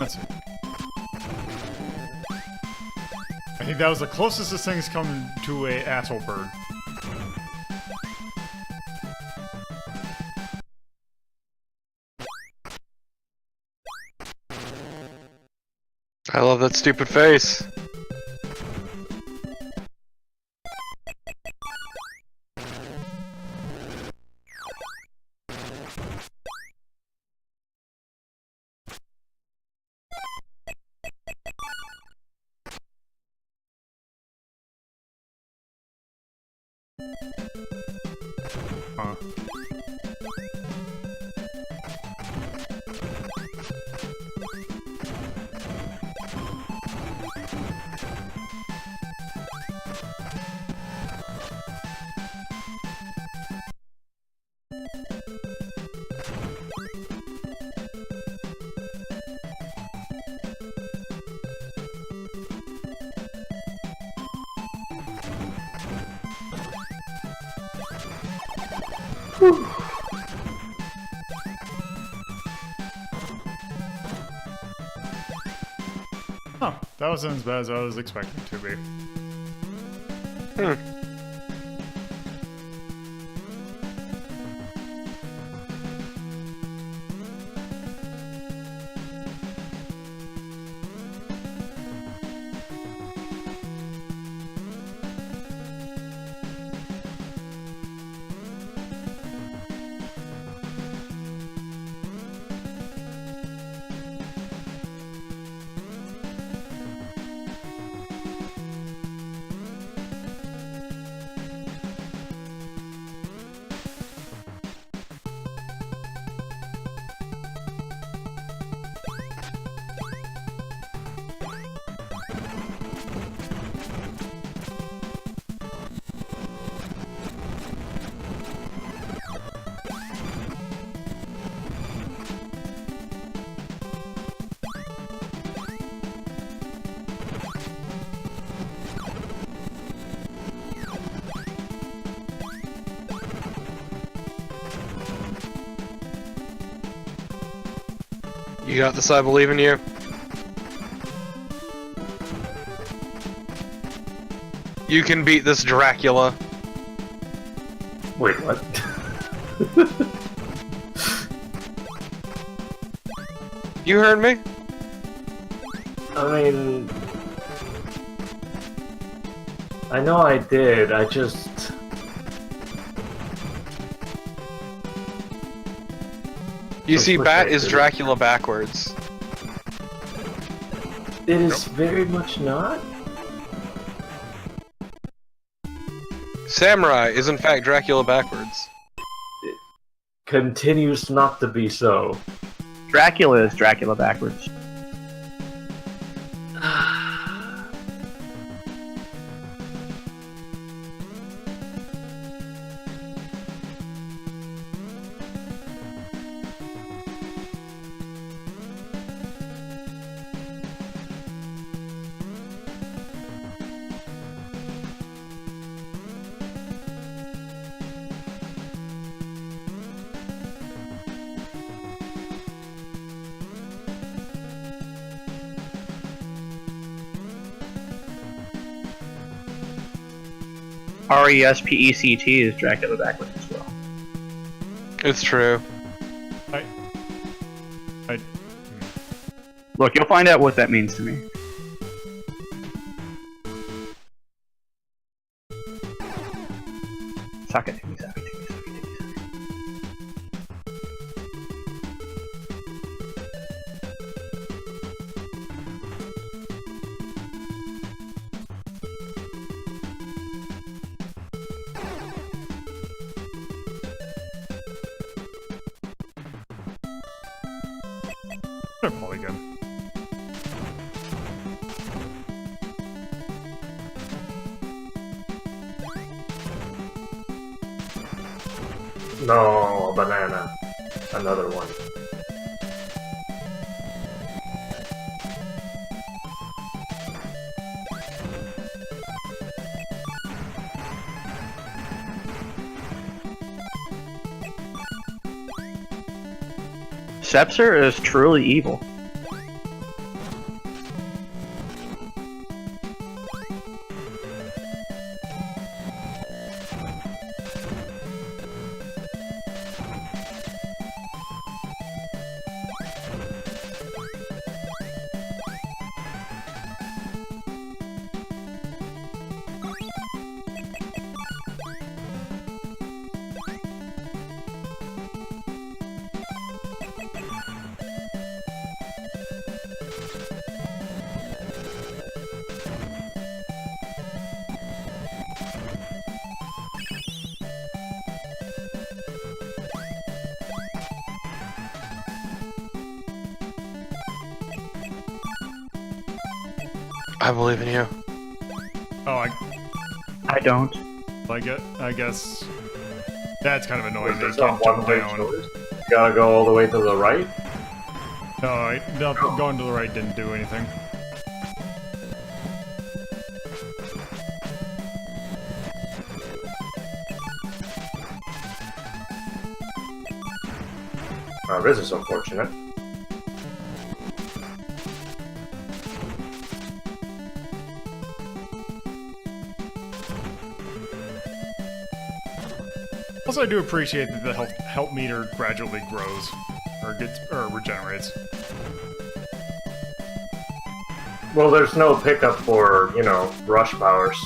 Let's see. I think that was the closest this thing's come to a asshole bird. I love that stupid face. Huh. Huh, that wasn't as bad as I was expecting it to be. You got this, I believe in you. You can beat this Dracula. Wait, what? You heard me? I mean... I know I did, I just... You see, Of course Bat I is did. Dracula backwards. It is very much not? Samurai is in fact Dracula backwards. Continues not to be so. Dracula is Dracula backwards. Respect is Dracula backwards as well. It's true. I Look, you'll find out what that means to me. Sakatumi, Sakatumi, Sakatumi, Sakatumi. Polygon. No, a banana. Another one. Sepser is truly evil. I believe in you. Oh, I don't. I guess that's kind of annoying. They There's can't not jump one way down. choice. You gotta go all the way to the right? No, going to the right didn't do anything. This is unfortunate. Also, I do appreciate that the health meter gradually grows, or regenerates. Well, there's no pickup for, you know, rush powers.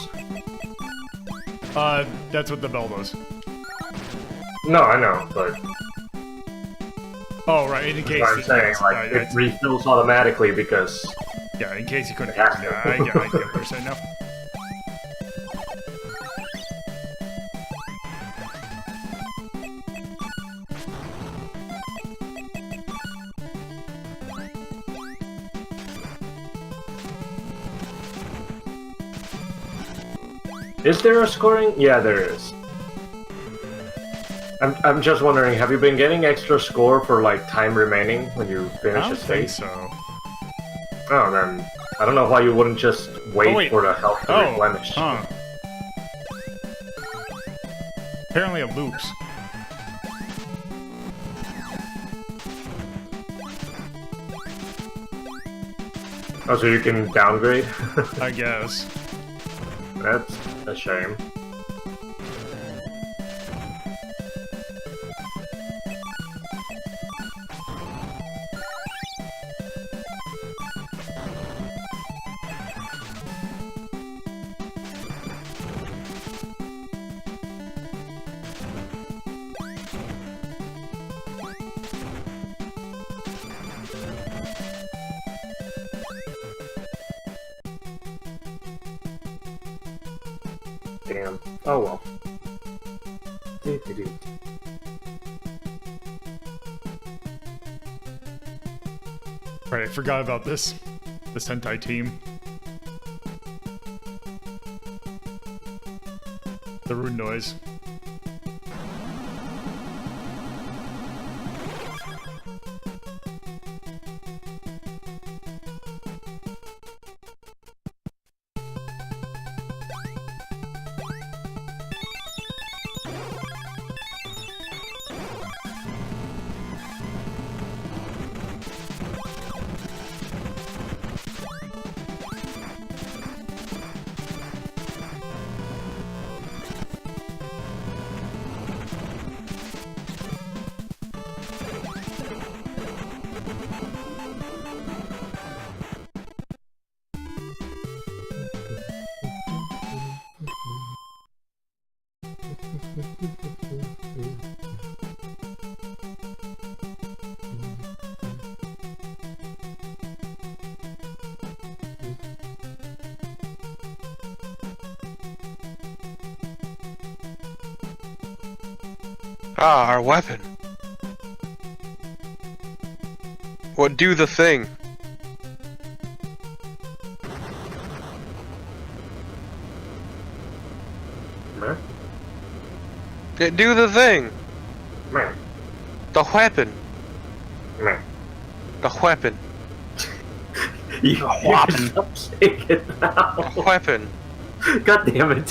That's what the bell does. No, I know, but Oh, right, in case... what I'm saying, yes, like, it it's- refills automatically because... yeah, in case you couldn't... Yeah. Yeah, I get what you're saying now. Is there a scoring? Yeah, there is. I'm just wondering, have you been getting extra score for, like, time remaining when you I finish a don't think stage? so. Oh, then... I don't know why you wouldn't just wait, wait. for the health to replenish. Huh. Apparently it loops. Oh, so you can downgrade? I guess. That's a shame. Damn. Oh well. Do-do-do. Right, I forgot about this. The Sentai team. The rude noise. Ah, our weapon. What do the thing? Meh? It do the thing. Meh. The weapon. Meh. The weapon. You Whopping. stop saying it now. The weapon. God damn it.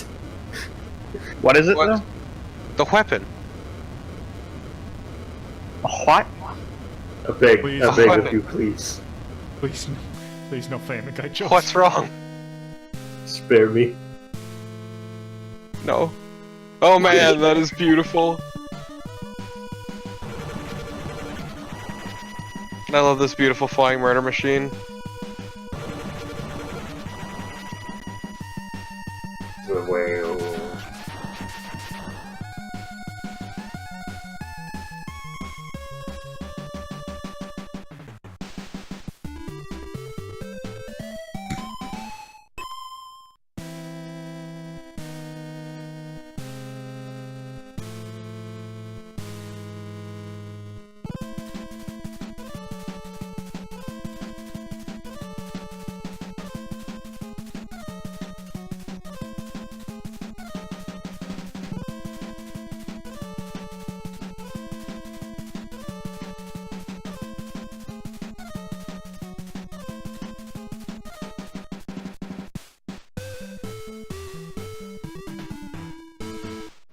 What is it What? though? The weapon. What? I beg Please. of you, please. Please, please no Family Guy jokes. What's wrong? Spare me. No. Oh man, that is beautiful. I love this beautiful flying murder machine. The whale.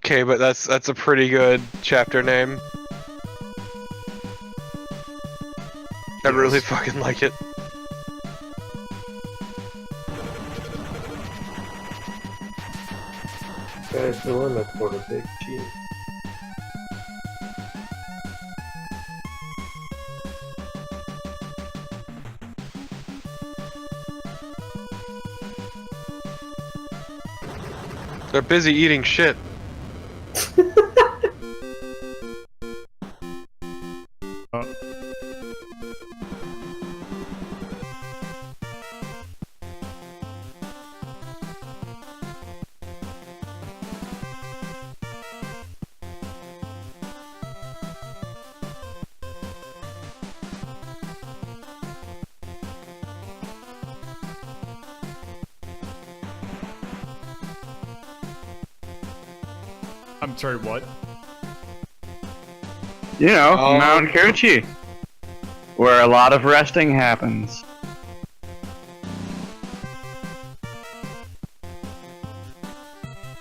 Okay, but that's a pretty good chapter name. I really fucking like it. Sky's the limit for the big G. They're busy eating shit. I'm sorry, what? You know, Oh. Mount Kirchi, where a lot of resting happens.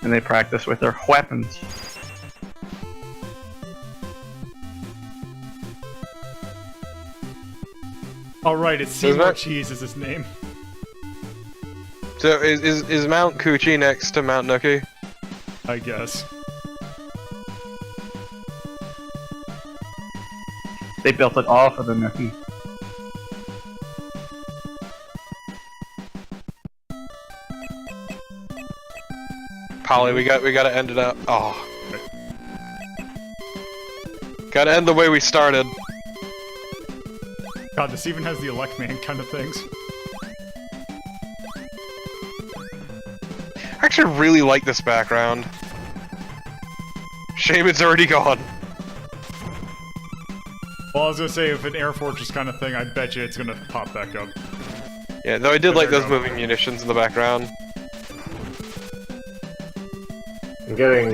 And they practice with their weapons. Oh, right, it's Seymour Cheese is his name. So is Mount Coochie next to Mount Nookie? I guess. They built it all for the Nookie. Polly, we gotta end it up. Oh. Gotta end the way we started. God, this even has the Elect Man kind of things. I actually really like this background. Shame it's already gone. Well, I was gonna say, if an Air Fortress kind of thing, I bet you it's gonna pop back up. Yeah, though I did But like there those you go. moving munitions in the background. I'm getting,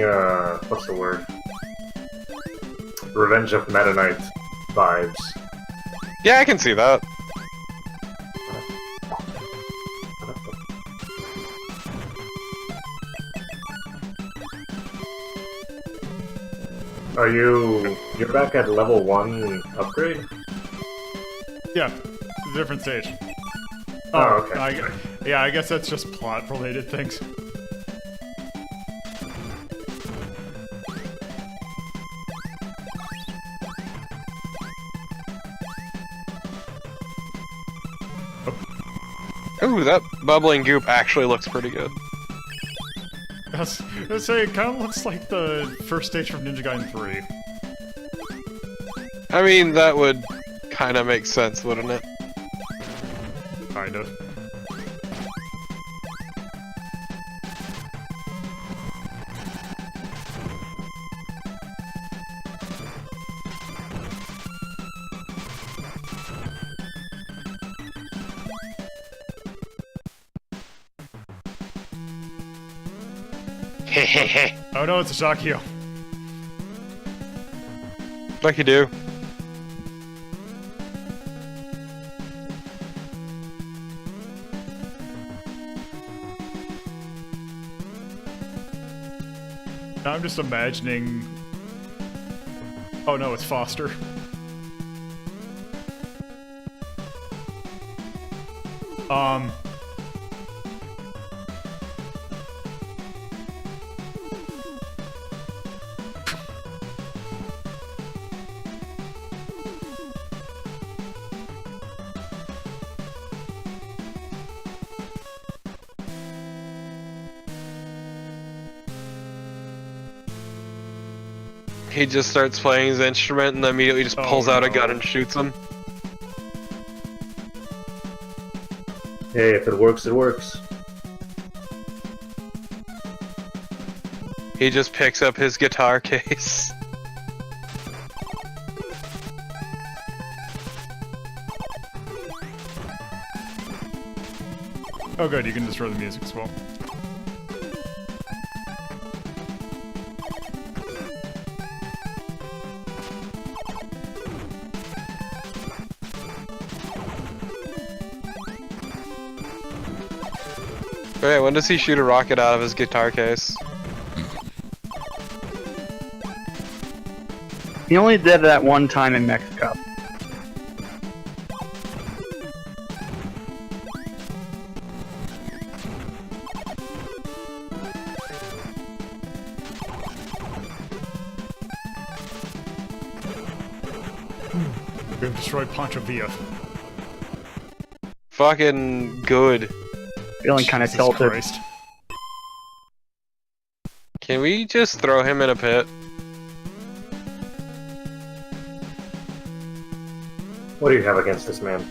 what's the word? Revenge of Meta Knight vibes. Yeah, I can see that. You're back at level 1 upgrade? Yeah, it's a different stage. Oh, okay. I guess that's just plot-related things. Ooh, that bubbling goop actually looks pretty good. Let's say it kind of looks like the first stage from Ninja Gaiden 3. I mean, that would kind of make sense, wouldn't it? Kind of. Hehehe. Oh no, it's a Shakio. Like you do. Now I'm just imagining... Oh no, it's Foster. He just starts playing his instrument and then immediately just pulls out a gun and shoots him. Hey, if it works, it works. He just picks up his guitar case. Oh good, you can destroy the music as well. Okay, when does he shoot a rocket out of his guitar case? He only did that one time in Mexico. We have destroyed Pancho Villa. Fucking good. Feeling kind of Jesus tilted. Christ. Can we just throw him in a pit? What do you have against this man?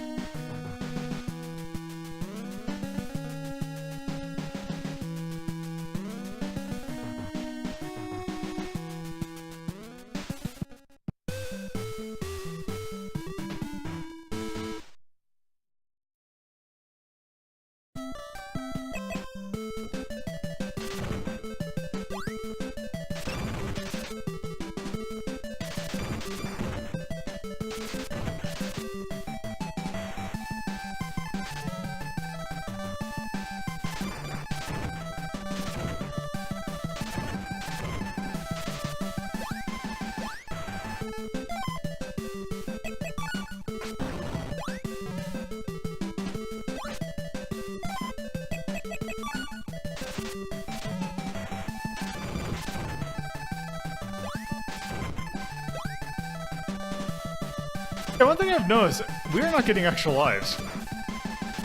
Yeah, one thing I've noticed, we are not getting extra lives.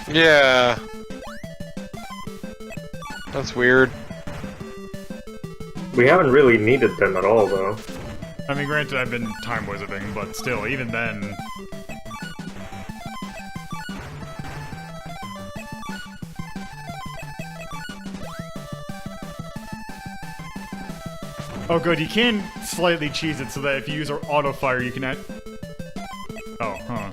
Yeah. That's weird. We haven't really needed them at all, though. I mean, granted, I've been time wizarding, but still, even then... Oh good, you can slightly cheese it so that if you use auto fire, you can add... Oh, huh.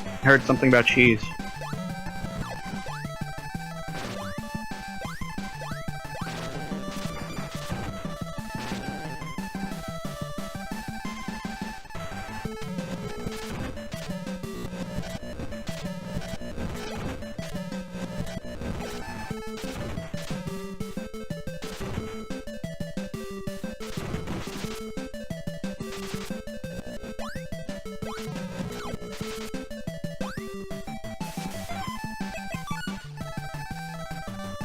I heard something about cheese.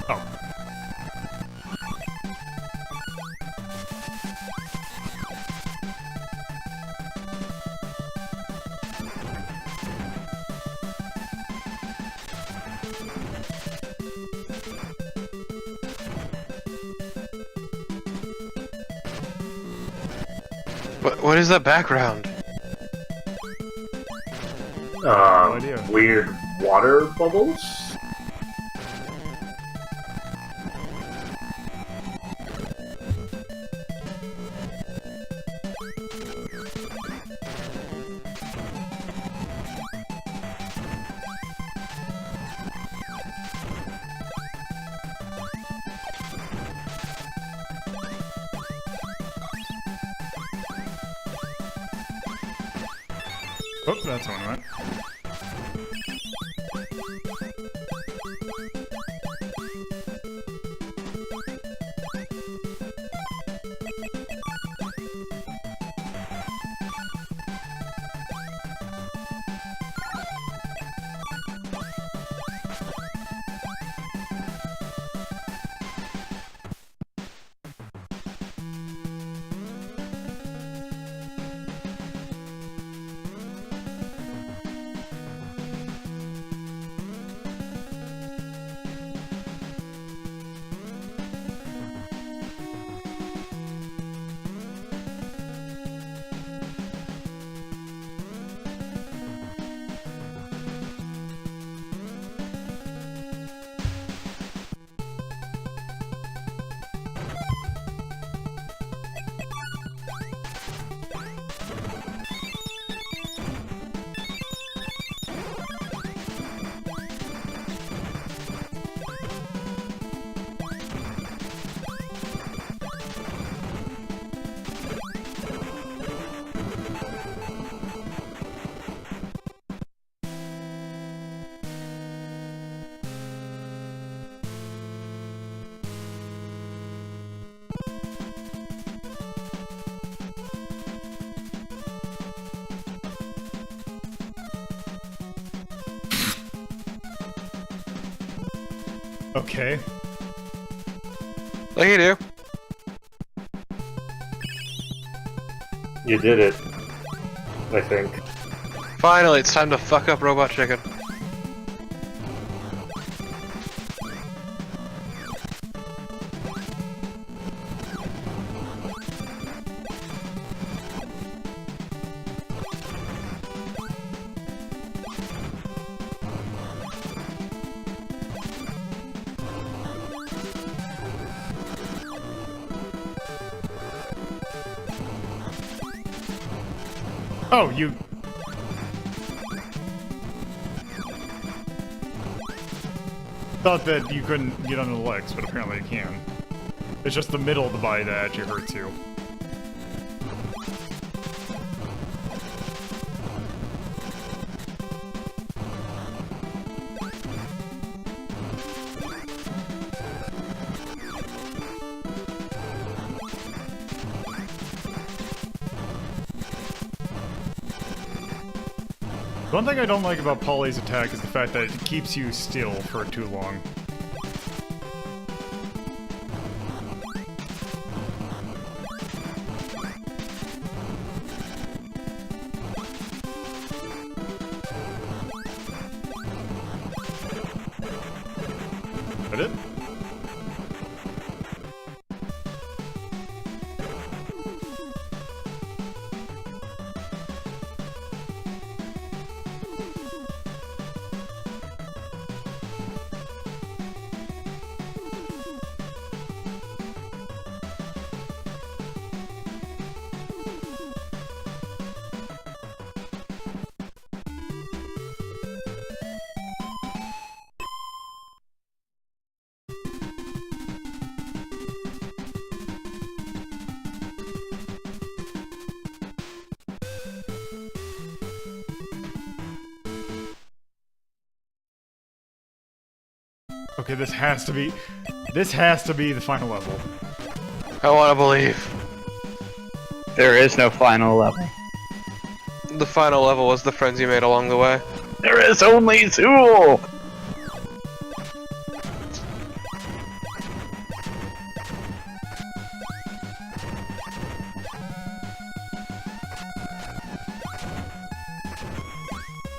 Oh. What is that background? idea. Weird water bubbles? Oh, that's one right. Okay. Like you do. You did it. I think. Finally, it's time to fuck up Robot Chicken. Oh, you... Thought that you couldn't get under the legs, but apparently you can. It's just the middle of the body that actually hurts you. One thing I don't like about Polly's attack is the fact that it keeps you still for too long. Limited. Okay, this has to be the final level. I want to believe. There is no final level. The final level was the friends you made along the way. There is only Zool!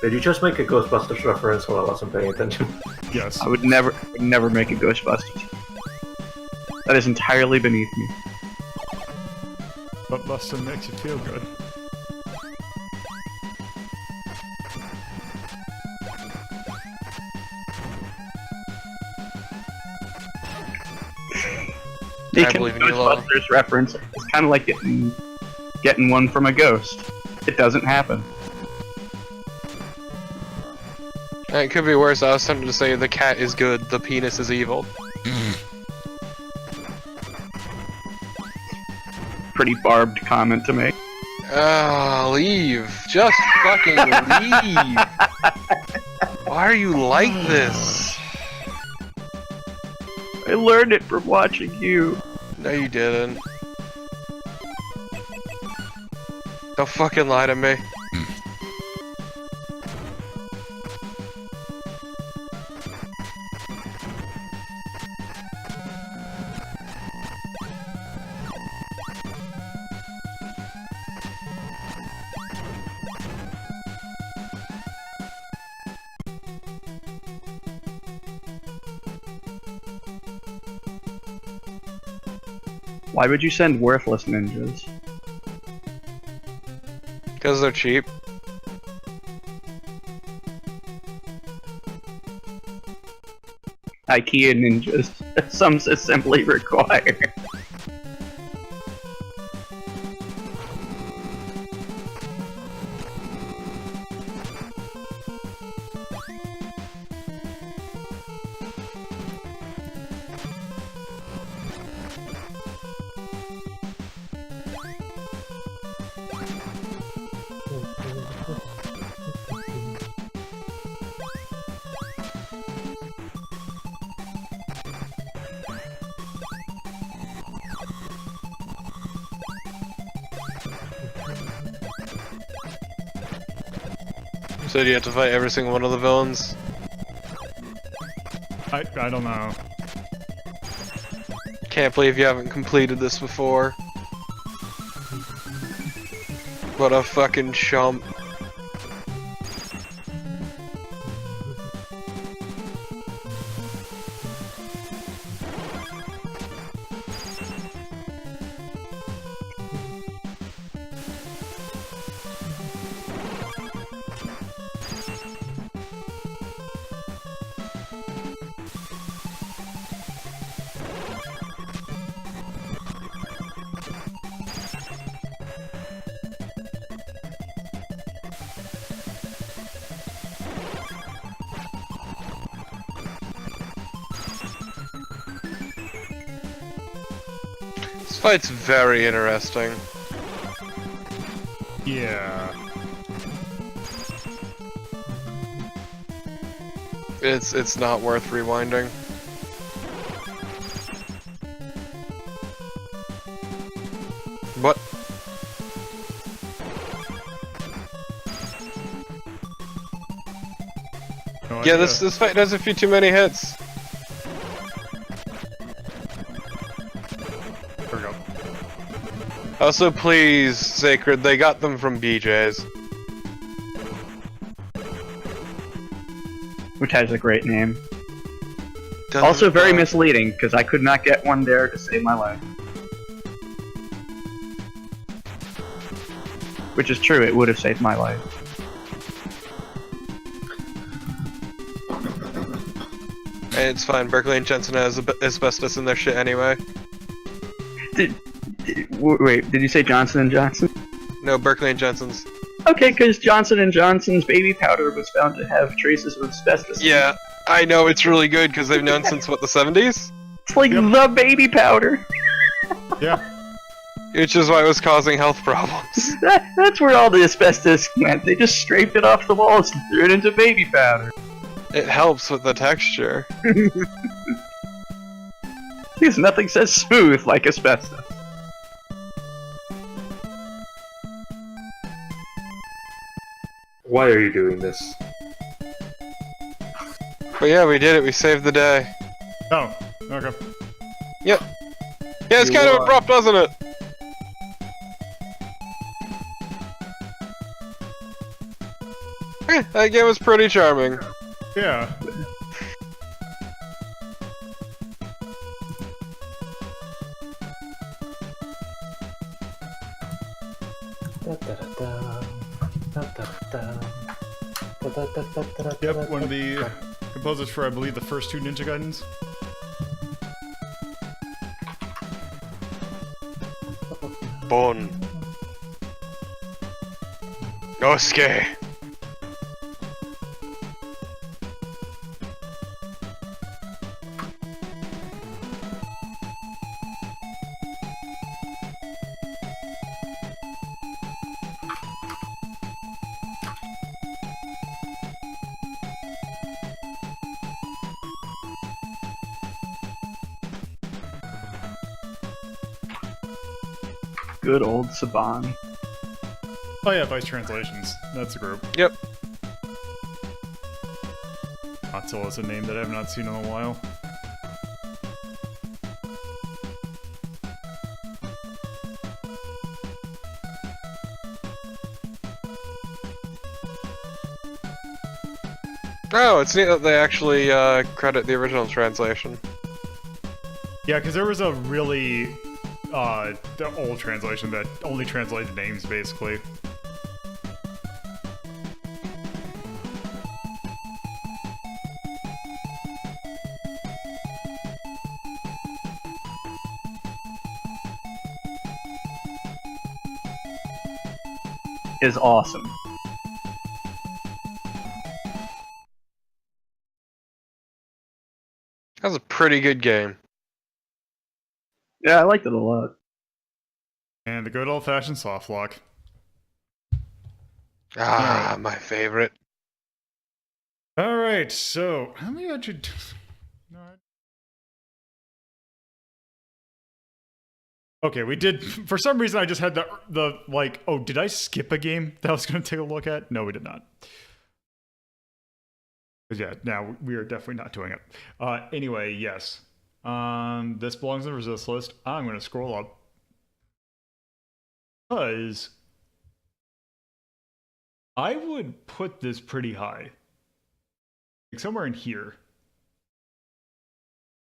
Did you just make a Ghostbusters reference while I wasn't paying attention? Yes. I would never make a Ghostbusters. That is entirely beneath me. But busting makes you feel good. Making a believe in you, Lola. Ghostbusters reference is kind of like getting one from a ghost. It doesn't happen. It could be worse. I was tempted to say the cat is good, the penis is evil. Pretty barbed comment to make. Leave. Just fucking leave. Why are you like this? I learned it from watching you. No, you didn't. Don't fucking lie to me. Why would you send worthless ninjas? Because they're cheap. IKEA ninjas. Some assembly required. So do you have to fight every single one of the villains? I don't know. Can't believe you haven't completed this before. What a fucking chump. This fight's very interesting. Yeah. It's not worth rewinding. What? No Yeah, idea. this fight has a few too many hits. There we go. Also, please, Sacred, they got them from BJ's. Which has a great name. Also very misleading, because I could not get one there to save my life. Which is true, it would have saved my life. Hey, it's fine. Berkeley and Jensen has asbestos in their shit anyway. Wait, did you say Johnson & Johnson? No, Berkeley and Jensen's. Okay, because Johnson & Johnson's baby powder was found to have traces of asbestos. Yeah, I know, it's really good because they've known since, what, the 70s? It's like the baby powder. Yeah. Which is why it was causing health problems. That's where all the asbestos went. They just scraped it off the walls and threw it into baby powder. It helps with the texture. Because nothing says smooth like asbestos. Why are you doing this? But yeah, we did it. We saved the day. Oh, okay. Yep. Yeah, it's You kind of won. abrupt, wasn't it? That game was pretty charming. Yeah. Yep, one of the composers for, I believe, the first two Ninja Gaidens. Bon. Nosuke. Good old Saban. Oh yeah, Vice Translations. That's a group. Yep. Attila is a name that I have not seen in a while. Oh, it's neat that they actually credit the original translation. Yeah, because there was a really the old translation that only translated names, basically. Is awesome. That was a pretty good game. Yeah, I liked it a lot. And the good old-fashioned soft lock. Ah, my favorite. All right, so how many I should? No, okay, we did. For some reason, I just had the like. Oh, did I skip a game that I was going to take a look at? No, we did not. But yeah, now we are definitely not doing it. Anyway, yes. This belongs in the resist list. I'm going to scroll up because I would put this pretty high, like somewhere in here.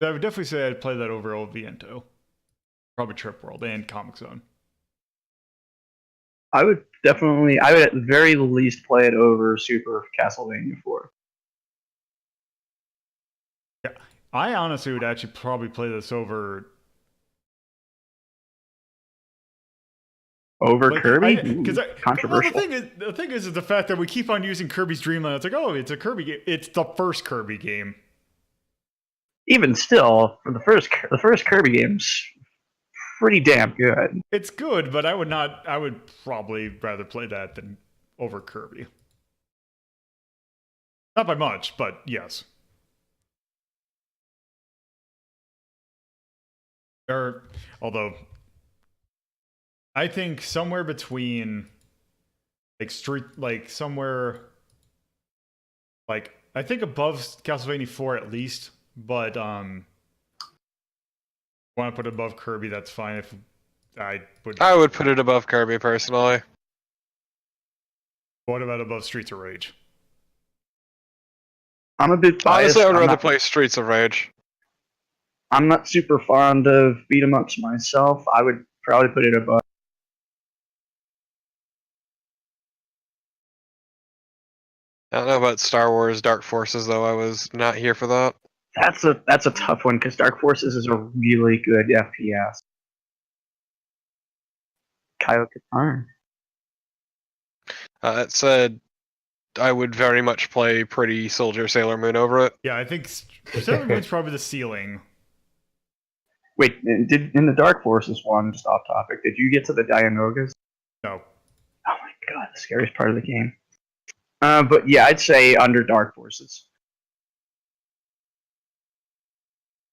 I would definitely say I'd play that over El Viento, probably Trip World and Comic Zone. I would at the very least play it over Super Castlevania 4. Yeah, I honestly would actually probably play this over Kirby? Because Controversial. Well, the thing is the fact that we keep on using Kirby's Dream Land. It's like, oh, it's a Kirby game. It's the first Kirby game. Even still, for the first Kirby game's pretty damn good. It's good, but I would probably rather play that than over Kirby. Not by much, but yes. Although I think somewhere between I think above Castlevania 4 at least, but want to put it above Kirby, that's fine. If I would put it above Kirby personally. What about above Streets of Rage? I'm a bit biased. Honestly, I would rather play Streets of Rage. I'm not super fond of beat 'em ups myself. I would probably put it above. I don't know about Star Wars Dark Forces though. I was not here for that. That's a tough one because Dark Forces is a really good FPS. Kyle Katarn. It said I would very much play Pretty Soldier Sailor Moon over it. Yeah, I think Sailor Moon's probably the ceiling. Wait, in the Dark Forces one, just off topic, did you get to the Dianogas? No. Oh my god, the scariest part of the game. But yeah, I'd say under Dark Forces.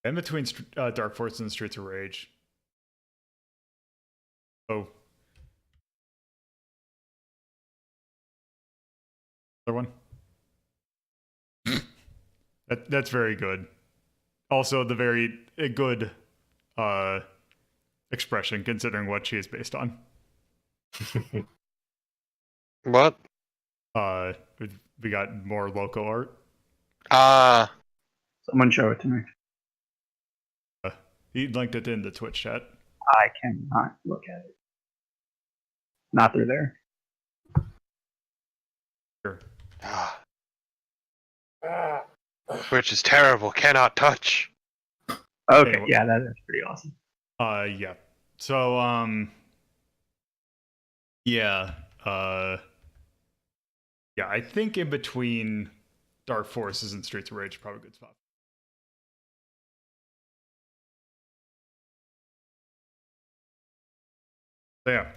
In between Dark Forces and Streets of Rage. Oh. Other one? That's very good. Also, the very good expression considering what she is based on. What? We got more local art. Someone show it to me. He linked it in the Twitch chat. I cannot look at it. Not through there. Sure. Which is terrible. Cannot touch. Okay, Anyway. yeah, that is pretty awesome. Yeah. So, yeah. Yeah, I think in between Dark Forces and Streets of Rage, probably a good spot. So yeah.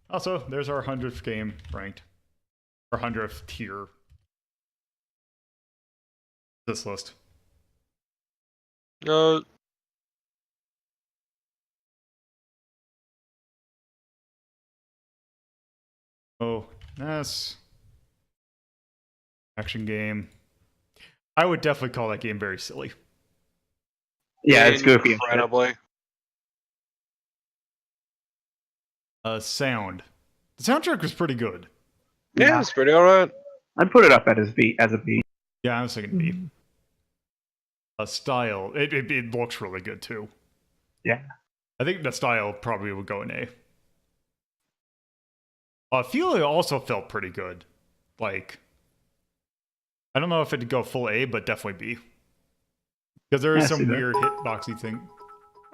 Also, there's our 100th game ranked. Our 100th tier. This list. Oh, that's action game. I would definitely call that game very silly. Yeah, it's goofy. Incredibly. Sound. The soundtrack was pretty good. Yeah, it's pretty alright. I'd put it up as a B. Yeah, I was thinking B. Style. It looks really good too. Yeah. I think the style probably would go in A. Feel also felt pretty good. Like, I don't know if it'd go full A, but definitely B. Because there is some weird hitboxy thing.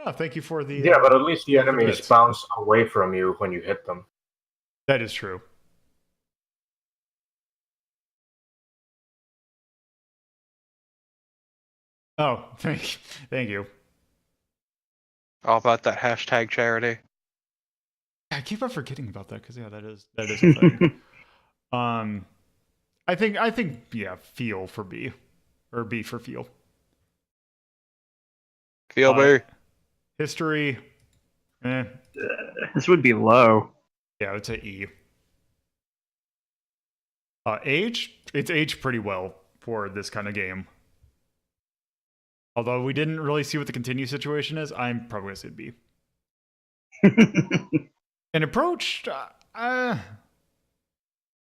Oh, thank you for the... Yeah, but at least the enemies bounce away from you when you hit them. That is true. Oh, thank you. All about that hashtag charity. I keep on forgetting about that because yeah, that is a thing. I think yeah, feel for B, or B for feel. Feel B. History. This would be low. Yeah, I would say E. Age. It's aged pretty well for this kind of game. Although we didn't really see what the continue situation is, I'm probably gonna say B. And approach,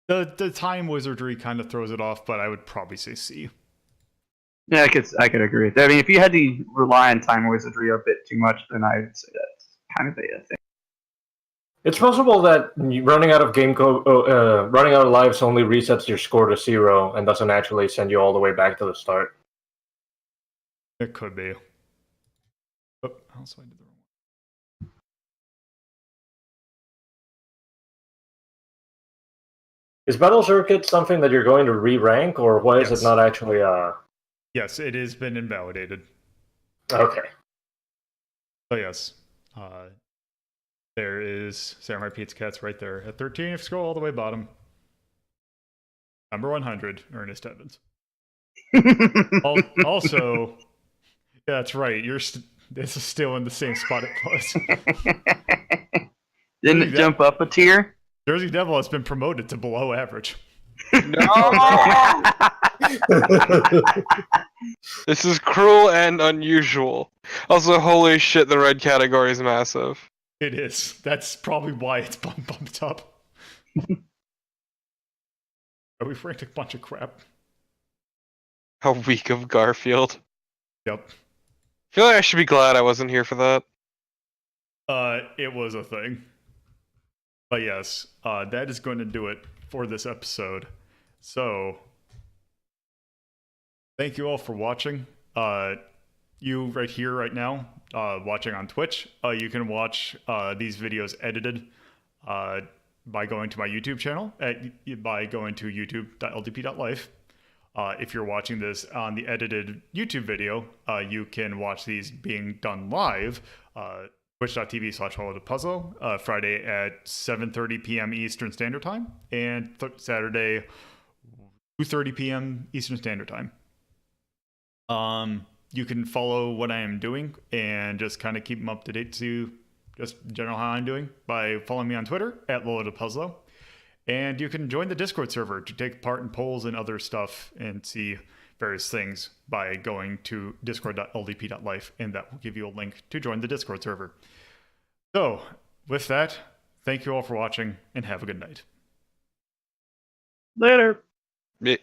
the time wizardry kind of throws it off, but I would probably say C. Yeah, I could agree. I mean, if you had to rely on time wizardry a bit too much, then I would say that's kind of a thing. It's possible that running out of running out of lives only resets your score to 0 and doesn't actually send you all the way back to the start. It could be. Oh, also I did the wrong one. Is Battle Circuit something that you're going to re-rank, or why is it not actually Yes, it has been invalidated. Okay. So yes. There is Samurai Pizza Cats right there. At 13, if you scroll all the way bottom. Number 100, Ernest Evans. Also, yeah, that's right. This is still in the same spot it was. Didn't it jump up a tier? Jersey Devil has been promoted to below average. No! This is cruel and unusual. Also, holy shit, the red category is massive. It is. That's probably why it's bumped up. We've ranked a bunch of crap. A week of Garfield. Yep. feel like I should be glad I wasn't here for that. It was a thing. But yes, that is going to do it for this episode. So, thank you all for watching. You right here, right now, watching on Twitch, you can watch these videos edited by going to my YouTube channel, by going to youtube.ldp.life. If you're watching this on the edited YouTube video, you can watch these being done live, twitch.tv/HolloToPuzzle, Friday at 7:30 p.m. Eastern Standard Time, and Saturday 2:30 p.m. Eastern Standard Time. You can follow what I am doing and just kind of keep them up to date to just general how I'm doing by following me on Twitter at LoloToPuzzlo. And you can join the Discord server to take part in polls and other stuff and see various things by going to discord.ldp.life, and that will give you a link to join the Discord server. So, with that, thank you all for watching, and have a good night. Later. Yeah.